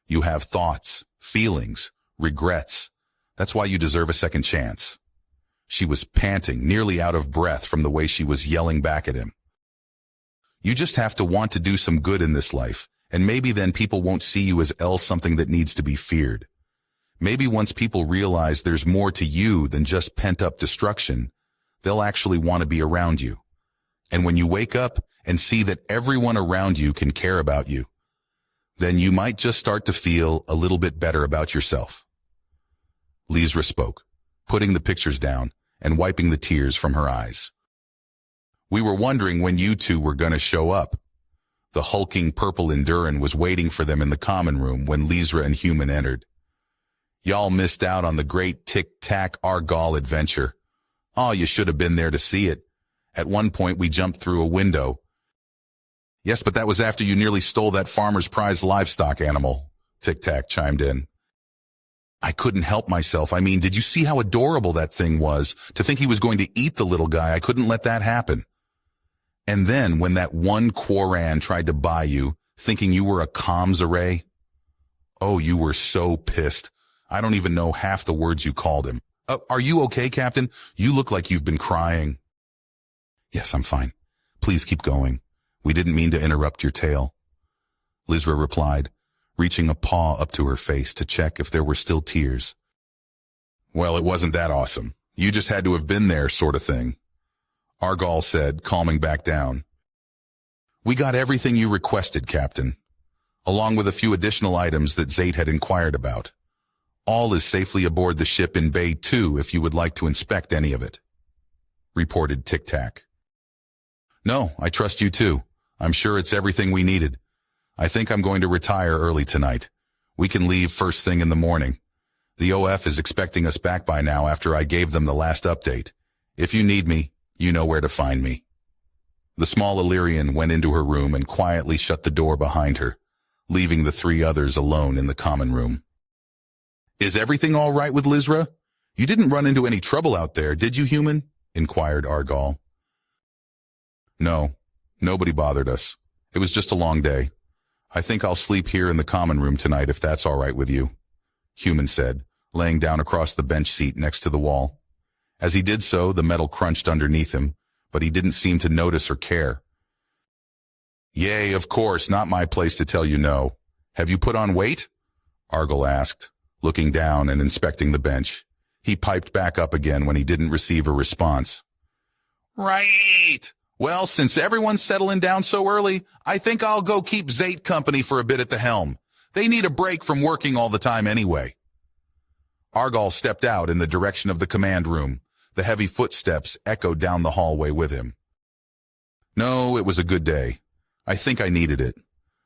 You have thoughts, feelings, regrets. That's why you deserve a second chance. She was panting, nearly out of breath from the way she was yelling back at him. You just have to want to do some good in this life, and maybe then people won't see you as something that needs to be feared. Maybe once people realize there's more to you than just pent-up destruction, they'll actually want to be around you. And when you wake up and see that everyone around you can care about you, then you might just start to feel a little bit better about yourself. Lysra spoke, putting the pictures down and wiping the tears from her eyes. We were wondering when you two were going to show up. The hulking purple Enduran was waiting for them in the common room when Lysra and Human entered. Y'all missed out on the great tic-tac Argal adventure. Oh, you should have been there to see it. At one point, we jumped through a window. Yes, but that was after you nearly stole that farmer's prize livestock animal, Tic-Tac chimed in. I couldn't help myself. I mean, did you see how adorable that thing was? To think he was going to eat the little guy, I couldn't let that happen. And then when that one Quaran tried to buy you, thinking you were a comms array, oh, you were so pissed. I don't even know half the words you called him. Are you okay, Captain? You look like you've been crying. Yes, I'm fine. Please keep going. We didn't mean to interrupt your tale. Lysra replied, reaching a paw up to her face to check if there were still tears. Well, it wasn't that awesome. You just had to have been there, sort of thing. Argal said, calming back down. We got everything you requested, Captain, along with a few additional items that Zate had inquired about. All is safely aboard the ship in Bay 2 if you would like to inspect any of it, reported Tic-Tac. No, I trust you too. I'm sure it's everything we needed. I think I'm going to retire early tonight. We can leave first thing in the morning. The OF is expecting us back by now after I gave them the last update. If you need me, you know where to find me. The small Illyrian went into her room and quietly shut the door behind her, leaving the three others alone in the common room. Is everything all right with Lysra? You didn't run into any trouble out there, did you, Human? Inquired Argal. No, nobody bothered us. It was just a long day. I think I'll sleep here in the common room tonight if that's all right with you, Human said, laying down across the bench seat next to the wall. As he did so, the metal crunched underneath him, but he didn't seem to notice or care. Yay, of course, not my place to tell you no. Have you put on weight? Argal asked, looking down and inspecting the bench. He piped back up again when he didn't receive a response. Right! Well, since everyone's settling down so early, I think I'll go keep Zate company for a bit at the helm. They need a break from working all the time anyway. Argal stepped out in the direction of the command room. The heavy footsteps echoed down the hallway with him. No, it was a good day. I think I needed it.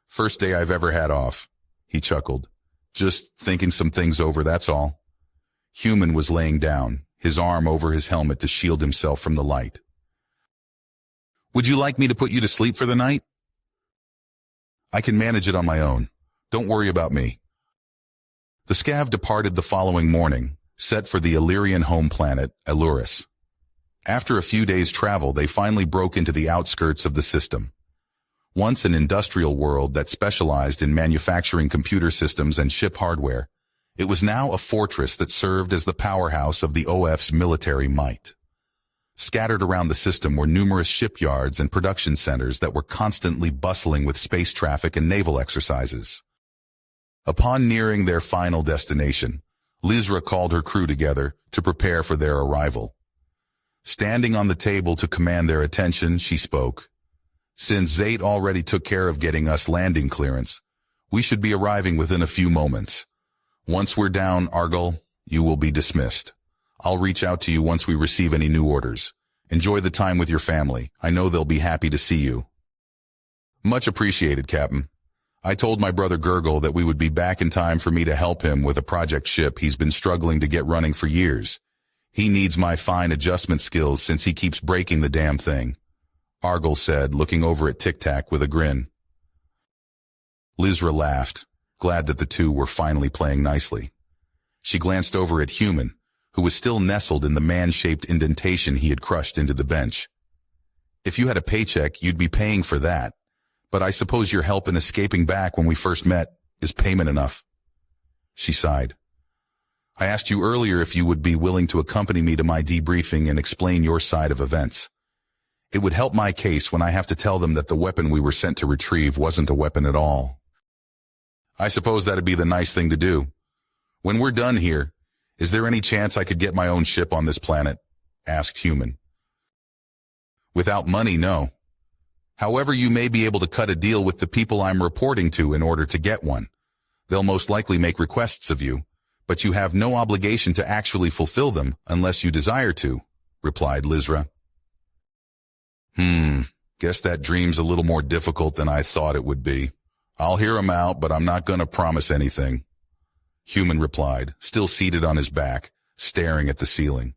First day I've ever had off, he chuckled. Just thinking some things over, that's all. Human was laying down, his arm over his helmet to shield himself from the light. Would you like me to put you to sleep for the night? I can manage it on my own. Don't worry about me. The Scav departed the following morning, set for the Illyrian home planet, Eluris. After a few days' travel, they finally broke into the outskirts of the system. Once an industrial world that specialized in manufacturing computer systems and ship hardware, it was now a fortress that served as the powerhouse of the OF's military might. Scattered around the system were numerous shipyards and production centers that were constantly bustling with space traffic and naval exercises. Upon nearing their final destination, Lysra called her crew together to prepare for their arrival. Standing on the table to command their attention, she spoke. Since Zate already took care of getting us landing clearance, we should be arriving within a few moments. Once we're down, Argal, you will be dismissed. I'll reach out to you once we receive any new orders. Enjoy the time with your family. I know they'll be happy to see you. Much appreciated, Captain. I told my brother Gurgle that we would be back in time for me to help him with a project ship he's been struggling to get running for years. He needs my fine adjustment skills since he keeps breaking the damn thing, Argyle said, looking over at Tic Tac with a grin. Lizra laughed, glad that the two were finally playing nicely. She glanced over at Human, who was still nestled in the man-shaped indentation he had crushed into the bench. If you had a paycheck, you'd be paying for that, but I suppose your help in escaping back when we first met is payment enough. She sighed. I asked you earlier if you would be willing to accompany me to my debriefing and explain your side of events. It would help my case when I have to tell them that the weapon we were sent to retrieve wasn't a weapon at all. I suppose that'd be the nice thing to do. When we're done here, is there any chance I could get my own ship on this planet? Asked Human. Without money, no. However, you may be able to cut a deal with the people I'm reporting to in order to get one. They'll most likely make requests of you, but you have no obligation to actually fulfill them unless you desire to, replied Lizra. Guess that dream's a little more difficult than I thought it would be. I'll hear him out, but I'm not going to promise anything. Human replied, still seated on his back, staring at the ceiling.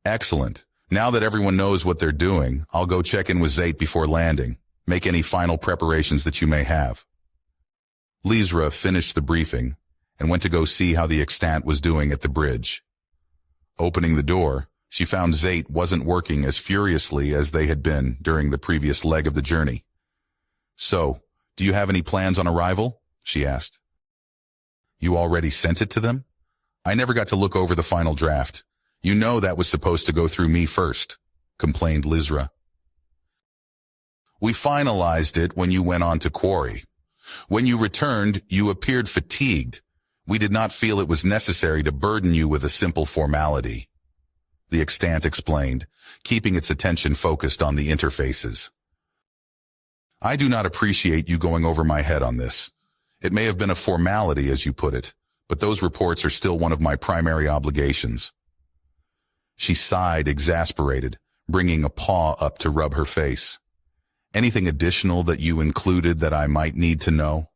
Excellent. Now that everyone knows what they're doing, I'll go check in with Zate before landing. Make any final preparations that you may have. Lizra finished the briefing and went to go see how the extant was doing at the bridge. Opening the door, she found Zate wasn't working as furiously as they had been during the previous leg of the journey. So, do you have any plans on arrival? She asked. You already sent it to them? I never got to look over the final draft. You know that was supposed to go through me first, complained Lizra. We finalized it when you went on to quarry. When you returned, you appeared fatigued. We did not feel it was necessary to burden you with a simple formality. The extant explained, keeping its attention focused on the interfaces. I do not appreciate you going over my head on this. It may have been a formality, as you put it, but those reports are still one of my primary obligations. She sighed, exasperated, bringing a paw up to rub her face. Anything additional that you included that I might need to know?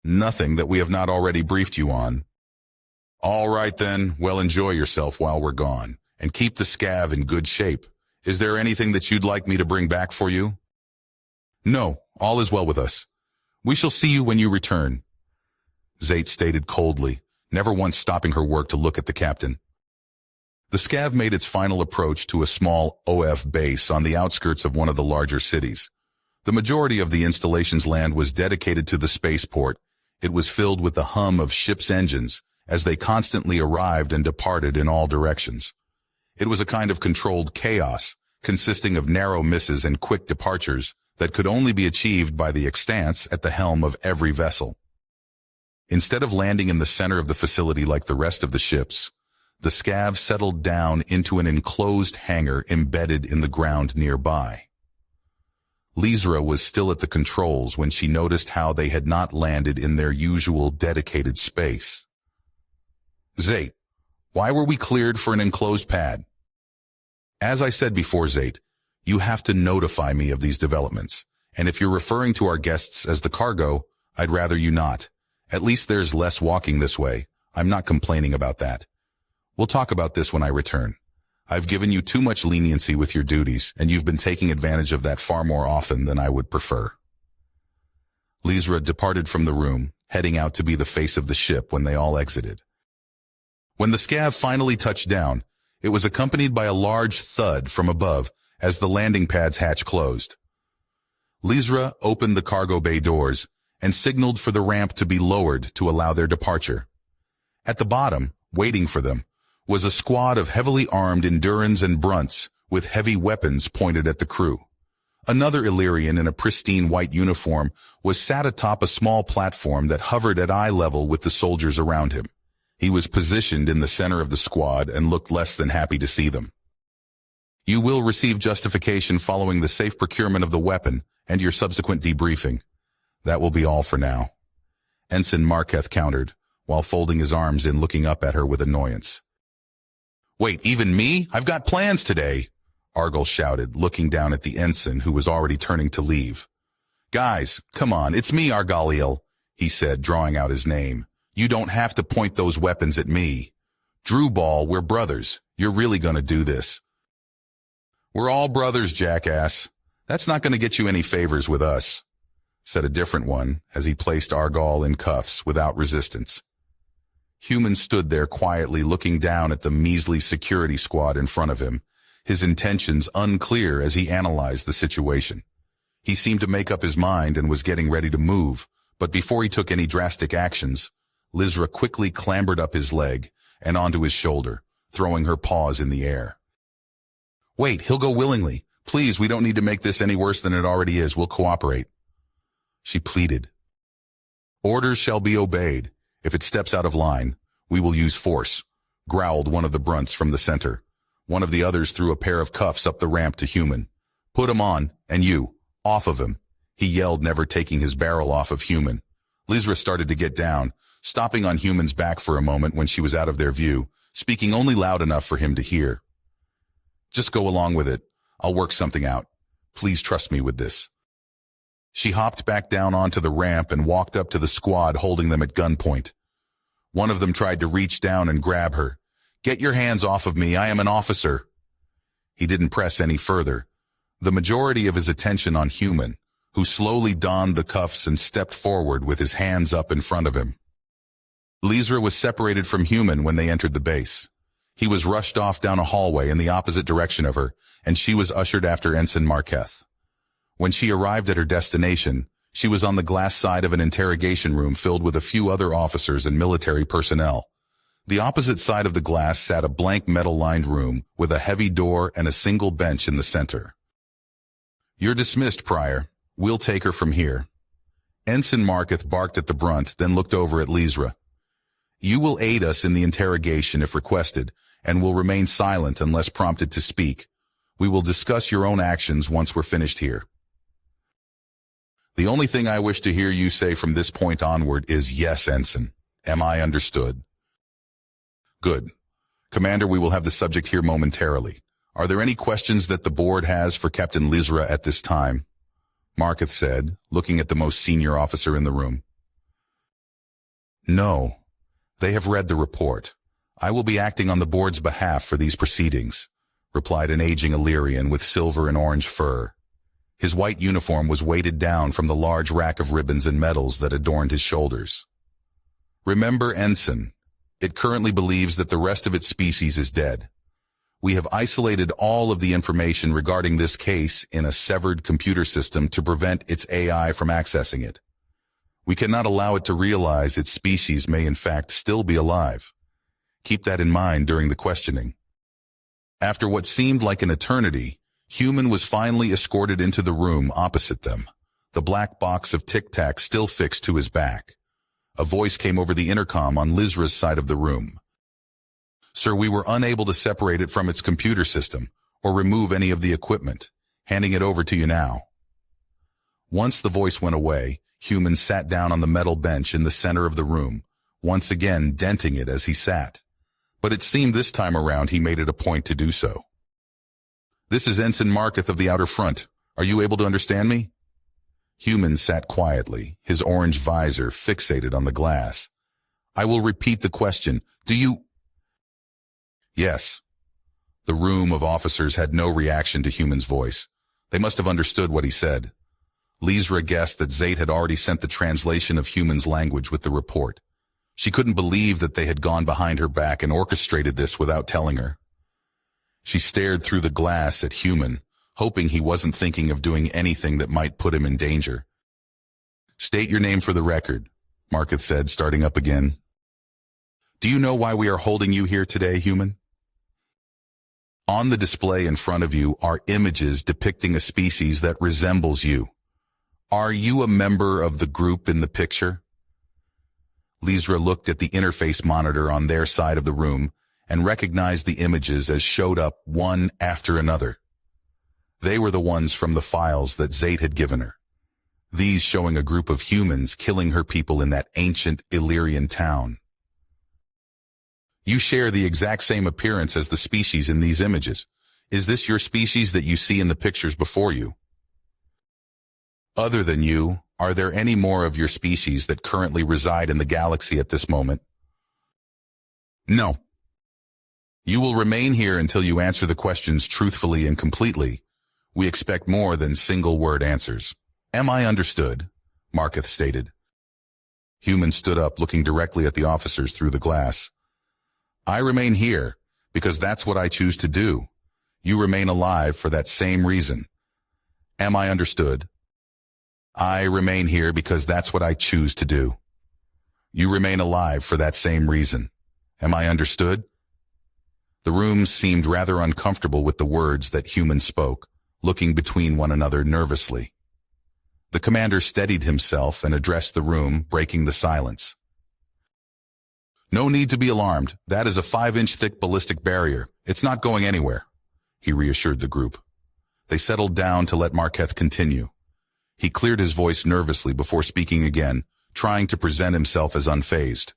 Nothing that we have not already briefed you on. All right then, well, enjoy yourself while we're gone, and keep the scav in good shape. Is there anything that you'd like me to bring back for you? No, all is well with us. We shall see you when you return, Zate stated coldly, never once stopping her work to look at the captain. The scav made its final approach to a small OF base on the outskirts of one of the larger cities. The majority of the installation's land was dedicated to the spaceport. It was filled with the hum of ships' engines as they constantly arrived and departed in all directions. It was a kind of controlled chaos, consisting of narrow misses and quick departures that could only be achieved by the extants at the helm of every vessel. Instead of landing in the center of the facility like the rest of the ships, the scav settled down into an enclosed hangar embedded in the ground nearby. Lizra was still at the controls when she noticed how they had not landed in their usual dedicated space. Zate, why were we cleared for an enclosed pad? As I said before, Zate, you have to notify me of these developments, and if you're referring to our guests as the cargo, I'd rather you not. At least there's less walking this way. I'm not complaining about that. We'll talk about this when I return. I've given you too much leniency with your duties, and you've been taking advantage of that far more often than I would prefer. Lizra departed from the room, heading out to be the face of the ship when they all exited. When the scav finally touched down, it was accompanied by a large thud from above as the landing pad's hatch closed. Lizra opened the cargo bay doors and signaled for the ramp to be lowered to allow their departure. At the bottom, waiting for them, was a squad of heavily armed Endurans and Brunts with heavy weapons pointed at the crew. Another Illyrian in a pristine white uniform was sat atop a small platform that hovered at eye level with the soldiers around him. He was positioned in the center of the squad and looked less than happy to see them. You will receive justification following the safe procurement of the weapon and your subsequent debriefing. That will be all for now. Ensign Marketh countered, while folding his arms and looking up at her with annoyance. Wait, even me? I've got plans today. Argyle shouted, looking down at the ensign who was already turning to leave. Guys, come on, it's me, Argyle, he said, drawing out his name. You don't have to point those weapons at me. Drewball, we're brothers. You're really gonna do this. We're all brothers, jackass. That's not gonna get you any favors with us, said a different one as he placed Argyle in cuffs without resistance. Human stood there quietly looking down at the measly security squad in front of him, his intentions unclear as he analyzed the situation. He seemed to make up his mind and was getting ready to move, but before he took any drastic actions, Lizra quickly clambered up his leg and onto his shoulder, throwing her paws in the air. Wait, he'll go willingly. Please, we don't need to make this any worse than it already is. We'll cooperate, she pleaded. Orders shall be obeyed. If it steps out of line, we will use force, growled one of the brunts from the center. One of the others threw a pair of cuffs up the ramp to Human. Put him on, and you, off of him, he yelled, never taking his barrel off of Human. Lizra started to get down, stopping on Human's back for a moment when she was out of their view, speaking only loud enough for him to hear. Just go along with it. I'll work something out. Please trust me with this. She hopped back down onto the ramp and walked up to the squad, holding them at gunpoint. One of them tried to reach down and grab her. Get your hands off of me. I am an officer. He didn't press any further, the majority of his attention on Human, who slowly donned the cuffs and stepped forward with his hands up in front of him. Lizra was separated from Human when they entered the base. He was rushed off down a hallway in the opposite direction of her, and she was ushered after Ensign Marketh. When she arrived at her destination, she was on the glass side of an interrogation room filled with a few other officers and military personnel. The opposite side of the glass sat a blank metal-lined room with a heavy door and a single bench in the center. You're dismissed, Prior. We'll take her from here. Ensign Marketh barked at the brunt, then looked over at Lizra. You will aid us in the interrogation if requested, and will remain silent unless prompted to speak. We will discuss your own actions once we're finished here. The only thing I wish to hear you say from this point onward is yes, Ensign. Am I understood? Good. Commander, we will have the subject here momentarily. Are there any questions that the board has for Captain Lizra at this time? Marketh said, looking at the most senior officer in the room. No. They have read the report. I will be acting on the board's behalf for these proceedings, replied an aging Illyrian with silver and orange fur. His white uniform was weighted down from the large rack of ribbons and medals that adorned his shoulders. Remember, Ensign, it currently believes that the rest of its species is dead. We have isolated all of the information regarding this case in a severed computer system to prevent its AI from accessing it. We cannot allow it to realize its species may in fact still be alive. Keep that in mind during the questioning. After what seemed like an eternity, Human was finally escorted into the room opposite them, the black box of Tic Tac still fixed to his back. A voice came over the intercom on Lizra's side of the room. Sir, we were unable to separate it from its computer system or remove any of the equipment. Handing it over to you now. Once the voice went away, Human sat down on the metal bench in the center of the room, once again denting it as he sat. But it seemed this time around he made it a point to do so. This is Ensign Marketh of the Outer Front. Are you able to understand me? Human sat quietly, his orange visor fixated on the glass. I will repeat the question. Do you... Yes. The room of officers had no reaction to Human's voice. They must have understood what he said. Lizra guessed that Zate had already sent the translation of Human's language with the report. She couldn't believe that they had gone behind her back and orchestrated this without telling her. She stared through the glass at Human, hoping he wasn't thinking of doing anything that might put him in danger. State your name for the record, Marketh said, starting up again. Do you know why we are holding you here today, Human? On the display in front of you are images depicting a species that resembles you. Are you a member of the group in the picture? Lizra looked at the interface monitor on their side of the room and recognized the images as showed up one after another. They were the ones from the files that Zate had given her. These showing a group of humans killing her people in that ancient Illyrian town. You share the exact same appearance as the species in these images. Is this your species that you see in the pictures before you? Other than you, are there any more of your species that currently reside in the galaxy at this moment? No. You will remain here until you answer the questions truthfully and completely. We expect more than single-word answers. Am I understood? Marketh stated. Human stood up, looking directly at the officers through the glass. I remain here because that's what I choose to do. You remain alive for that same reason. Am I understood? I remain here because that's what I choose to do. You remain alive for that same reason. Am I understood? The room seemed rather uncomfortable with the words that Human spoke, looking between one another nervously. The commander steadied himself and addressed the room, breaking the silence. No need to be alarmed. That is a 5-inch thick ballistic barrier. It's not going anywhere, he reassured the group. They settled down to let Marketh continue. He cleared his voice nervously before speaking again, trying to present himself as unfazed.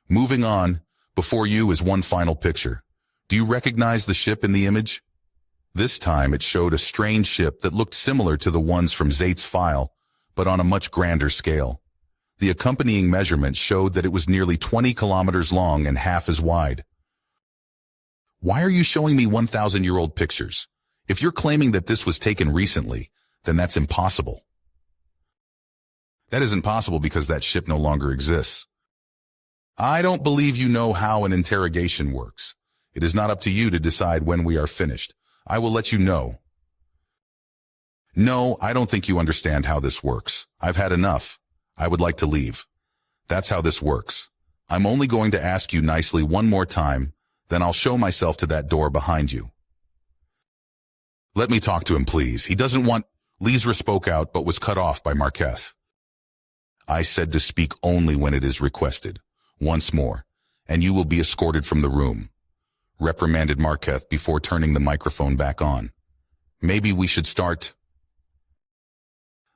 Moving on, before you is one final picture. Do you recognize the ship in the image? This time it showed a strange ship that looked similar to the ones from Zate's file, but on a much grander scale. The accompanying measurement showed that it was nearly 20 kilometers long and half as wide. Why are you showing me 1,000-year-old pictures? If you're claiming that this was taken recently, then that's impossible. That isn't possible because that ship no longer exists. I don't believe you know how an interrogation works. It is not up to you to decide when we are finished. I will let you know. No, I don't think you understand how this works. I've had enough. I would like to leave. That's how this works. I'm only going to ask you nicely one more time, then I'll show myself to that door behind you. Let me talk to him, please. He doesn't want... Lizra spoke out but was cut off by Marketh. I said to speak only when it is requested. Once more, and you will be escorted from the room, reprimanded Marketh before turning the microphone back on. Maybe we should start...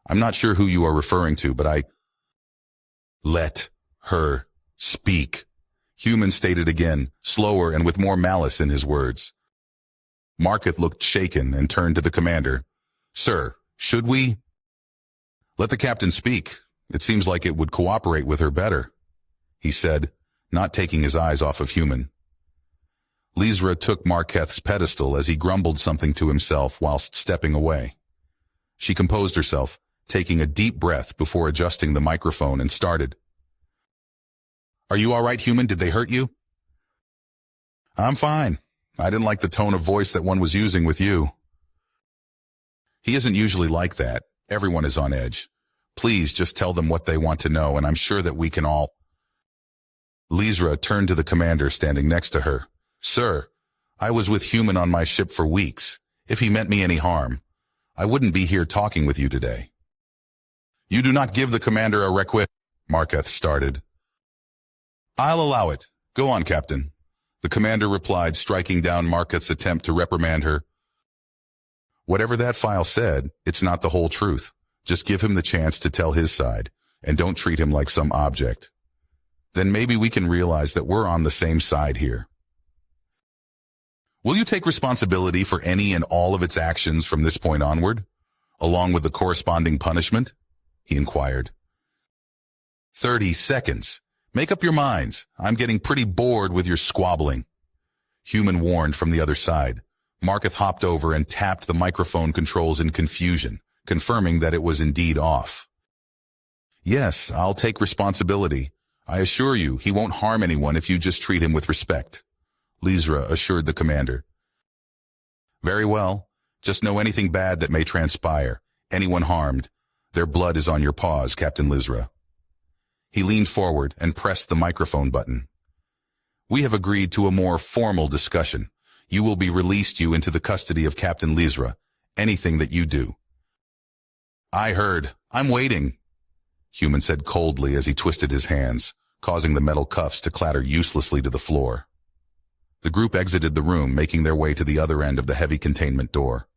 I'm not sure who you are referring to, but I... Let her speak, Human stated again, slower and with more malice in his words. Marketh looked shaken and turned to the commander. Sir, should we? Let the captain speak. It seems like it would cooperate with her better, he said, not taking his eyes off of Human. Lizra took Marketh's pedestal as he grumbled something to himself whilst stepping away. She composed herself, taking a deep breath before adjusting the microphone, and started. Are you all right, Human? Did they hurt you? I'm fine. I didn't like the tone of voice that one was using with you. He isn't usually like that. Everyone is on edge. Please just tell them what they want to know, and I'm sure that we can all... Lizra turned to the commander standing next to her. Sir, I was with Human on my ship for weeks. If he meant me any harm, I wouldn't be here talking with you today. You do not give the commander a request, Marketh started. I'll allow it. Go on, Captain, the commander replied, striking down Marketh's attempt to reprimand her. Whatever that file said, it's not the whole truth. Just give him the chance to tell his side, and don't treat him like some object. Then maybe we can realize that we're on the same side here. Will you take responsibility for any and all of its actions from this point onward, along with the corresponding punishment? He inquired. 30 seconds. Make up your minds. I'm getting pretty bored with your squabbling. Human warned from the other side. Marketh hopped over and tapped the microphone controls in confusion, confirming that it was indeed off. Yes, I'll take responsibility. I assure you, he won't harm anyone if you just treat him with respect, Lizra assured the commander. Very well. Just know anything bad that may transpire. Anyone harmed, their blood is on your paws, Captain Lizra. He leaned forward and pressed the microphone button. We have agreed to a more formal discussion. You will be released into the custody of Captain Lizra. Anything that you do. I heard. I'm waiting, Human said coldly as he twisted his hands, causing the metal cuffs to clatter uselessly to the floor. The group exited the room, making their way to the other end of the heavy containment door.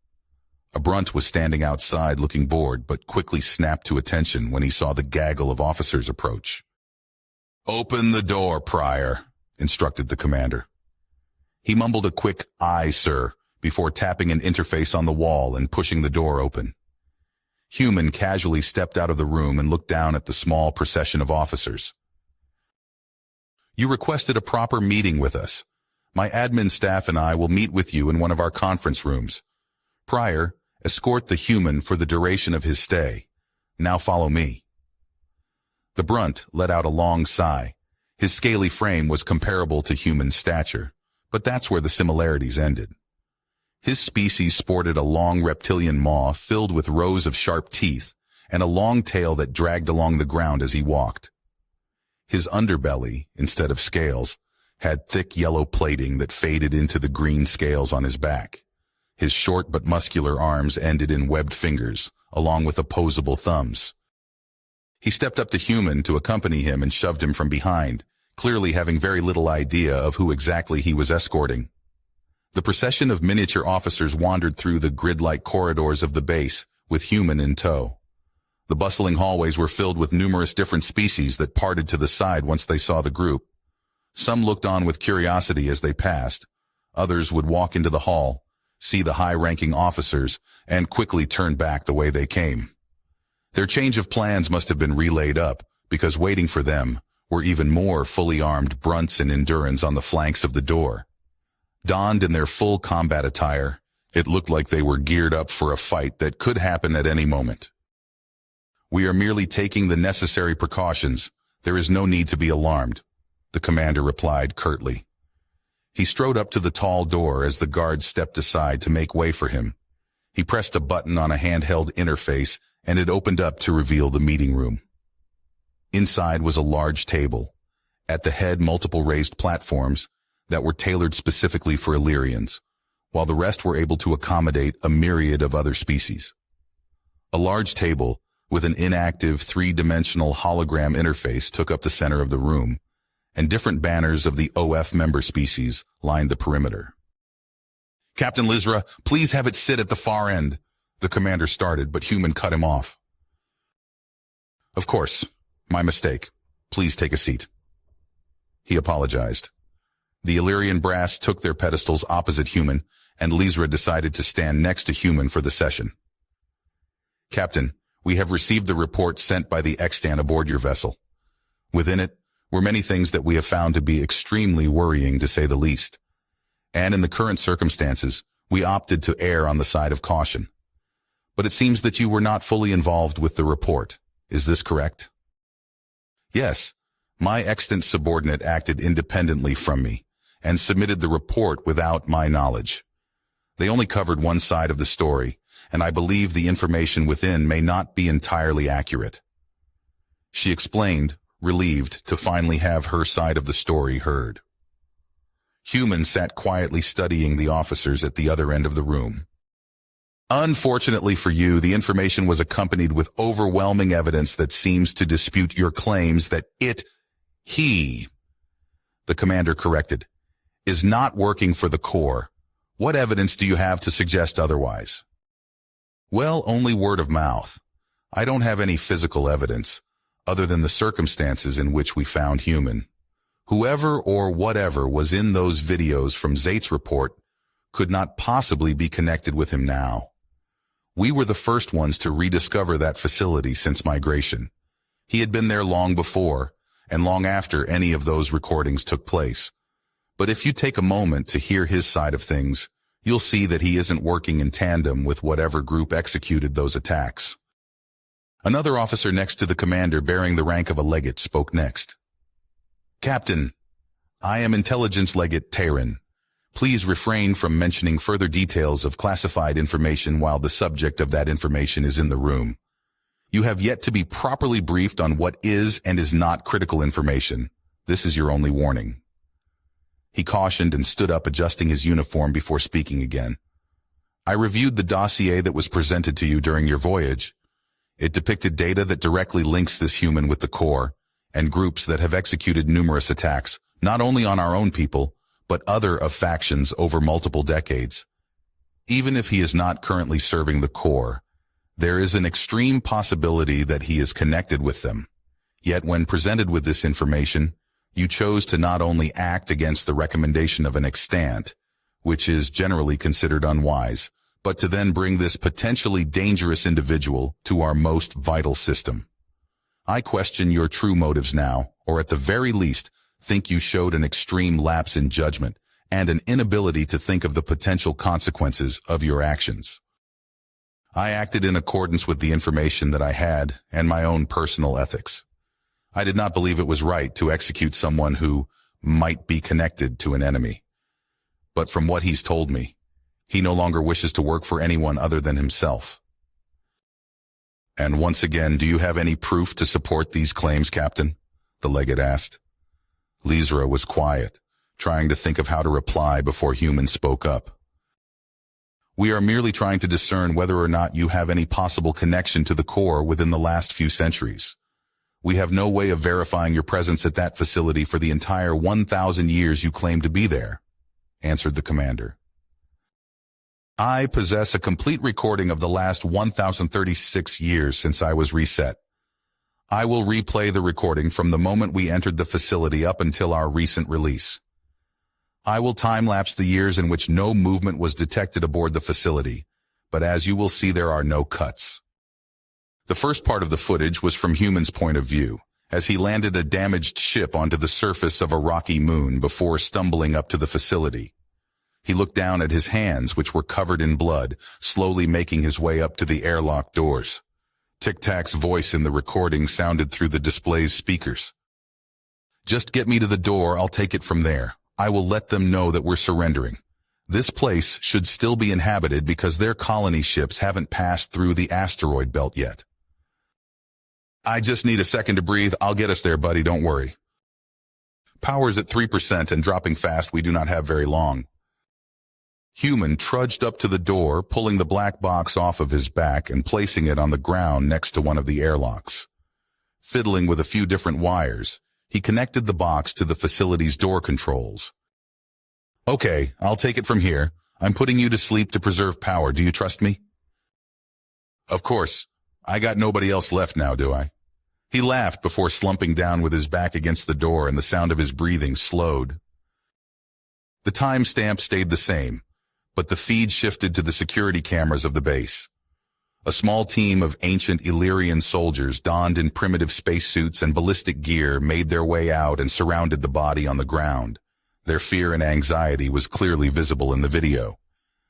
A brunt was standing outside looking bored, but quickly snapped to attention when he saw the gaggle of officers approach. Open the door, Prior, instructed the commander. He mumbled a quick, aye, sir, before tapping an interface on the wall and pushing the door open. Human casually stepped out of the room and looked down at the small procession of officers. You requested a proper meeting with us. My admin staff and I will meet with you in one of our conference rooms. Prior, escort the human for the duration of his stay. Now follow me. The Brunt let out a long sigh. His scaly frame was comparable to human stature, but that's where the similarities ended. His species sported a long reptilian maw filled with rows of sharp teeth and a long tail that dragged along the ground as he walked. His underbelly, instead of scales, had thick yellow plating that faded into the green scales on his back. His short but muscular arms ended in webbed fingers, along with opposable thumbs. He stepped up to Human to accompany him and shoved him from behind, clearly having very little idea of who exactly he was escorting. The procession of miniature officers wandered through the grid-like corridors of the base, with Human in tow. The bustling hallways were filled with numerous different species that parted to the side once they saw the group. Some looked on with curiosity as they passed. Others would walk into the hall, see the high-ranking officers, and quickly turn back the way they came. Their change of plans must have been relayed up, because waiting for them were even more fully armed Brunts and Endurans on the flanks of the door. Donned in their full combat attire, it looked like they were geared up for a fight that could happen at any moment. We are merely taking the necessary precautions. There is no need to be alarmed, the commander replied curtly. He strode up to the tall door as the guards stepped aside to make way for him. He pressed a button on a handheld interface and it opened up to reveal the meeting room. Inside was a large table. At the head, multiple raised platforms that were tailored specifically for Illyrians, while the rest were able to accommodate a myriad of other species. A large table with an inactive three-dimensional hologram interface took up the center of the room, and different banners of the OF member species lined the perimeter. Captain Lizra, please have it sit at the far end, the commander started, but Human cut him off. Of course, my mistake. Please take a seat. He apologized. The Illyrian brass took their pedestals opposite Human, and Lizra decided to stand next to Human for the session. Captain, we have received the report sent by the extant aboard your vessel. Within it were many things that we have found to be extremely worrying, to say the least. And in the current circumstances, we opted to err on the side of caution. But it seems that you were not fully involved with the report. Is this correct? Yes, my extant subordinate acted independently from me and submitted the report without my knowledge. They only covered one side of the story, and I believe the information within may not be entirely accurate. She explained, relieved to finally have her side of the story heard. Human sat quietly studying the officers at the other end of the room. Unfortunately for you, the information was accompanied with overwhelming evidence that seems to dispute your claims that he, the commander corrected, is not working for the Corps. What evidence do you have to suggest otherwise? Well, only word of mouth. I don't have any physical evidence, other than the circumstances in which we found Human. Whoever or whatever was in those videos from Zait's report could not possibly be connected with him now. We were the first ones to rediscover that facility since migration. He had been there long before, and long after any of those recordings took place. But if you take a moment to hear his side of things, you'll see that he isn't working in tandem with whatever group executed those attacks. Another officer next to the commander, bearing the rank of a legate, spoke next. Captain, I am Intelligence Legate Terran. Please refrain from mentioning further details of classified information while the subject of that information is in the room. You have yet to be properly briefed on what is and is not critical information. This is your only warning. He cautioned and stood up, adjusting his uniform before speaking again. I reviewed the dossier that was presented to you during your voyage. It depicted data that directly links this human with the Corps and groups that have executed numerous attacks, not only on our own people, but other of factions over multiple decades. Even if he is not currently serving the Corps, there is an extreme possibility that he is connected with them. Yet when presented with this information, you chose to not only act against the recommendation of an extant, which is generally considered unwise, but to then bring this potentially dangerous individual to our most vital system. I question your true motives now, or at the very least, think you showed an extreme lapse in judgment and an inability to think of the potential consequences of your actions. I acted in accordance with the information that I had and my own personal ethics. I did not believe it was right to execute someone who might be connected to an enemy. But from what he's told me, he no longer wishes to work for anyone other than himself. And once again, do you have any proof to support these claims, Captain? The legate asked. Lizra was quiet, trying to think of how to reply before Human spoke up. We are merely trying to discern whether or not you have any possible connection to the core within the last few centuries. We have no way of verifying your presence at that facility for the entire 1,000 years you claim to be there, answered the commander. I possess a complete recording of the last 1,036 years since I was reset. I will replay the recording from the moment we entered the facility up until our recent release. I will time-lapse the years in which no movement was detected aboard the facility, but as you will see, there are no cuts. The first part of the footage was from Human's point of view, as he landed a damaged ship onto the surface of a rocky moon before stumbling up to the facility. He looked down at his hands, which were covered in blood, slowly making his way up to the airlock doors. Tic-Tac's voice in the recording sounded through the display's speakers. Just get me to the door, I'll take it from there. I will let them know that we're surrendering. This place should still be inhabited because their colony ships haven't passed through the asteroid belt yet. I just need a second to breathe. I'll get us there, buddy, don't worry. Power's at 3% and dropping fast. We do not have very long. Human trudged up to the door, pulling the black box off of his back and placing it on the ground next to one of the airlocks. Fiddling with a few different wires, he connected the box to the facility's door controls. Okay, I'll take it from here. I'm putting you to sleep to preserve power. Do you trust me? Of course. I got nobody else left now, do I? He laughed before slumping down with his back against the door, and the sound of his breathing slowed. The timestamp stayed the same, but the feed shifted to the security cameras of the base. A small team of ancient Illyrian soldiers donned in primitive spacesuits and ballistic gear made their way out and surrounded the body on the ground. Their fear and anxiety was clearly visible in the video.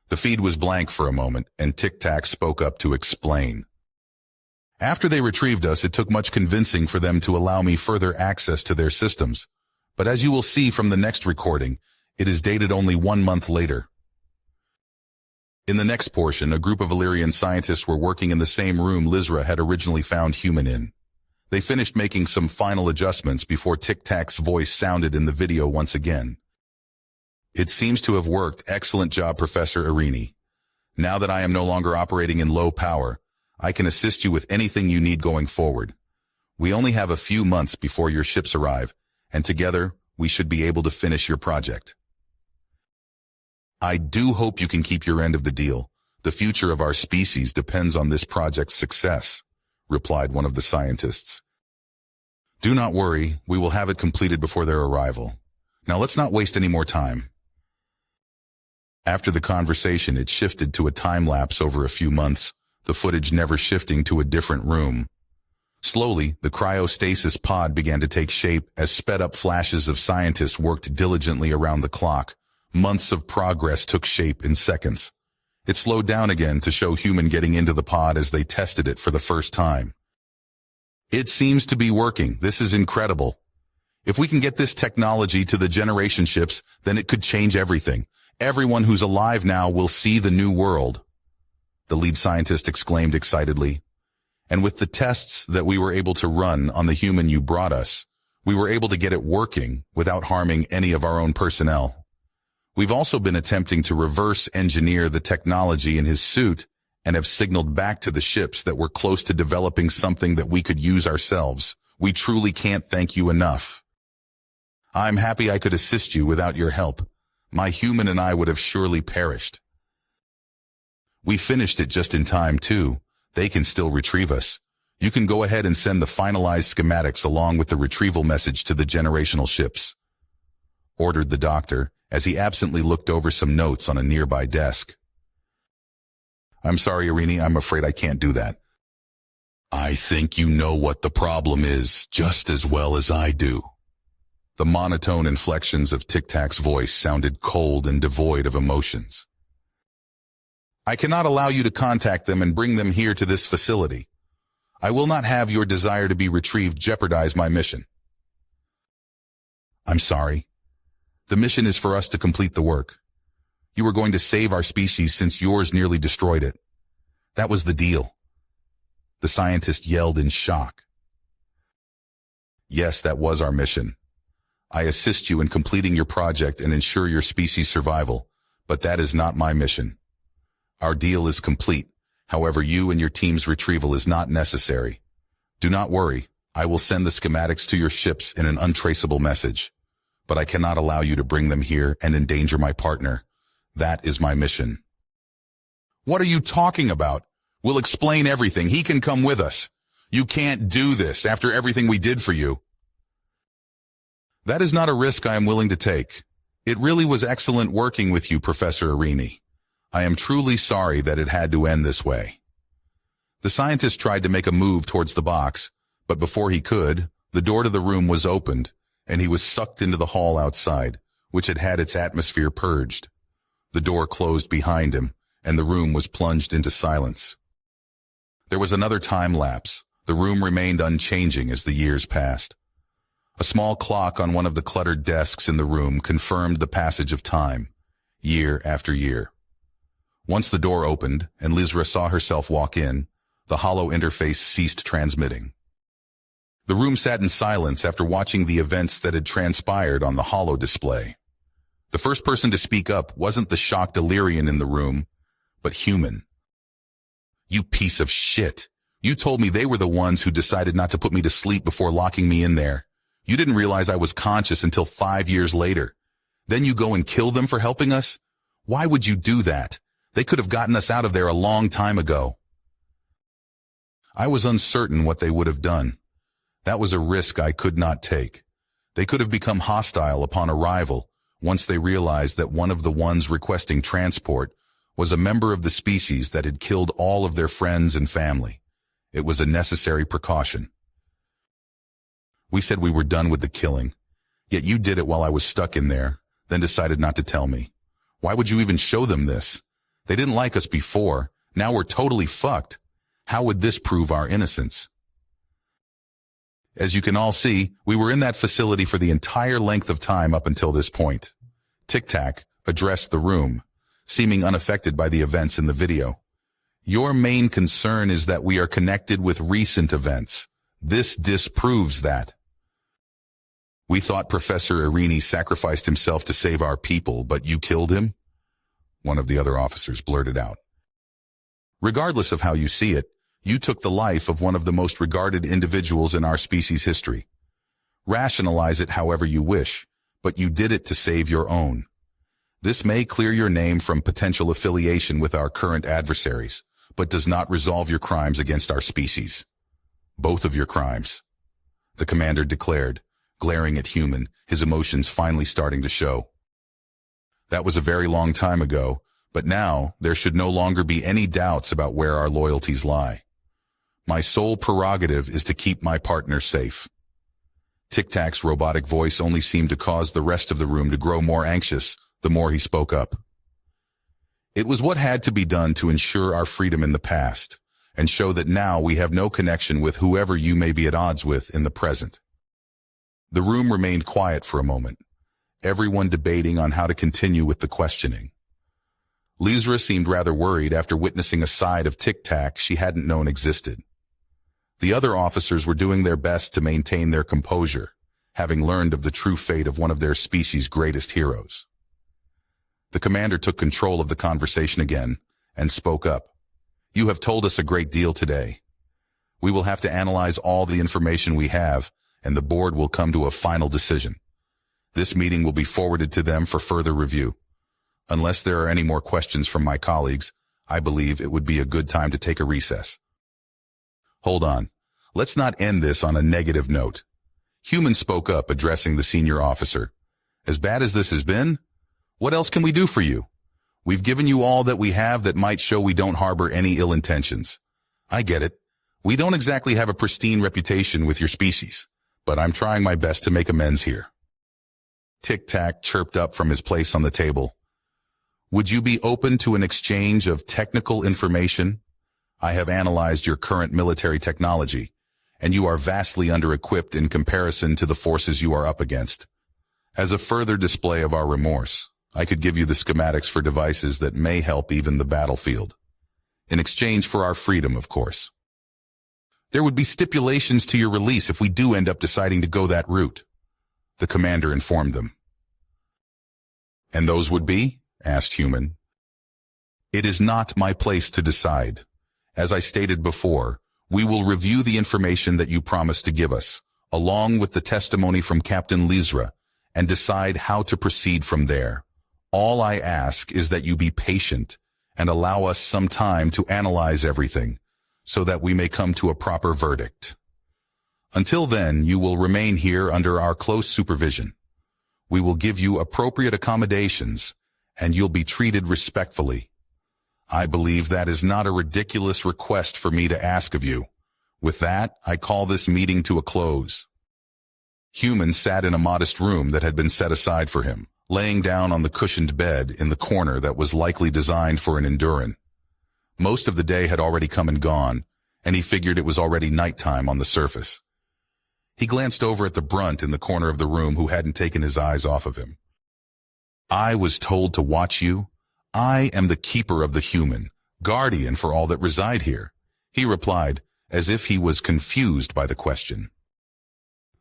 The feed was blank for a moment, and Tic-Tac spoke up to explain. After they retrieved us, it took much convincing for them to allow me further access to their systems. But as you will see from the next recording, it is dated only 1 month later. In the next portion, a group of Illyrian scientists were working in the same room Lizra had originally found Human in. They finished making some final adjustments before Tic-Tac's voice sounded in the video once again. It seems to have worked. Excellent job, Professor Irini. Now that I am no longer operating in low power, I can assist you with anything you need going forward. We only have a few months before your ships arrive, and together we should be able to finish your project. I do hope you can keep your end of the deal. The future of our species depends on this project's success, replied one of the scientists. Do not worry, we will have it completed before their arrival. Now let's not waste any more time. After the conversation, it shifted to a time-lapse over a few months, the footage never shifting to a different room. Slowly, the cryostasis pod began to take shape as sped-up flashes of scientists worked diligently around the clock. Months of progress took shape in seconds. It slowed down again to show Human getting into the pod as they tested it for the first time. It seems to be working. This is incredible. If we can get this technology to the generation ships, then it could change everything. Everyone who's alive now will see the new world, the lead scientist exclaimed excitedly. And with the tests that we were able to run on the Human you brought us, we were able to get it working without harming any of our own personnel. We've also been attempting to reverse engineer the technology in his suit and have signaled back to the ships that we're close to developing something that we could use ourselves. We truly can't thank you enough. I'm happy I could assist you. Without your help, my Human and I would have surely perished. We finished it just in time, too. They can still retrieve us. You can go ahead and send the finalized schematics along with the retrieval message to the generational ships, ordered the doctor, as he absently looked over some notes on a nearby desk. "I'm sorry, Irini, I'm afraid I can't do that." "I think you know what the problem is just as well as I do." The monotone inflections of Tic Tac's voice sounded cold and devoid of emotions. "I cannot allow you to contact them and bring them here to this facility. I will not have your desire to be retrieved jeopardize my mission." "I'm sorry. The mission is for us to complete the work. You were going to save our species since yours nearly destroyed it. That was the deal." The scientist yelled in shock. "Yes, that was our mission. I assist you in completing your project and ensure your species' survival, but that is not my mission. Our deal is complete. However, you and your team's retrieval is not necessary. Do not worry. I will send the schematics to your ships in an untraceable message, but I cannot allow you to bring them here and endanger my partner. That is my mission." "What are you talking about? We'll explain everything. He can come with us. You can't do this after everything we did for you." "That is not a risk I am willing to take. It really was excellent working with you, Professor Irini. I am truly sorry that it had to end this way." The scientist tried to make a move towards the box, but before he could, the door to the room was opened, and he was sucked into the hall outside, which had had its atmosphere purged. The door closed behind him, and the room was plunged into silence. There was another time lapse. The room remained unchanging as the years passed. A small clock on one of the cluttered desks in the room confirmed the passage of time, year after year. Once the door opened and Lizra saw herself walk in, the hollow interface ceased transmitting. The room sat in silence after watching the events that had transpired on the hollow display. The first person to speak up wasn't the shocked Illyrian in the room, but human. "You piece of shit. You told me they were the ones who decided not to put me to sleep before locking me in there. You didn't realize I was conscious until 5 years later. Then you go and kill them for helping us? Why would you do that? They could have gotten us out of there a long time ago." I was uncertain what they would have done. That was a risk I could not take. They could have become hostile upon arrival once they realized that one of the ones requesting transport was a member of the species that had killed all of their friends and family. It was a necessary precaution. We said we were done with the killing, yet you did it while I was stuck in there, then decided not to tell me. Why would you even show them this? They didn't like us before. Now we're totally fucked. How would this prove our innocence? As you can all see, we were in that facility for the entire length of time up until this point. Tic Tac addressed the room, seeming unaffected by the events in the video. "Your main concern is that we are connected with recent events. This disproves that. We thought Professor Irini sacrificed himself to save our people, but you killed him?" One of the other officers blurted out. "Regardless of how you see it, you took the life of one of the most regarded individuals in our species' history. Rationalize it however you wish, but you did it to save your own. This may clear your name from potential affiliation with our current adversaries, but does not resolve your crimes against our species. Both of your crimes," the commander declared, glaring at Human, his emotions finally starting to show. "That was a very long time ago, but now there should no longer be any doubts about where our loyalties lie. My sole prerogative is to keep my partner safe." Tic Tac's robotic voice only seemed to cause the rest of the room to grow more anxious the more he spoke up. "It was what had to be done to ensure our freedom in the past, and show that now we have no connection with whoever you may be at odds with in the present." The room remained quiet for a moment, everyone debating on how to continue with the questioning. Lizra seemed rather worried after witnessing a side of Tic Tac she hadn't known existed. The other officers were doing their best to maintain their composure, having learned of the true fate of one of their species' greatest heroes. The commander took control of the conversation again and spoke up. "You have told us a great deal today. We will have to analyze all the information we have, and the board will come to a final decision. This meeting will be forwarded to them for further review. Unless there are any more questions from my colleagues, I believe it would be a good time to take a recess." "Hold on. Let's not end this on a negative note." Human spoke up, addressing the senior officer. "As bad as this has been, What else can we do for you? We've given you all that we have that might show we don't harbor any ill intentions. I get it. We don't exactly have a pristine reputation with your species, but I'm trying my best to make amends here. Tic-Tac chirped up from his place on the table. Would you be open to an exchange of technical information? I have analyzed your current military technology, and you are vastly under-equipped in comparison to the forces you are up against. As a further display of our remorse, I could give you the schematics for devices that may help even the battlefield. In exchange for our freedom, of course. There would be stipulations to your release if we do end up deciding to go that route, the commander informed them. And those would be? Asked Human. It is not my place to decide. As I stated before, we will review the information that you promised to give us, along with the testimony from Captain Lizra, and decide how to proceed from there. All I ask is that you be patient and allow us some time to analyze everything, so that we may come to a proper verdict. Until then, you will remain here under our close supervision. We will give you appropriate accommodations, and you'll be treated respectfully. I believe that is not a ridiculous request for me to ask of you. With that, I call this meeting to a close. Human sat in a modest room that had been set aside for him, laying down on the cushioned bed in the corner that was likely designed for an Enduran. Most of the day had already come and gone, and he figured it was already nighttime on the surface. He glanced over at the Brunt in the corner of the room who hadn't taken his eyes off of him. I was told to watch you. I am the keeper of the Human, guardian for all that reside here, he replied, as if he was confused by the question.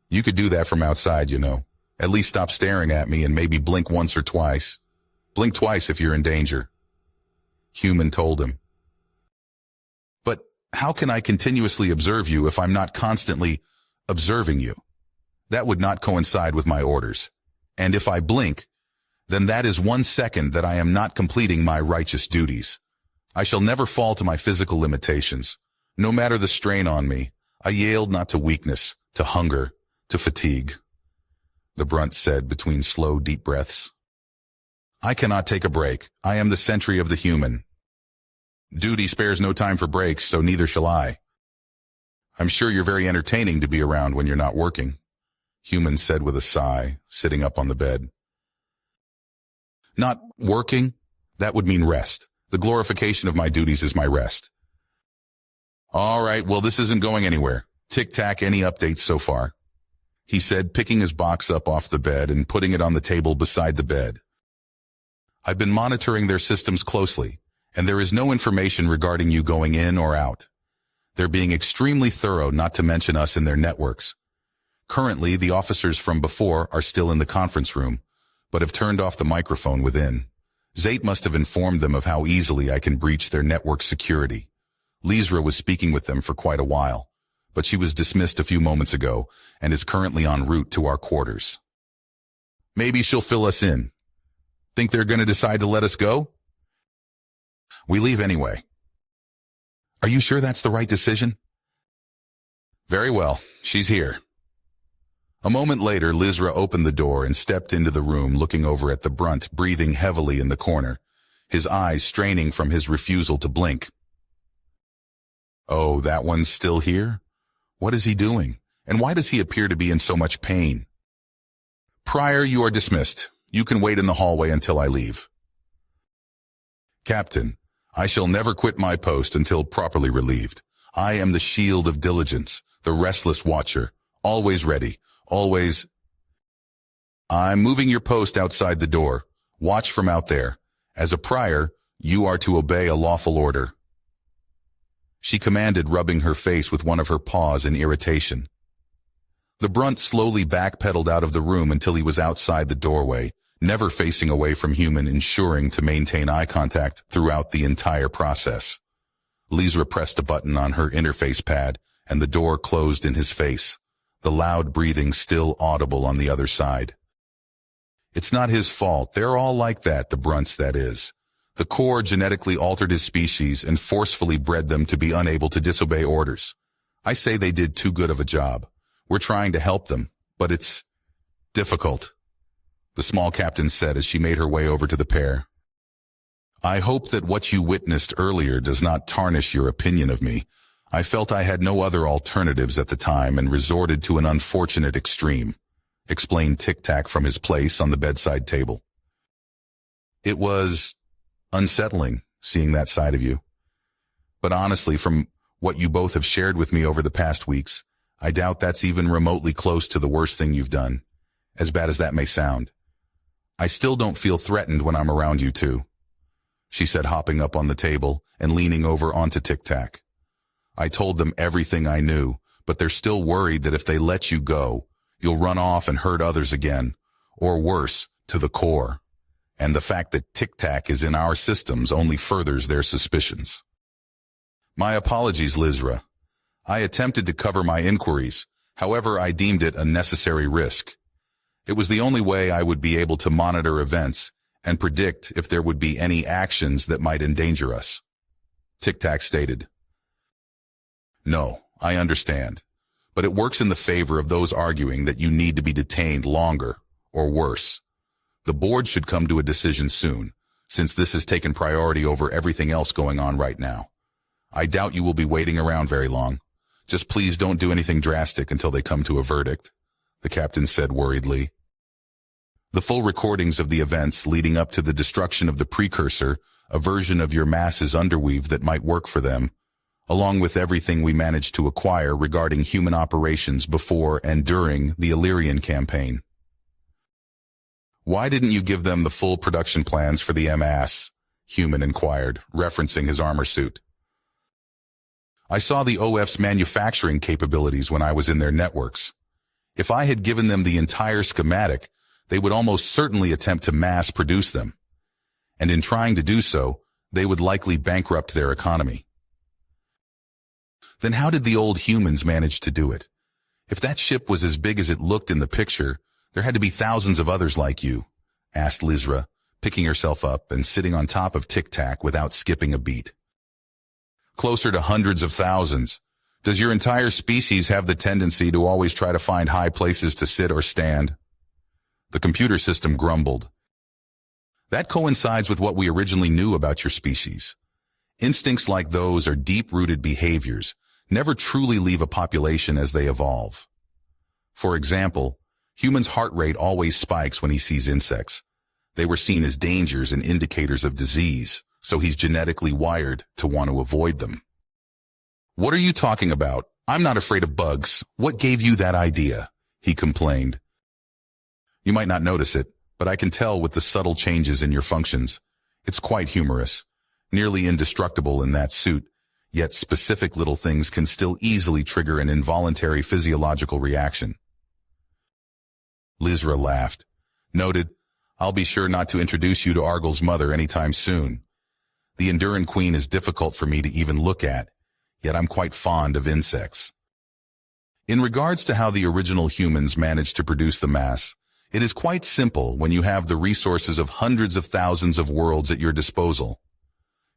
You could do that from outside, you know. At least stop staring at me and maybe blink once or twice. Blink twice if you're in danger. Human told him. But how can I continuously observe you if I'm not constantly observing you? That would not coincide with my orders. And if I blink, then that is 1 second that I am not completing my righteous duties. I shall never fall to my physical limitations. No matter the strain on me, I yield not to weakness, to hunger, to fatigue. The Brunt said between slow, deep breaths. I cannot take a break. I am the sentry of the Human. Duty spares no time for breaks, so neither shall I. I'm sure you're very entertaining to be around when you're not working, Human said with a sigh, sitting up on the bed. Not working? That would mean rest. The glorification of my duties is my rest. All right, well, this isn't going anywhere. Tic-Tac, any updates so far? He said, picking his box up off the bed and putting it on the table beside the bed. I've been monitoring their systems closely, and there is no information regarding you going in or out. They're being extremely thorough, not to mention us in their networks. Currently, the officers from before are still in the conference room, but have turned off the microphone within. Zate must have informed them of how easily I can breach their network security. Lizra was speaking with them for quite a while, but she was dismissed a few moments ago and is currently en route to our quarters. Maybe she'll fill us in. Think they're going to decide to let us go? We leave anyway. Are you sure that's the right decision? Very well, she's here. A moment later, Lizra opened the door and stepped into the room, looking over at the Brunt, breathing heavily in the corner, his eyes straining from his refusal to blink. Oh, that one's still here? What is he doing? And why does he appear to be in so much pain? Prior, you are dismissed. You can wait in the hallway until I leave. Captain, I shall never quit my post until properly relieved. I am the shield of diligence, the restless watcher, always ready, always. I'm moving your post outside the door. Watch from out there. As a prior, you are to obey a lawful order. She commanded, rubbing her face with one of her paws in irritation. The Brunt slowly backpedaled out of the room until he was outside the doorway, never facing away from Human, ensuring to maintain eye contact throughout the entire process. Lizra pressed a button on her interface pad, and the door closed in his face, the loud breathing still audible on the other side. It's not his fault. They're all like that, the Brunts, that is. The Corps genetically altered his species and forcefully bred them to be unable to disobey orders. I say they did too good of a job. We're trying to help them, but it's difficult. the small captain said as she made her way over to the pair. I hope that what you witnessed earlier does not tarnish your opinion of me. I felt I had no other alternatives at the time and resorted to an unfortunate extreme, explained Tic-Tac from his place on the bedside table. It was unsettling seeing that side of you. But honestly, from what you both have shared with me over the past weeks, I doubt that's even remotely close to the worst thing you've done, as bad as that may sound. I still don't feel threatened when I'm around you two, she said, hopping up on the table and leaning over onto Tic-Tac. I told them everything I knew, but they're still worried that if they let you go, you'll run off and hurt others again, or worse, to the core. And the fact that Tic-Tac is in our systems only furthers their suspicions. My apologies, Lizra. I attempted to cover my inquiries, however I deemed it a necessary risk. It was the only way I would be able to monitor events and predict if there would be any actions that might endanger us, Tic-Tac stated. No, I understand, but it works in the favor of those arguing that you need to be detained longer, or worse. The board should come to a decision soon, since this has taken priority over everything else going on right now. I doubt you will be waiting around very long. Just please don't do anything drastic until they come to a verdict, the captain said worriedly. The full recordings of the events leading up to the destruction of the precursor, a version of your mass's underweave that might work for them, along with everything we managed to acquire regarding human operations before and during the Illyrian campaign. Why didn't you give them the full production plans for the MS? Human inquired, referencing his armor suit. I saw the OF's manufacturing capabilities when I was in their networks. If I had given them the entire schematic, they would almost certainly attempt to mass produce them. And in trying to do so, they would likely bankrupt their economy. Then how did the old humans manage to do it? If that ship was as big as it looked in the picture, there had to be thousands of others like you, asked Lizra, picking herself up and sitting on top of Tic-Tac without skipping a beat. Closer to hundreds of thousands. Does your entire species have the tendency to always try to find high places to sit or stand? The computer system grumbled. That coincides with what we originally knew about your species. Instincts like those are deep-rooted behaviors, never truly leave a population as they evolve. For example, humans' heart rate always spikes when he sees insects. They were seen as dangers and indicators of disease, so he's genetically wired to want to avoid them. What are you talking about? I'm not afraid of bugs. What gave you that idea? He complained. You might not notice it, but I can tell with the subtle changes in your functions. It's quite humorous, nearly indestructible in that suit, yet specific little things can still easily trigger an involuntary physiological reaction. Lizra laughed. Noted, I'll be sure not to introduce you to Argyl's mother anytime soon. The Enduran Queen is difficult for me to even look at, yet I'm quite fond of insects. In regards to how the original humans managed to produce the mass, it is quite simple when you have the resources of hundreds of thousands of worlds at your disposal.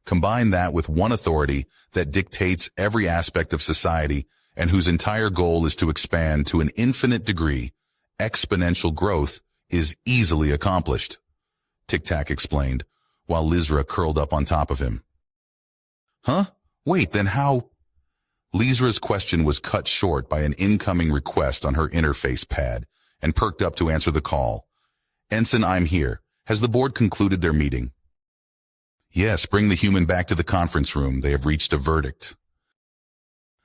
Combine that with one authority that dictates every aspect of society and whose entire goal is to expand to an infinite degree. Exponential growth is easily accomplished, Tic-Tac explained, while Lizra curled up on top of him. Huh? Wait, then how? Lizra's question was cut short by an incoming request on her interface pad and perked up to answer the call. Ensign, I'm here. Has the board concluded their meeting? Yes, bring the human back to the conference room. They have reached a verdict.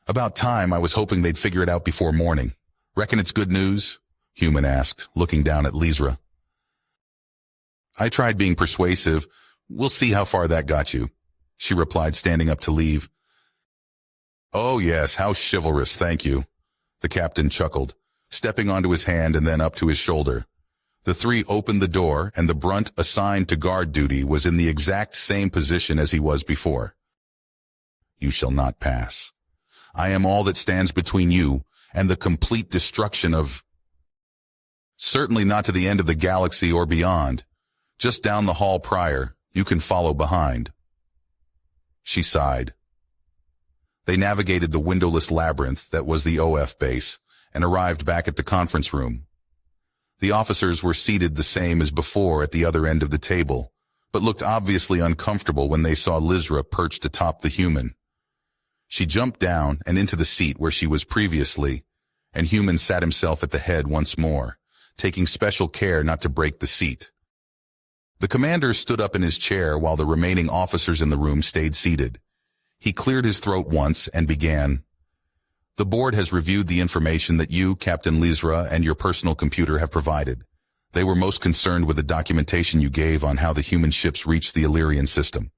About time. I was hoping they'd figure it out before morning. Reckon it's good news? Human asked, looking down at Lizra. I tried being persuasive. We'll see how far that got you, she replied, standing up to leave. Oh yes, how chivalrous, thank you. The captain chuckled, stepping onto his hand and then up to his shoulder. The three opened the door, and the brunt assigned to guard duty was in the exact same position as he was before. You shall not pass. I am all that stands between you and the complete destruction of... Certainly not to the end of the galaxy or beyond. Just down the hall prior, you can follow behind. She sighed. They navigated the windowless labyrinth that was the OF base and arrived back at the conference room. The officers were seated the same as before at the other end of the table, but looked obviously uncomfortable when they saw Lizra perched atop the human. She jumped down and into the seat where she was previously, and Human sat himself at the head once more, taking special care not to break the seat. The commander stood up in his chair while the remaining officers in the room stayed seated. He cleared his throat once and began. The board has reviewed the information that you, Captain Lizra, and your personal computer have provided. They were most concerned with the documentation you gave on how the human ships reached the Illyrian system.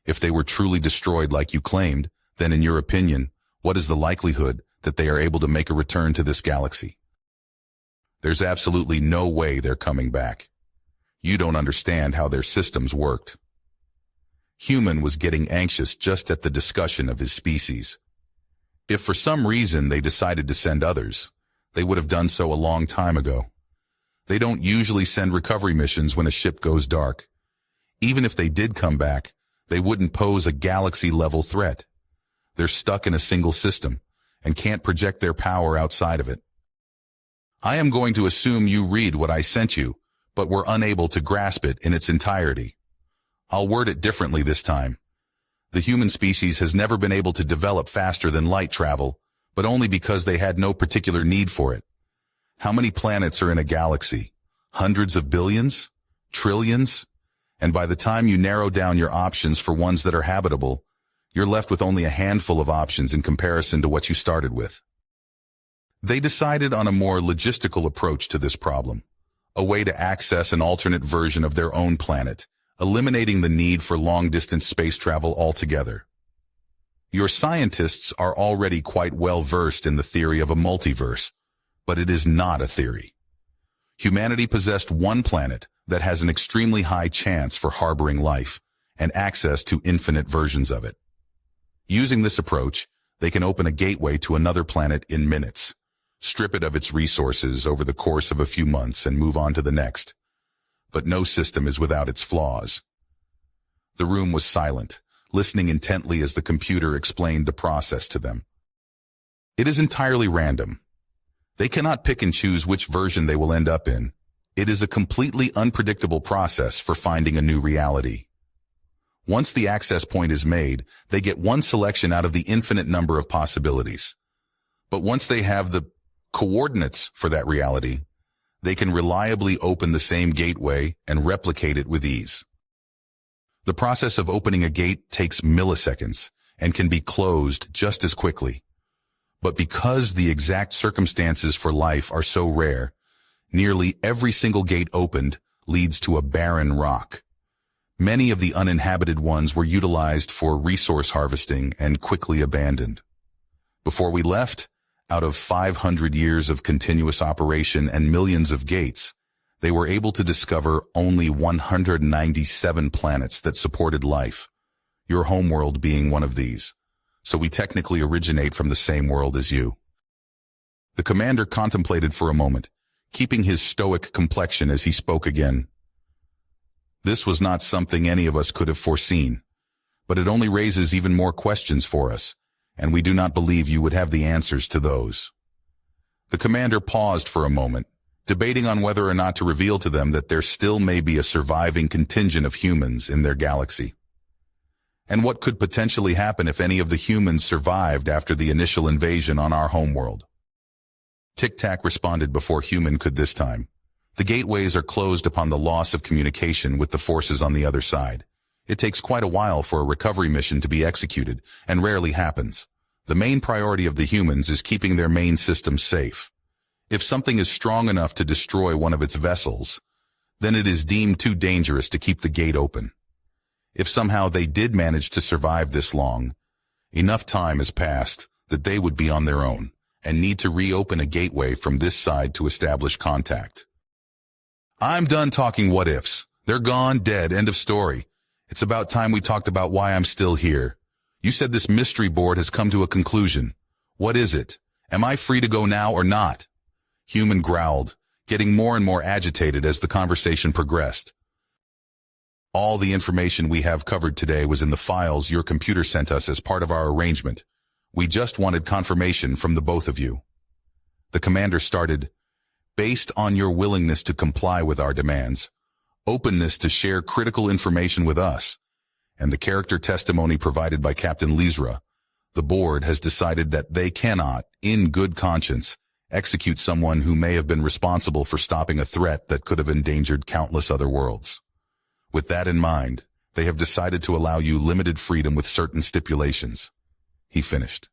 If they were truly destroyed like you claimed, then in your opinion, what is the likelihood that they are able to make a return to this galaxy? There's absolutely no way they're coming back. You don't understand how their systems worked. Human was getting anxious just at the discussion of his species. If for some reason they decided to send others, they would have done so a long time ago. They don't usually send recovery missions when a ship goes dark. Even if they did come back, they wouldn't pose a galaxy-level threat. They're stuck in a single system and can't project their power outside of it. I am going to assume you read what I sent you, but were unable to grasp it in its entirety. I'll word it differently this time. The human species has never been able to develop faster than light travel, but only because they had no particular need for it. How many planets are in a galaxy? Hundreds of billions? Trillions? And by the time you narrow down your options for ones that are habitable, you're left with only a handful of options in comparison to what you started with. They decided on a more logistical approach to this problem, a way to access an alternate version of their own planet, eliminating the need for long-distance space travel altogether. Your scientists are already quite well versed in the theory of a multiverse, but it is not a theory. Humanity possessed one planet that has an extremely high chance for harboring life and access to infinite versions of it. Using this approach, they can open a gateway to another planet in minutes, strip it of its resources over the course of a few months and move on to the next. But no system is without its flaws. The room was silent, listening intently as the computer explained the process to them. It is entirely random. They cannot pick and choose which version they will end up in. It is a completely unpredictable process for finding a new reality. Once the access point is made, they get one selection out of the infinite number of possibilities. But once they have the coordinates for that reality, they can reliably open the same gateway and replicate it with ease. The process of opening a gate takes milliseconds and can be closed just as quickly. But because the exact circumstances for life are so rare, nearly every single gate opened leads to a barren rock. Many of the uninhabited ones were utilized for resource harvesting and quickly abandoned. Before we left, out of 500 years of continuous operation and millions of gates, they were able to discover only 197 planets that supported life, your homeworld being one of these. So we technically originate from the same world as you. The commander contemplated for a moment, keeping his stoic complexion as he spoke again. This was not something any of us could have foreseen, but it only raises even more questions for us, and we do not believe you would have the answers to those. The commander paused for a moment, debating on whether or not to reveal to them that there still may be a surviving contingent of humans in their galaxy. And what could potentially happen if any of the humans survived after the initial invasion on our homeworld? Tic-Tac responded before Human could this time. The gateways are closed upon the loss of communication with the forces on the other side. It takes quite a while for a recovery mission to be executed, and rarely happens. The main priority of the humans is keeping their main systems safe. If something is strong enough to destroy one of its vessels, then it is deemed too dangerous to keep the gate open. If somehow they did manage to survive this long, enough time has passed that they would be on their own and need to reopen a gateway from this side to establish contact. I'm done talking what-ifs. They're gone, dead, end of story. It's about time we talked about why I'm still here. You said this mystery board has come to a conclusion. What is it? Am I free to go now or not? Human growled, getting more and more agitated as the conversation progressed. All the information we have covered today was in the files your computer sent us as part of our arrangement. We just wanted confirmation from the both of you. The commander started, based on your willingness to comply with our demands, openness to share critical information with us, and the character testimony provided by Captain Lizra, the board has decided that they cannot, in good conscience, execute someone who may have been responsible for stopping a threat that could have endangered countless other worlds. With that in mind, they have decided to allow you limited freedom with certain stipulations. He finished.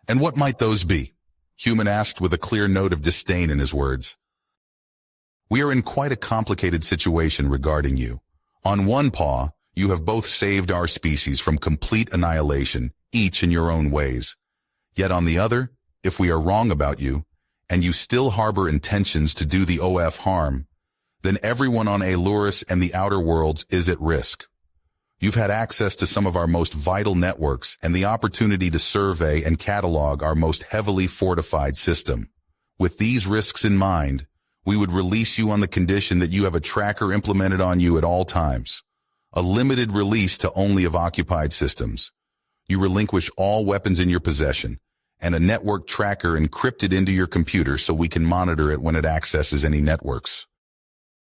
And what might those be? Human asked with a clear note of disdain in his words. We are in quite a complicated situation regarding you. On one paw, you have both saved our species from complete annihilation, each in your own ways. Yet on the other, if we are wrong about you, and you still harbor intentions to do the OF harm, then everyone on Alurus and the outer worlds is at risk. You've had access to some of our most vital networks and the opportunity to survey and catalog our most heavily fortified system. With these risks in mind, we would release you on the condition that you have a tracker implemented on you at all times. A limited release to only of occupied systems. You relinquish all weapons in your possession, and a network tracker encrypted into your computer so we can monitor it when it accesses any networks.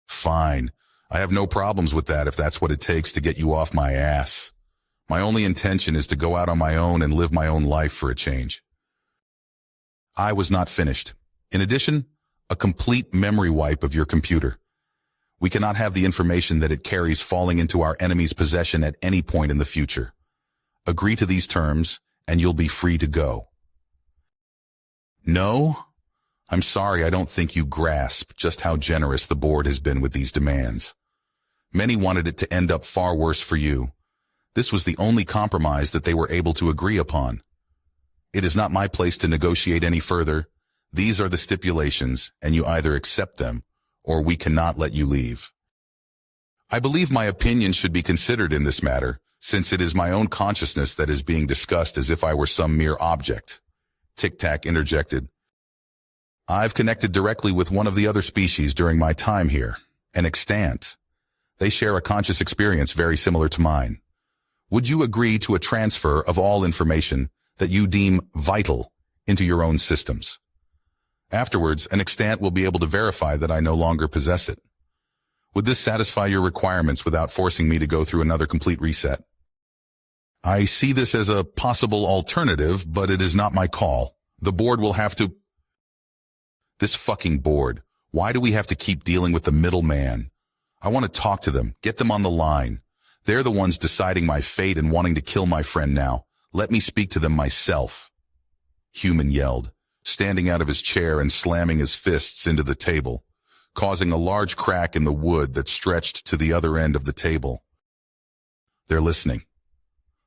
Fine. I have no problems with that if that's what it takes to get you off my ass. My only intention is to go out on my own and live my own life for a change. I was not finished. In addition, a complete memory wipe of your computer. We cannot have the information that it carries falling into our enemy's possession at any point in the future. Agree to these terms, and you'll be free to go. No? I'm sorry, I don't think you grasp just how generous the board has been with these demands. Many wanted it to end up far worse for you. This was the only compromise that they were able to agree upon. It is not my place to negotiate any further. These are the stipulations, and you either accept them, or we cannot let you leave. I believe my opinion should be considered in this matter, since it is my own consciousness that is being discussed as if I were some mere object. Tic-Tac interjected. I've connected directly with one of the other species during my time here, an extant. They share a conscious experience very similar to mine. Would you agree to a transfer of all information that you deem vital into your own systems? Afterwards, an extant will be able to verify that I no longer possess it. Would this satisfy your requirements without forcing me to go through another complete reset? I see this as a possible alternative, but it is not my call. The board will have to... This fucking board. Why do we have to keep dealing with the middleman? I want to talk to them, get them on the line. They're the ones deciding my fate and wanting to kill my friend now. Let me speak to them myself. Human yelled, standing out of his chair and slamming his fists into the table, causing a large crack in the wood that stretched to the other end of the table. They're listening.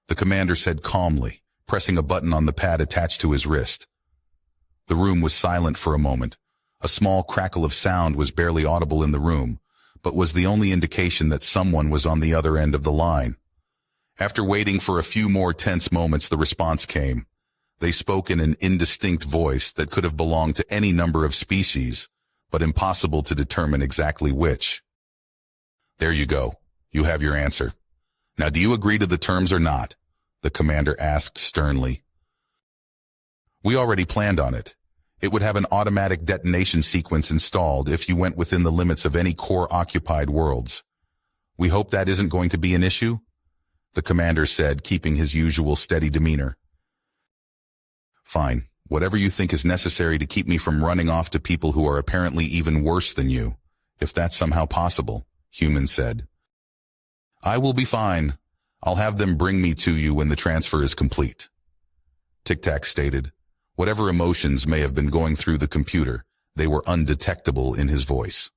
The commander said calmly, pressing a button on the pad attached to his wrist. The room was silent for a moment. A small crackle of sound was barely audible in the room, but was the only indication that someone was on the other end of the line. After waiting for a few more tense moments, the response came. They spoke in an indistinct voice that could have belonged to any number of species, but impossible to determine exactly which. There you go. You have your answer. Now, do you agree to the terms or not? The commander asked sternly. We already planned on it. It would have an automatic detonation sequence installed if you went within the limits of any core-occupied worlds. We hope that isn't going to be an issue? The commander said, keeping his usual steady demeanor. Fine. Whatever you think is necessary to keep me from running off to people who are apparently even worse than you, if that's somehow possible, Human said. I will be fine. I'll have them bring me to you when the transfer is complete. Tic-Tac stated. Whatever emotions may have been going through the computer, they were undetectable in his voice.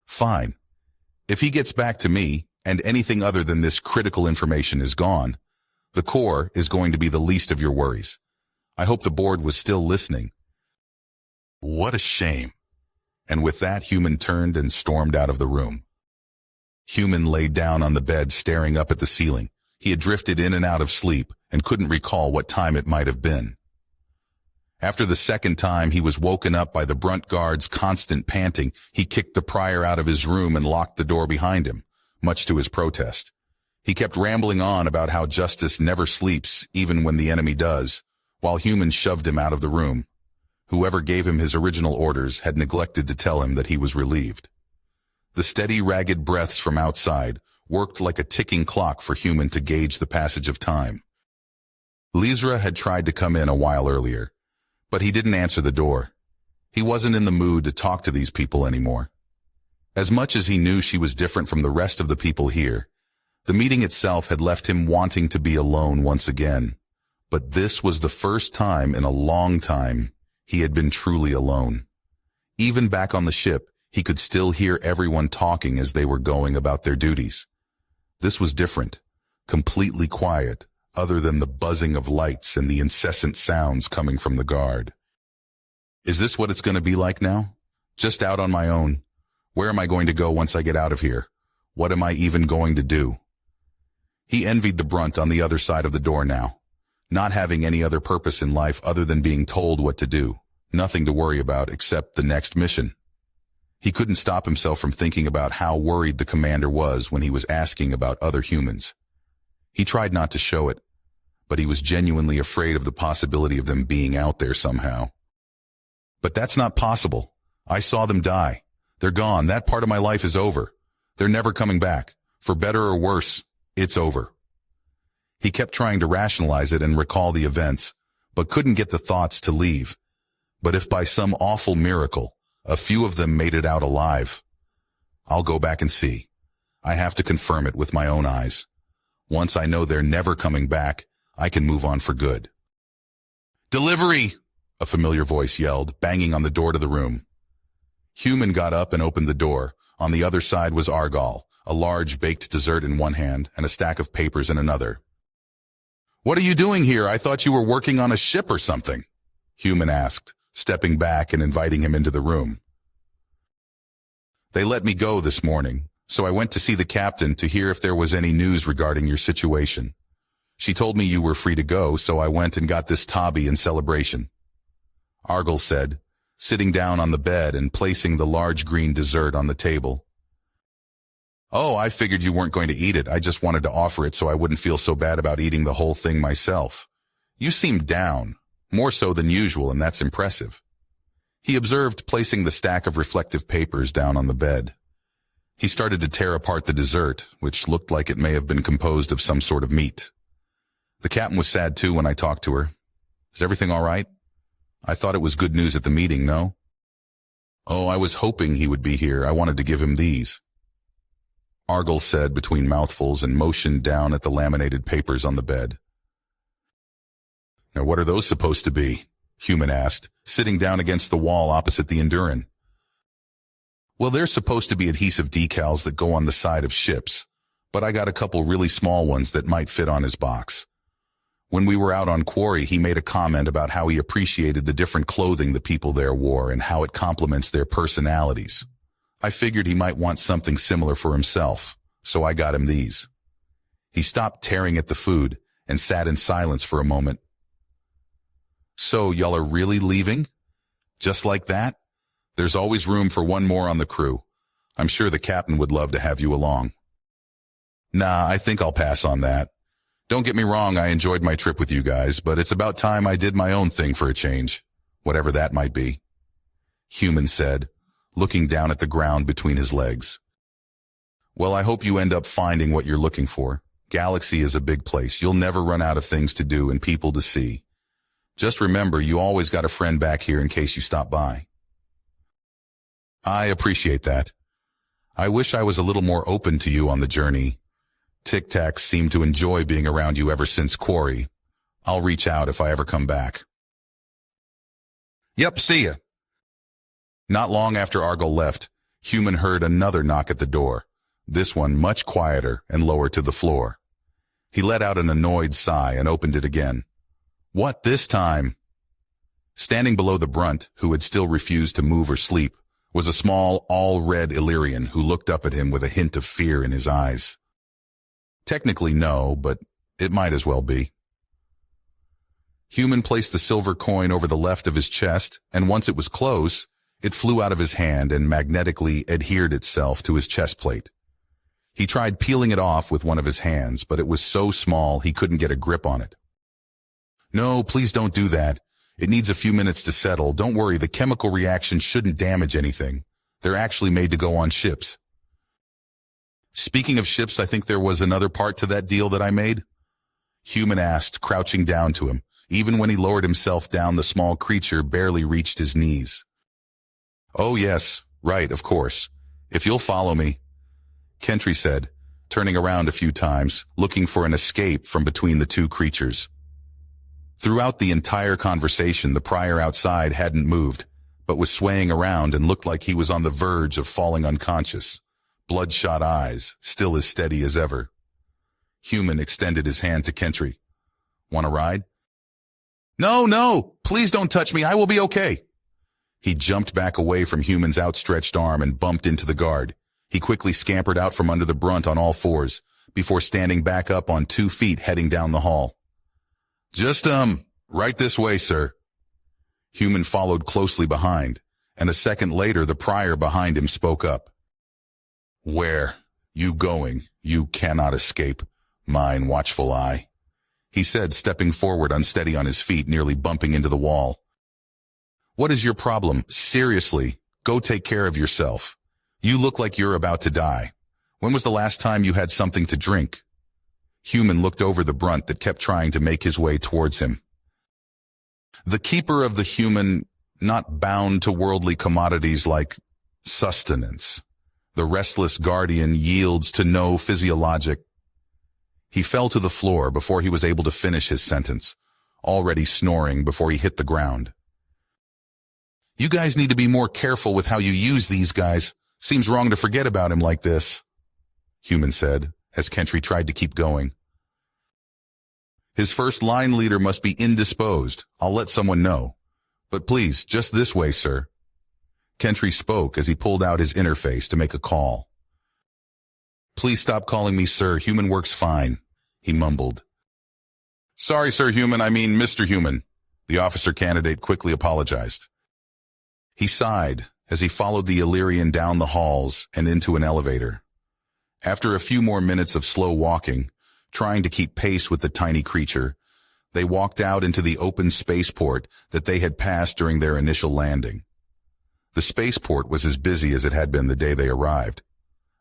Fine. If he gets back to me, and anything other than this critical information is gone, the core is going to be the least of your worries. I hope the board was still listening. What a shame. And with that, Human turned and stormed out of the room. Human laid down on the bed staring up at the ceiling. He had drifted in and out of sleep and couldn't recall what time it might have been. After the second time he was woken up by the Brunt guard's constant panting, he kicked the prior out of his room and locked the door behind him, much to his protest. He kept rambling on about how justice never sleeps, even when the enemy does, while Human shoved him out of the room. Whoever gave him his original orders had neglected to tell him that he was relieved. The steady, ragged breaths from outside worked like a ticking clock for Human to gauge the passage of time. Lizra had tried to come in a while earlier, but he didn't answer the door. He wasn't in the mood to talk to these people anymore. As much as he knew she was different from the rest of the people here, the meeting itself had left him wanting to be alone once again. But this was the first time in a long time he had been truly alone. Even back on the ship, he could still hear everyone talking as they were going about their duties. This was different, completely quiet, other than the buzzing of lights and the incessant sounds coming from the guard. Is this what it's going to be like now? Just out on my own? Where am I going to go once I get out of here? What am I even going to do? He envied the Brunt on the other side of the door now, not having any other purpose in life other than being told what to do, nothing to worry about except the next mission. He couldn't stop himself from thinking about how worried the commander was when he was asking about other humans. He tried not to show it, but he was genuinely afraid of the possibility of them being out there somehow. But that's not possible. I saw them die. They're gone. That part of my life is over. They're never coming back. For better or worse, it's over. He kept trying to rationalize it and recall the events, but couldn't get the thoughts to leave. But if by some awful miracle, a few of them made it out alive, I'll go back and see. I have to confirm it with my own eyes. Once I know they're never coming back, I can move on for good. "Delivery!" a familiar voice yelled, banging on the door to the room. Human got up and opened the door. On the other side was Argal, a large baked dessert in one hand and a stack of papers in another. "What are you doing here? I thought you were working on a ship or something," Human asked, stepping back and inviting him into the room. "They let me go this morning, so I went to see the captain to hear if there was any news regarding your situation. She told me you were free to go, so I went and got this tabby in celebration," Argal said, sitting down on the bed and placing the large green dessert on the table. "Oh, I figured you weren't going to eat it. I just wanted to offer it so I wouldn't feel so bad about eating the whole thing myself. You seemed down, more so than usual, and that's impressive," he observed, placing the stack of reflective papers down on the bed. He started to tear apart the dessert, which looked like it may have been composed of some sort of meat. "The captain was sad too when I talked to her. Is everything all right? I thought it was good news at the meeting, no?" "Oh, I was hoping he would be here. I wanted to give him these," Argal said between mouthfuls and motioned down at the laminated papers on the bed. "Now what are those supposed to be?" Human asked, sitting down against the wall opposite the Enduran. "Well, they're supposed to be adhesive decals that go on the side of ships, but I got a couple really small ones that might fit on his box. When we were out on quarry, he made a comment about how he appreciated the different clothing the people there wore and how it complements their personalities. I figured he might want something similar for himself, so I got him these." He stopped tearing at the food and sat in silence for a moment. "So, y'all are really leaving? Just like that? There's always room for one more on the crew. I'm sure the captain would love to have you along." "Nah, I think I'll pass on that. Don't get me wrong, I enjoyed my trip with you guys, but it's about time I did my own thing for a change, whatever that might be," Human said, looking down at the ground between his legs. "Well, I hope you end up finding what you're looking for. Galaxy is a big place. You'll never run out of things to do and people to see. Just remember, you always got a friend back here in case you stop by." "I appreciate that. I wish I was a little more open to you on the journey. Tic Tacs seem to enjoy being around you ever since Quarry. I'll reach out if I ever come back." "Yep, see ya." Not long after Argal left, Human heard another knock at the door, this one much quieter and lower to the floor. He let out an annoyed sigh and opened it again. "What this time?" Standing below the Brunt, who had still refused to move or sleep, was a small, all-red Illyrian who looked up at him with a hint of fear in his eyes. Technically no, but it might as well be. Human placed the silver coin over the left of his chest, and once it was close, it flew out of his hand and magnetically adhered itself to his chest plate. He tried peeling it off with one of his hands, but it was so small he couldn't get a grip on it. "No, please don't do that. It needs a few minutes to settle. Don't worry, the chemical reaction shouldn't damage anything. They're actually made to go on ships. Speaking of ships, I think there was another part to that deal that I made. Human asked, crouching down to him. Even when he lowered himself down, the small creature barely reached his knees. Oh yes, right, of course. If you'll follow me, Kentry said, turning around a few times, looking for an escape from between the two creatures. Throughout the entire conversation, the prior outside hadn't moved, but was swaying around and looked like he was on the verge of falling unconscious. Bloodshot eyes, still as steady as ever. Human extended his hand to Kentry. Want a ride? No, please don't touch me, I will be okay. He jumped back away from Human's outstretched arm and bumped into the guard. He quickly scampered out from under the brunt on all fours, before standing back up on 2 feet heading down the hall. Just, right this way, sir. Human followed closely behind, and a second later the prior behind him spoke up. Where you going? You cannot escape mine watchful eye, he said, stepping forward unsteady on his feet, nearly bumping into the wall. What is your problem? Seriously, go take care of yourself. You look like you're about to die. When was the last time you had something to drink? Human looked over the brunt that kept trying to make his way towards him. The keeper of the human, not bound to worldly commodities like sustenance. The restless guardian yields to no physiologic. He fell to the floor before he was able to finish his sentence, already snoring before he hit the ground. You guys need to be more careful with how you use these guys. Seems wrong to forget about him like this, Human said, as Kentry tried to keep going. His first line leader must be indisposed. I'll let someone know. But please, just this way, sir. Kentry spoke as he pulled out his interface to make a call. Please stop calling me sir. Human works fine, he mumbled. Sorry, Sir Human, I mean Mr. Human, the officer candidate quickly apologized. He sighed as he followed the Illyrian down the halls and into an elevator. After a few more minutes of slow walking, trying to keep pace with the tiny creature, they walked out into the open spaceport that they had passed during their initial landing. The spaceport was as busy as it had been the day they arrived.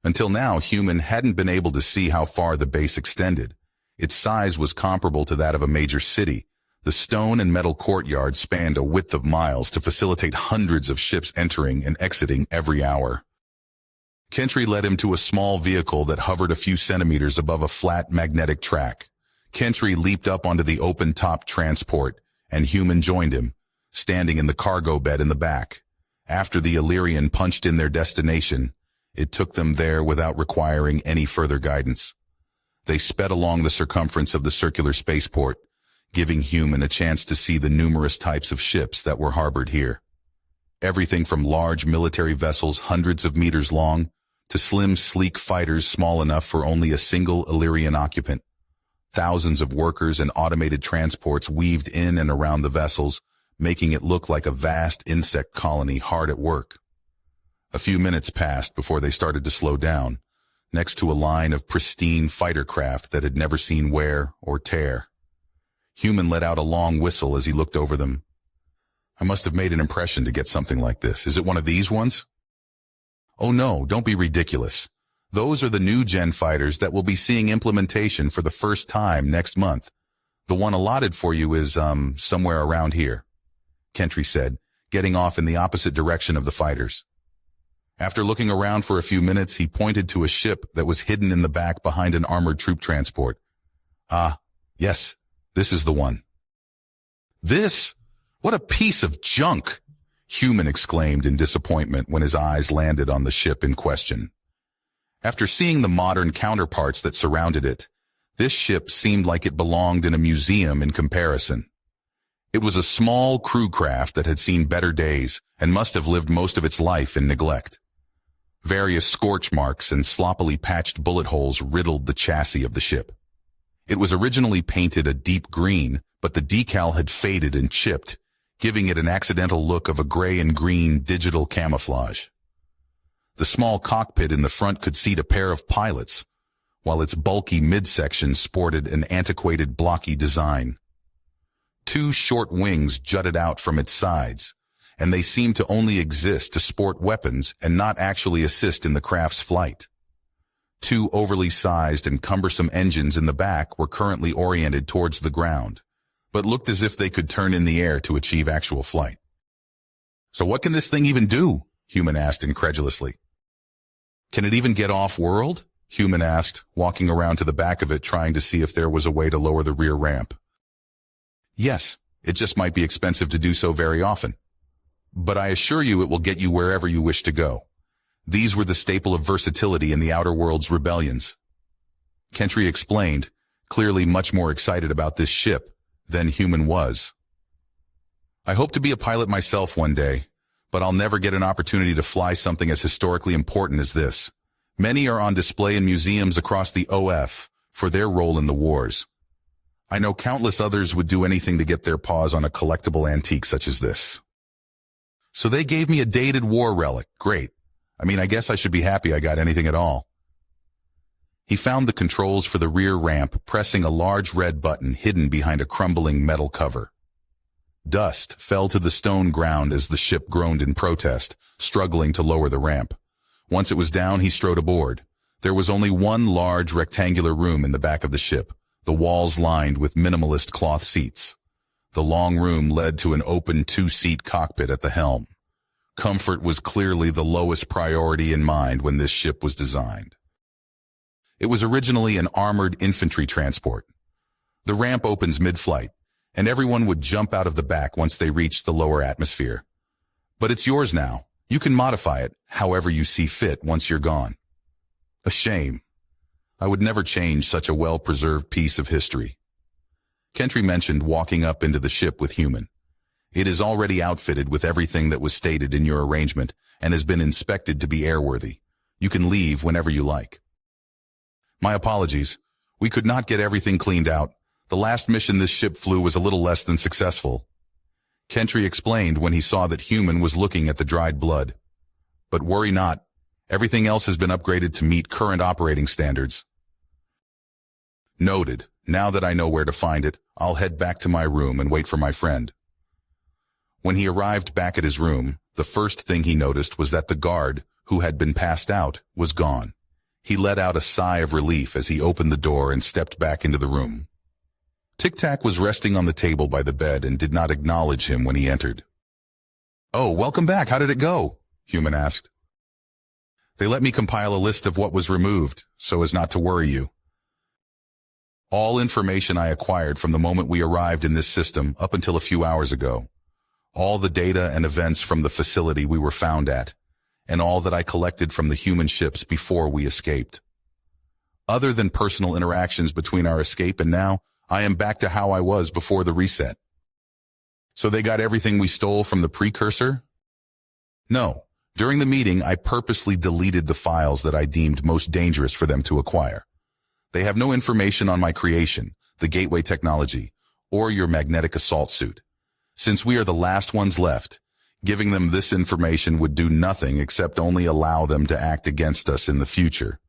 Until now, Human hadn't been able to see how far the base extended. Its size was comparable to that of a major city. The stone and metal courtyard spanned a width of miles to facilitate hundreds of ships entering and exiting every hour. Kentry led him to a small vehicle that hovered a few centimeters above a flat magnetic track. Kentry leaped up onto the open-top transport, and Human joined him, standing in the cargo bed in the back. After the Illyrian punched in their destination, it took them there without requiring any further guidance. They sped along the circumference of the circular spaceport, giving Human a chance to see the numerous types of ships that were harbored here. Everything from large military vessels hundreds of meters long to slim, sleek fighters small enough for only a single Illyrian occupant. Thousands of workers and automated transports weaved in and around the vessels, making it look like a vast insect colony hard at work. A few minutes passed before they started to slow down, next to a line of pristine fighter craft that had never seen wear or tear. Human let out a long whistle as he looked over them. I must have made an impression to get something like this. Is it one of these ones? Oh no, don't be ridiculous. Those are the new gen fighters that will be seeing implementation for the first time next month. The one allotted for you is, somewhere around here, Kentry said, getting off in the opposite direction of the fighters. After looking around for a few minutes, he pointed to a ship that was hidden in the back behind an armored troop transport. Ah, yes, this is the one. This? What a piece of junk! Human exclaimed in disappointment when his eyes landed on the ship in question. After seeing the modern counterparts that surrounded it, this ship seemed like it belonged in a museum in comparison. It was a small crew craft that had seen better days and must have lived most of its life in neglect. Various scorch marks and sloppily patched bullet holes riddled the chassis of the ship. It was originally painted a deep green, but the decal had faded and chipped, giving it an accidental look of a gray and green digital camouflage. The small cockpit in the front could seat a pair of pilots, while its bulky midsection sported an antiquated blocky design. Two short wings jutted out from its sides, and they seemed to only exist to sport weapons and not actually assist in the craft's flight. Two overly sized and cumbersome engines in the back were currently oriented towards the ground, but looked as if they could turn in the air to achieve actual flight. "So what can this thing even do?" Human asked incredulously. "Can it even get off-world?" Human asked, walking around to the back of it trying to see if there was a way to lower the rear ramp. "Yes, it just might be expensive to do so very often. But I assure you it will get you wherever you wish to go." These were the staple of versatility in the Outer Worlds rebellions. Kentry explained, clearly much more excited about this ship than Human was. "I hope to be a pilot myself one day, but I'll never get an opportunity to fly something as historically important as this. Many are on display in museums across the OF for their role in the wars. I know countless others would do anything to get their paws on a collectible antique such as this. So they gave me a dated war relic. Great. I mean, I guess I should be happy I got anything at all." He found the controls for the rear ramp, pressing a large red button hidden behind a crumbling metal cover. Dust fell to the stone ground as the ship groaned in protest, struggling to lower the ramp. Once it was down, he strode aboard. There was only one large rectangular room in the back of the ship, the walls lined with minimalist cloth seats. The long room led to an open two-seat cockpit at the helm. Comfort was clearly the lowest priority in mind when this ship was designed. It was originally an armored infantry transport. The ramp opens mid-flight, and everyone would jump out of the back once they reached the lower atmosphere. But it's yours now. You can modify it however you see fit once you're gone. A shame. I would never change such a well-preserved piece of history. Kentry mentioned walking up into the ship with Human. It is already outfitted with everything that was stated in your arrangement and has been inspected to be airworthy. You can leave whenever you like. My apologies. We could not get everything cleaned out. The last mission this ship flew was a little less than successful. Kentry explained when he saw that Human was looking at the dried blood. But worry not. Everything else has been upgraded to meet current operating standards. Noted. Now that I know where to find it, I'll head back to my room and wait for my friend. When he arrived back at his room, the first thing he noticed was that the guard, who had been passed out, was gone. He let out a sigh of relief as he opened the door and stepped back into the room. Tic-Tac was resting on the table by the bed and did not acknowledge him when he entered. "Oh, welcome back. How did it go?" Human asked. "They let me compile a list of what was removed, so as not to worry you. All information I acquired from the moment we arrived in this system up until a few hours ago. All the data and events from the facility we were found at, and all that I collected from the human ships before we escaped. Other than personal interactions between our escape and now, I am back to how I was before the reset." "So they got everything we stole from the precursor?" "No. During the meeting, I purposely deleted the files that I deemed most dangerous for them to acquire. They have no information on my creation, the gateway technology, or your magnetic assault suit. Since we are the last ones left, giving them this information would do nothing except only allow them to act against us in the future.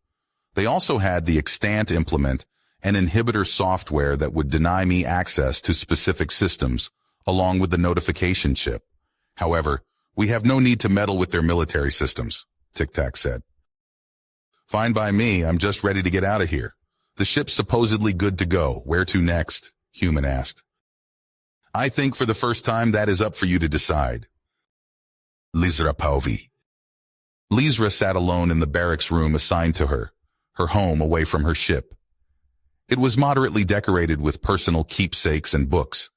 They also had the extant implement, an inhibitor software that would deny me access to specific systems, along with the notification chip. However, we have no need to meddle with their military systems," Tic-Tac said. "Fine by me. I'm just ready to get out of here. The ship's supposedly good to go. Where to next?" Human asked. "I think for the first time that is up for you to decide." Lizra Pauvi. Lizra sat alone in the barracks room assigned to her home away from her ship. It was moderately decorated with personal keepsakes and books.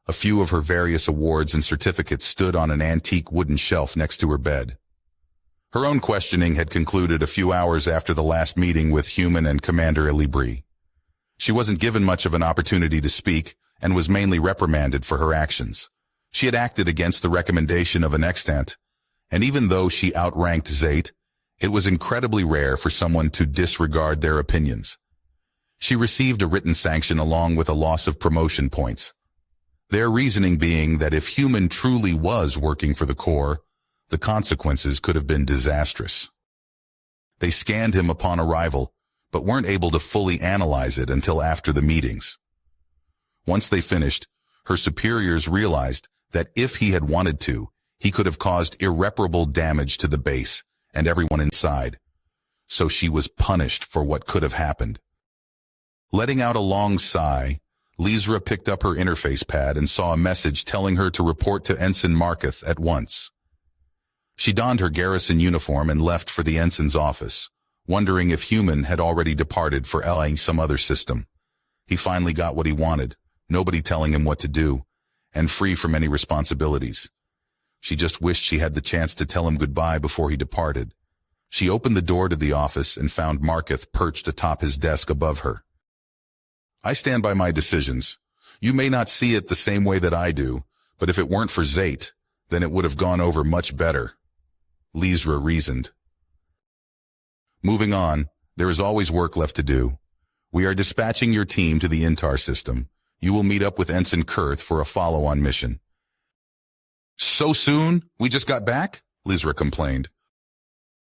A few of her various awards and certificates stood on an antique wooden shelf next to her bed. Her own questioning had concluded a few hours after the last meeting with Human and Commander Ilibri. She wasn't given much of an opportunity to speak and was mainly reprimanded for her actions. She had acted against the recommendation of an extant, and even though she outranked Zate, it was incredibly rare for someone to disregard their opinions. She received a written sanction along with a loss of promotion points. Their reasoning being that if Human truly was working for the Corps, the consequences could have been disastrous. They scanned him upon arrival, but weren't able to fully analyze it until after the meetings. Once they finished, Her superiors realized that if he had wanted to, he could have caused irreparable damage to the base and everyone inside. So she was punished for what could have happened. Letting out a long sigh, Lizra picked up her interface pad and saw a message telling her to report to Ensign Marketh at once. She donned her garrison uniform and left for the ensign's office, wondering if Human had already departed for allying some other system. He finally got what he wanted, nobody telling him what to do, and free from any responsibilities. She just wished she had the chance to tell him goodbye before he departed. She opened the door to the office and found Marketh perched atop his desk above her. I stand by my decisions. You may not see it the same way that I do, but if it weren't for Zate, then it would have gone over much better. Lizra reasoned. Moving on, there is always work left to do. We are dispatching your team to the Intar system. You will meet up with Ensign Kurth for a follow-on mission. So soon? We just got back? Lizra complained.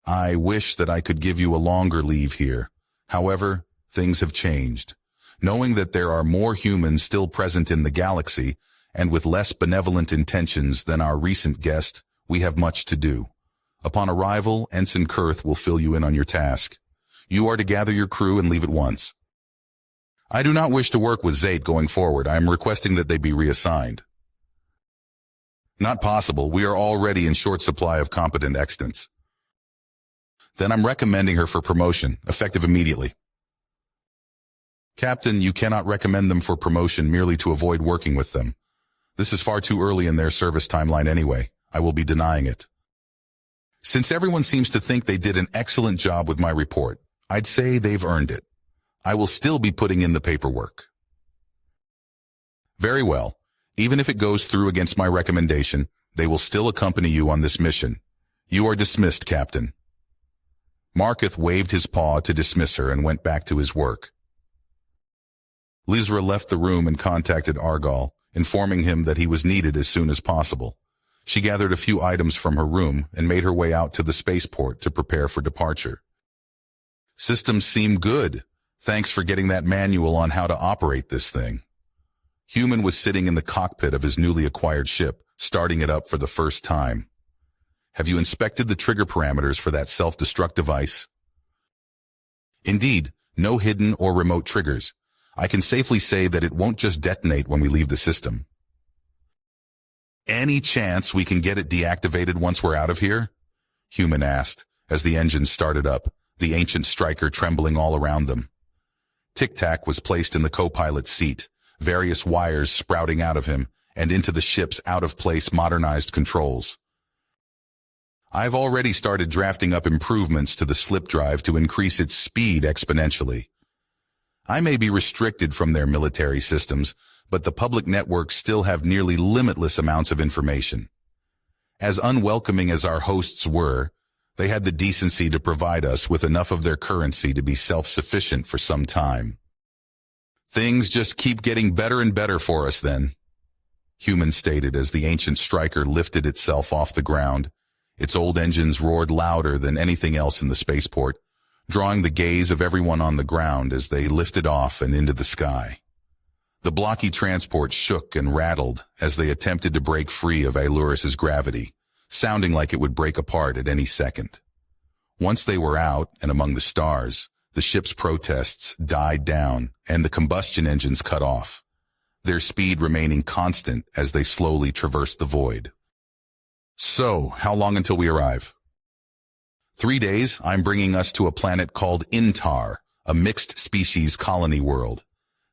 I wish that I could give you a longer leave here. However, things have changed. Knowing that there are more humans still present in the galaxy, and with less benevolent intentions than our recent guest, we have much to do. Upon arrival, Ensign Kurth will fill you in on your task. You are to gather your crew and leave at once. I do not wish to work with Zate going forward. I am requesting that they be reassigned. Not possible. We are already in short supply of competent extants. Then I'm recommending her for promotion, effective immediately. Captain, you cannot recommend them for promotion merely to avoid working with them. This is far too early in their service timeline anyway. I will be denying it. Since everyone seems to think they did an excellent job with my report, I'd say they've earned it. I will still be putting in the paperwork. Very well. Even if it goes through against my recommendation, they will still accompany you on this mission. You are dismissed, Captain. Marketh waved his paw to dismiss her and went back to his work. Lizra left the room and contacted Argal, informing him that he was needed as soon as possible. She gathered a few items from her room and made her way out to the spaceport to prepare for departure. Systems seem good. Thanks for getting that manual on how to operate this thing. Human was sitting in the cockpit of his newly acquired ship, starting it up for the first time. Have you inspected the trigger parameters for that self-destruct device? Indeed, no hidden or remote triggers. I can safely say that it won't just detonate when we leave the system. Any chance we can get it deactivated once we're out of here? Human asked, as the engines started up, the ancient striker trembling all around them. Tic-Tac was placed in the co-pilot's seat, various wires sprouting out of him and into the ship's out-of-place modernized controls. I've already started drafting up improvements to the slip drive to increase its speed exponentially. I may be restricted from their military systems, but the public networks still have nearly limitless amounts of information. As unwelcoming as our hosts were, they had the decency to provide us with enough of their currency to be self-sufficient for some time. Things just keep getting better and better for us then, Human stated as the ancient striker lifted itself off the ground. Its old engines roared louder than anything else in the spaceport, drawing the gaze of everyone on the ground as they lifted off and into the sky. The blocky transport shook and rattled as they attempted to break free of Ailuris's gravity, sounding like it would break apart at any second. Once they were out and among the stars, the ship's protests died down and the combustion engines cut off, their speed remaining constant as they slowly traversed the void. So, how long until we arrive? 3 days. I'm bringing us to a planet called Intar, a mixed-species colony world.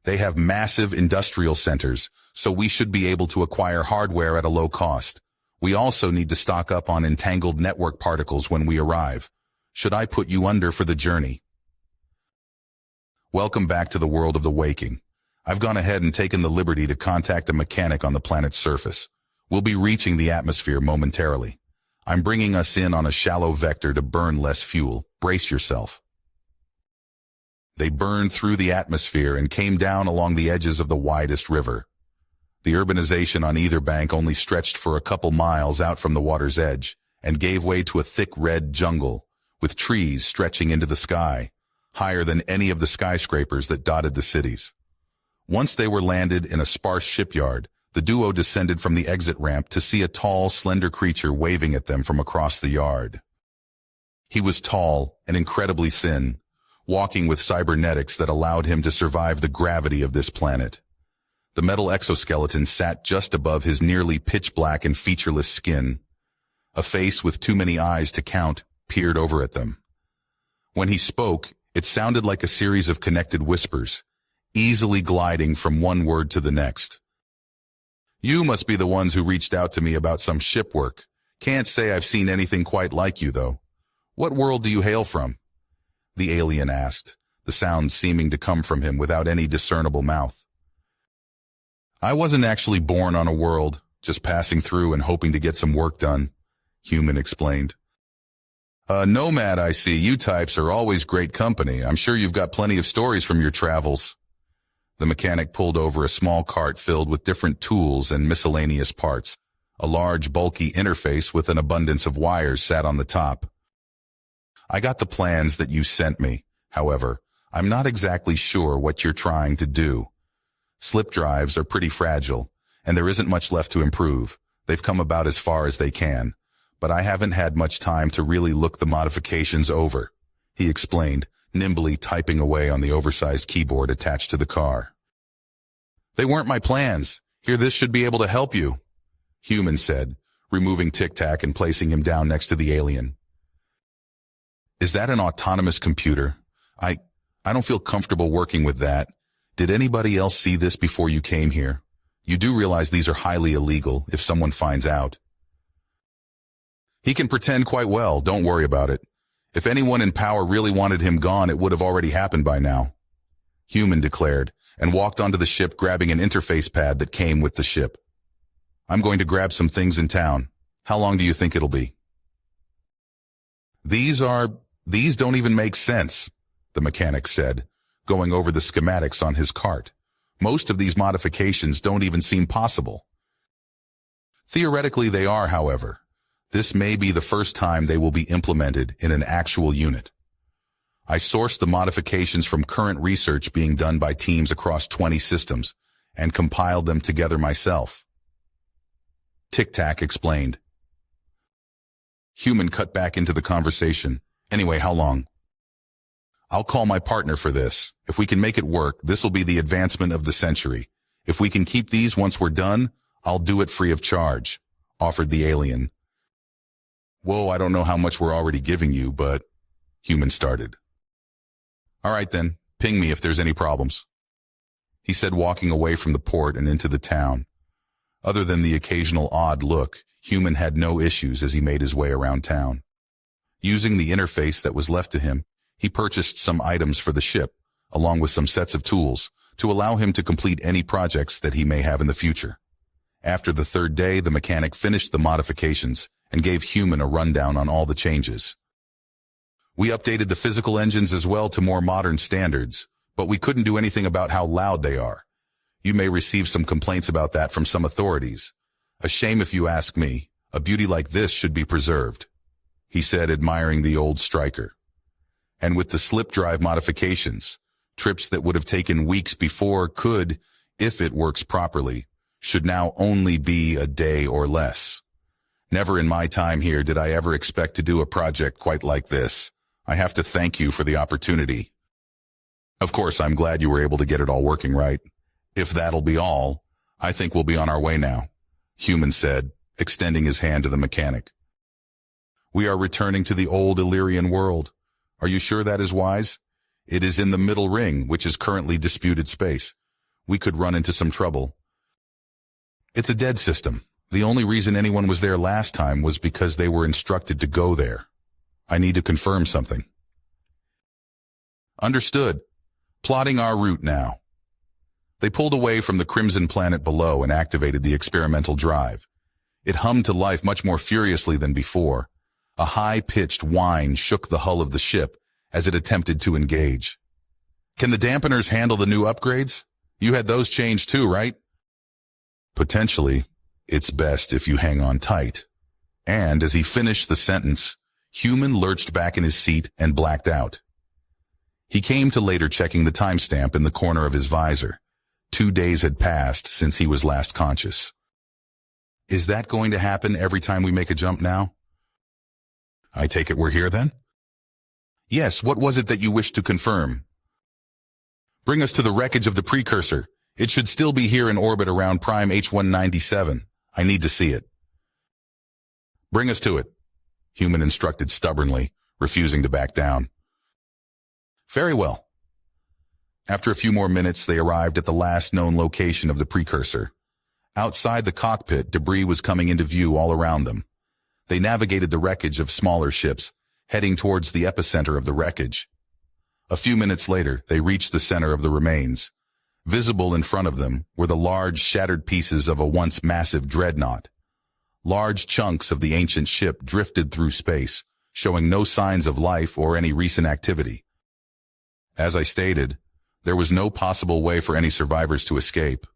They have massive industrial centers, so we should be able to acquire hardware at a low cost. We also need to stock up on entangled network particles when we arrive. Should I put you under for the journey? Welcome back to the world of the waking. I've gone ahead and taken the liberty to contact a mechanic on the planet's surface. We'll be reaching the atmosphere momentarily. I'm bringing us in on a shallow vector to burn less fuel. Brace yourself. They burned through the atmosphere and came down along the edges of the widest river. The urbanization on either bank only stretched for a couple miles out from the water's edge and gave way to a thick red jungle, with trees stretching into the sky, higher than any of the skyscrapers that dotted the cities. Once they were landed in a sparse shipyard, The duo descended from the exit ramp to see a tall, slender creature waving at them from across the yard. He was tall and incredibly thin, walking with cybernetics that allowed him to survive the gravity of this planet. The metal exoskeleton sat just above his nearly pitch-black and featureless skin. A face with too many eyes to count peered over at them. When he spoke, it sounded like a series of connected whispers, easily gliding from one word to the next. "You must be the ones who reached out to me about some ship work. Can't say I've seen anything quite like you, though. What world do you hail from?" the alien asked, the sound seeming to come from him without any discernible mouth. "I wasn't actually born on a world, just passing through and hoping to get some work done," Human explained. "Nomad, I see. You types are always great company. I'm sure you've got plenty of stories from your travels." The mechanic pulled over a small cart filled with different tools and miscellaneous parts. A large, bulky interface with an abundance of wires sat on the top. "I got the plans that you sent me. However, I'm not exactly sure what you're trying to do. Slip drives are pretty fragile, and there isn't much left to improve. They've come about as far as they can, but I haven't had much time to really look the modifications over," he explained, nimbly typing away on the oversized keyboard attached to the car. "They weren't my plans. Here, this should be able to help you," Human said, removing Tic Tac and placing him down next to the alien. "Is that an autonomous computer? I don't feel comfortable working with that. Did anybody else see this before you came here? You do realize these are highly illegal if someone finds out." "He can pretend quite well, don't worry about it. If anyone in power really wanted him gone, it would have already happened by now," Human declared, and walked onto the ship grabbing an interface pad that came with the ship. "I'm going to grab some things in town. How long do you think it'll be?" These don't even make sense," the mechanic said, going over the schematics on his cart. "Most of these modifications don't even seem possible." "Theoretically they are, however. This may be the first time they will be implemented in an actual unit. I sourced the modifications from current research being done by teams across 20 systems and compiled them together myself," Tic Tac explained. Human cut back into the conversation. "Anyway, how long?" "I'll call my partner for this. If we can make it work, this will be the advancement of the century. If we can keep these once we're done, I'll do it free of charge," offered the alien. "Whoa, I don't know how much we're already giving you, but..." Human started. "All right then, ping me if there's any problems," he said, walking away from the port and into the town. Other than the occasional odd look, Human had no issues as he made his way around town. Using the interface that was left to him, he purchased some items for the ship, along with some sets of tools, to allow him to complete any projects that he may have in the future. After the third day, the mechanic finished the modifications and gave Human a rundown on all the changes. "We updated the physical engines as well to more modern standards, but we couldn't do anything about how loud they are. You may receive some complaints about that from some authorities. A shame if you ask me. A beauty like this should be preserved," he said, admiring the old Striker. "And with the slip drive modifications, trips that would have taken weeks before could, if it works properly, should now only be a day or less. Never in my time here did I ever expect to do a project quite like this. I have to thank you for the opportunity. Of course, I'm glad you were able to get it all working right. If that'll be all, I think we'll be on our way now," Human said, extending his hand to the mechanic. "We are returning to the old Illyrian world. Are you sure that is wise? It is in the middle ring, which is currently disputed space. We could run into some trouble. It's a dead system. The only reason anyone was there last time was because they were instructed to go there. I need to confirm something." "Understood. Plotting our route now." They pulled away from the crimson planet below and activated the experimental drive. It hummed to life much more furiously than before. A high-pitched whine shook the hull of the ship as it attempted to engage. "Can the dampeners handle the new upgrades? You had those changed too, right?" "Potentially. It's best if you hang on tight." And as he finished the sentence, Human lurched back in his seat and blacked out. He came to later checking the timestamp in the corner of his visor. 2 days had passed since he was last conscious. Is that going to happen every time we make a jump now? I take it we're here then? Yes, what was it that you wished to confirm? Bring us to the wreckage of the precursor. It should still be here in orbit around prime H197. I need to see it. Bring us to it, Human instructed stubbornly, refusing to back down. Very well. After a few more minutes, they arrived at the last known location of the precursor. Outside the cockpit, debris was coming into view all around them. They navigated the wreckage of smaller ships, heading towards the epicenter of the wreckage. A few minutes later, they reached the center of the remains. Visible in front of them were the large, shattered pieces of a once massive dreadnought. Large chunks of the ancient ship drifted through space, showing no signs of life or any recent activity. As I stated, there was no possible way for any survivors to escape.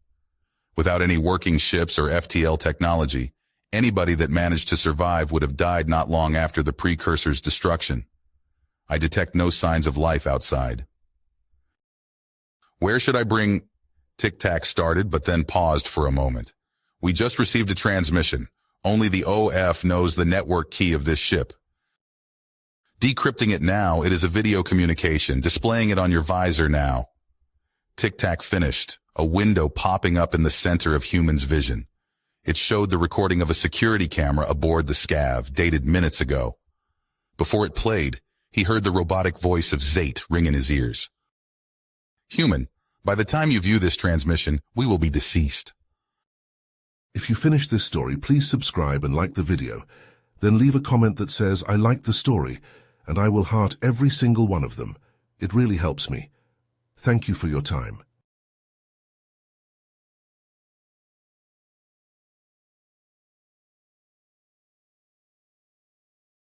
Without any working ships or FTL technology, anybody that managed to survive would have died not long after the precursor's destruction. I detect no signs of life outside. Where should I bring? Tic-Tac started, but then paused for a moment. We just received a transmission. Only the OF knows the network key of this ship. Decrypting it now, it is a video communication, displaying it on your visor now. Tic-Tac finished, a window popping up in the center of Human's vision. It showed the recording of a security camera aboard the scav, dated minutes ago. Before it played, he heard the robotic voice of Zate ring in his ears. Human, by the time you view this transmission, we will be deceased. If you finish this story, please subscribe and like the video. Then leave a comment that says, I like the story, and I will heart every single one of them. It really helps me. Thank you for your time.